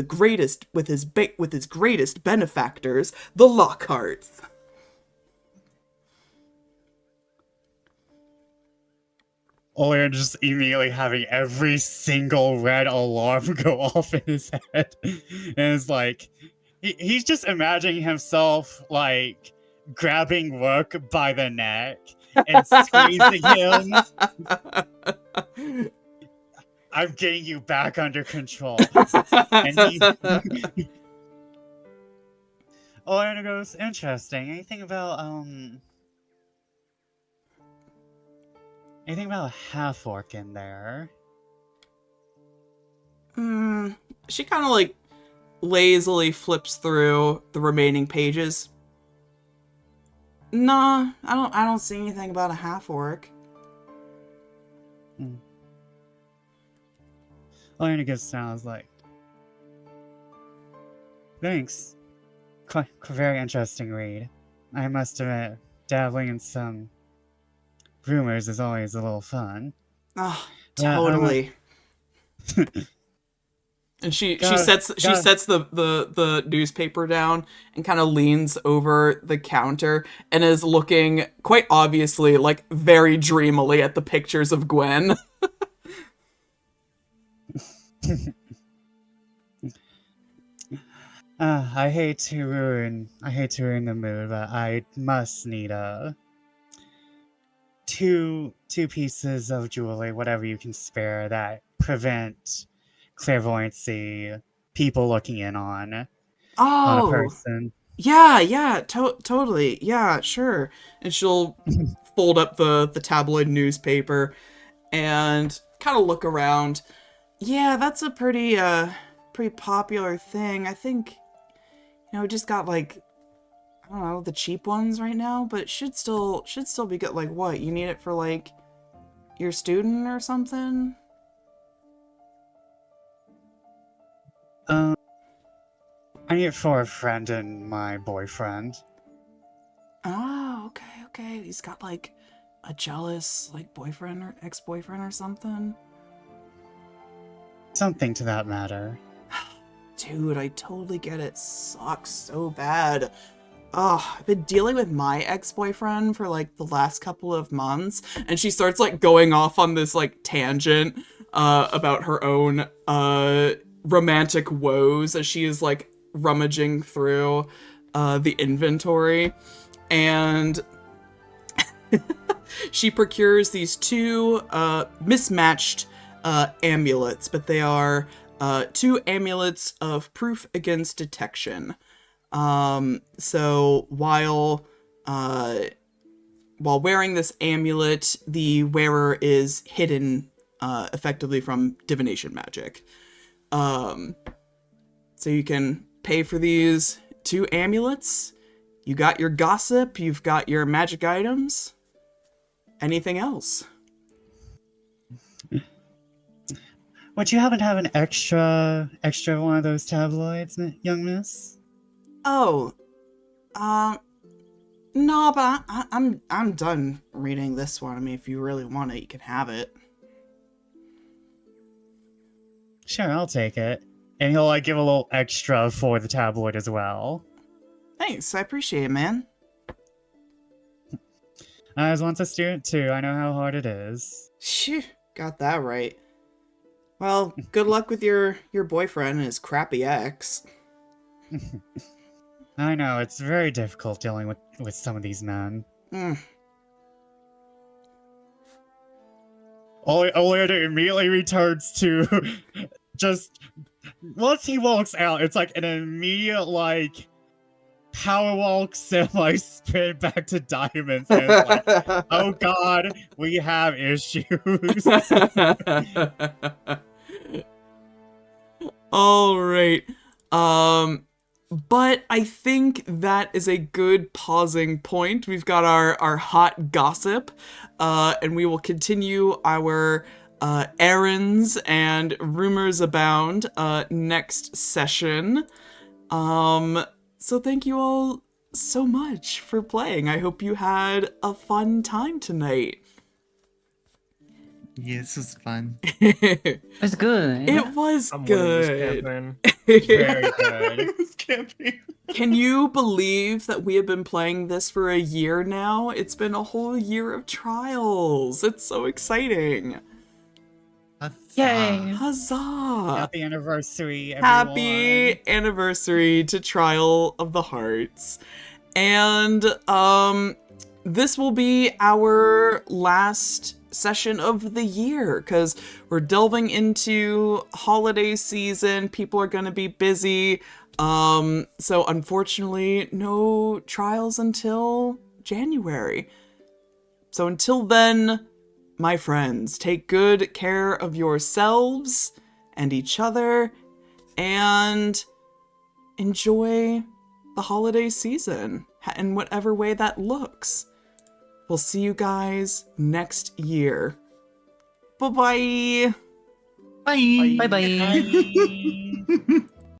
his greatest benefactors, the Lockharts? Oleander just immediately having every single red alarm go off in his head. And it's like, he's just imagining himself, like, grabbing Rook by the neck and squeezing him. I'm getting you back under control. And Oleander goes, interesting. Anything about a half-orc in there? She kind of like lazily flips through the remaining pages. Nah, I don't see anything about a half-orc. Oleander gives sounds like, thanks. Quite very interesting read. I must admit, dabbling in some rumors is always a little fun. Oh, totally. And she sets the newspaper down and kind of leans over the counter and is looking quite obviously like very dreamily at the pictures of Gwen. I hate to ruin the mood, but I must need two pieces of jewelry, whatever you can spare, that prevent clairvoyancy, people looking in on a person. Yeah, totally. Yeah, sure. And she'll fold up the tabloid newspaper and kind of look around. Yeah, that's a pretty popular thing. I think, we just got like, I don't know, the cheap ones right now, but it should still be good. Like, what? You need it for like your student or something? I need it for a friend and my boyfriend. Oh, okay. He's got like a jealous like boyfriend or ex-boyfriend or something. Something to that matter. Dude, I totally get it. Sucks so bad. Oh, I've been dealing with my ex-boyfriend for like the last couple of months, and she starts like going off on this like tangent about her own romantic woes as she is like rummaging through the inventory, and she procures these two mismatched amulets, but they are two amulets of proof against detection. So while wearing this amulet, the wearer is hidden effectively from divination magic. So you can pay for these two amulets. You got your gossip, you've got your magic items. Anything else? Would you happen to have an extra one of those tabloids, young miss? Oh, no, but I'm done reading this one. I mean, if you really want it, you can have it. Sure, I'll take it. And he'll like give a little extra for the tabloid as well. Thanks, I appreciate it, man. I was once a student too. I know how hard it is. Phew, got that right. Well, good luck with your boyfriend and his crappy ex. I know, it's very difficult dealing with some of these men. Mm. Oleander immediately returns to just once he walks out, it's like an immediate like power walk semi sprint back to diamonds and it's like, oh god, we have issues. All right. But I think that is a good pausing point. We've got our hot gossip, and we will continue our errands and rumors abound next session. So thank you all so much for playing. I hope you had a fun time tonight. Yeah, this was fun. It It's good. was I'm winning this good. campaign. Very good. This campaign. Can you believe that we have been playing this for a year now? It's been a whole year of trials. It's so exciting. Yay. Huzzah! Happy anniversary, everyone. Happy anniversary to Trial of the Hearts. And this will be our last session of the year because we're delving into holiday season. People are going to be busy. So unfortunately, no trials until January. So until then, my friends, take good care of yourselves and each other and enjoy the holiday season in whatever way that looks. We'll see you guys next year. Bye-bye. Bye. Bye bye. Bye.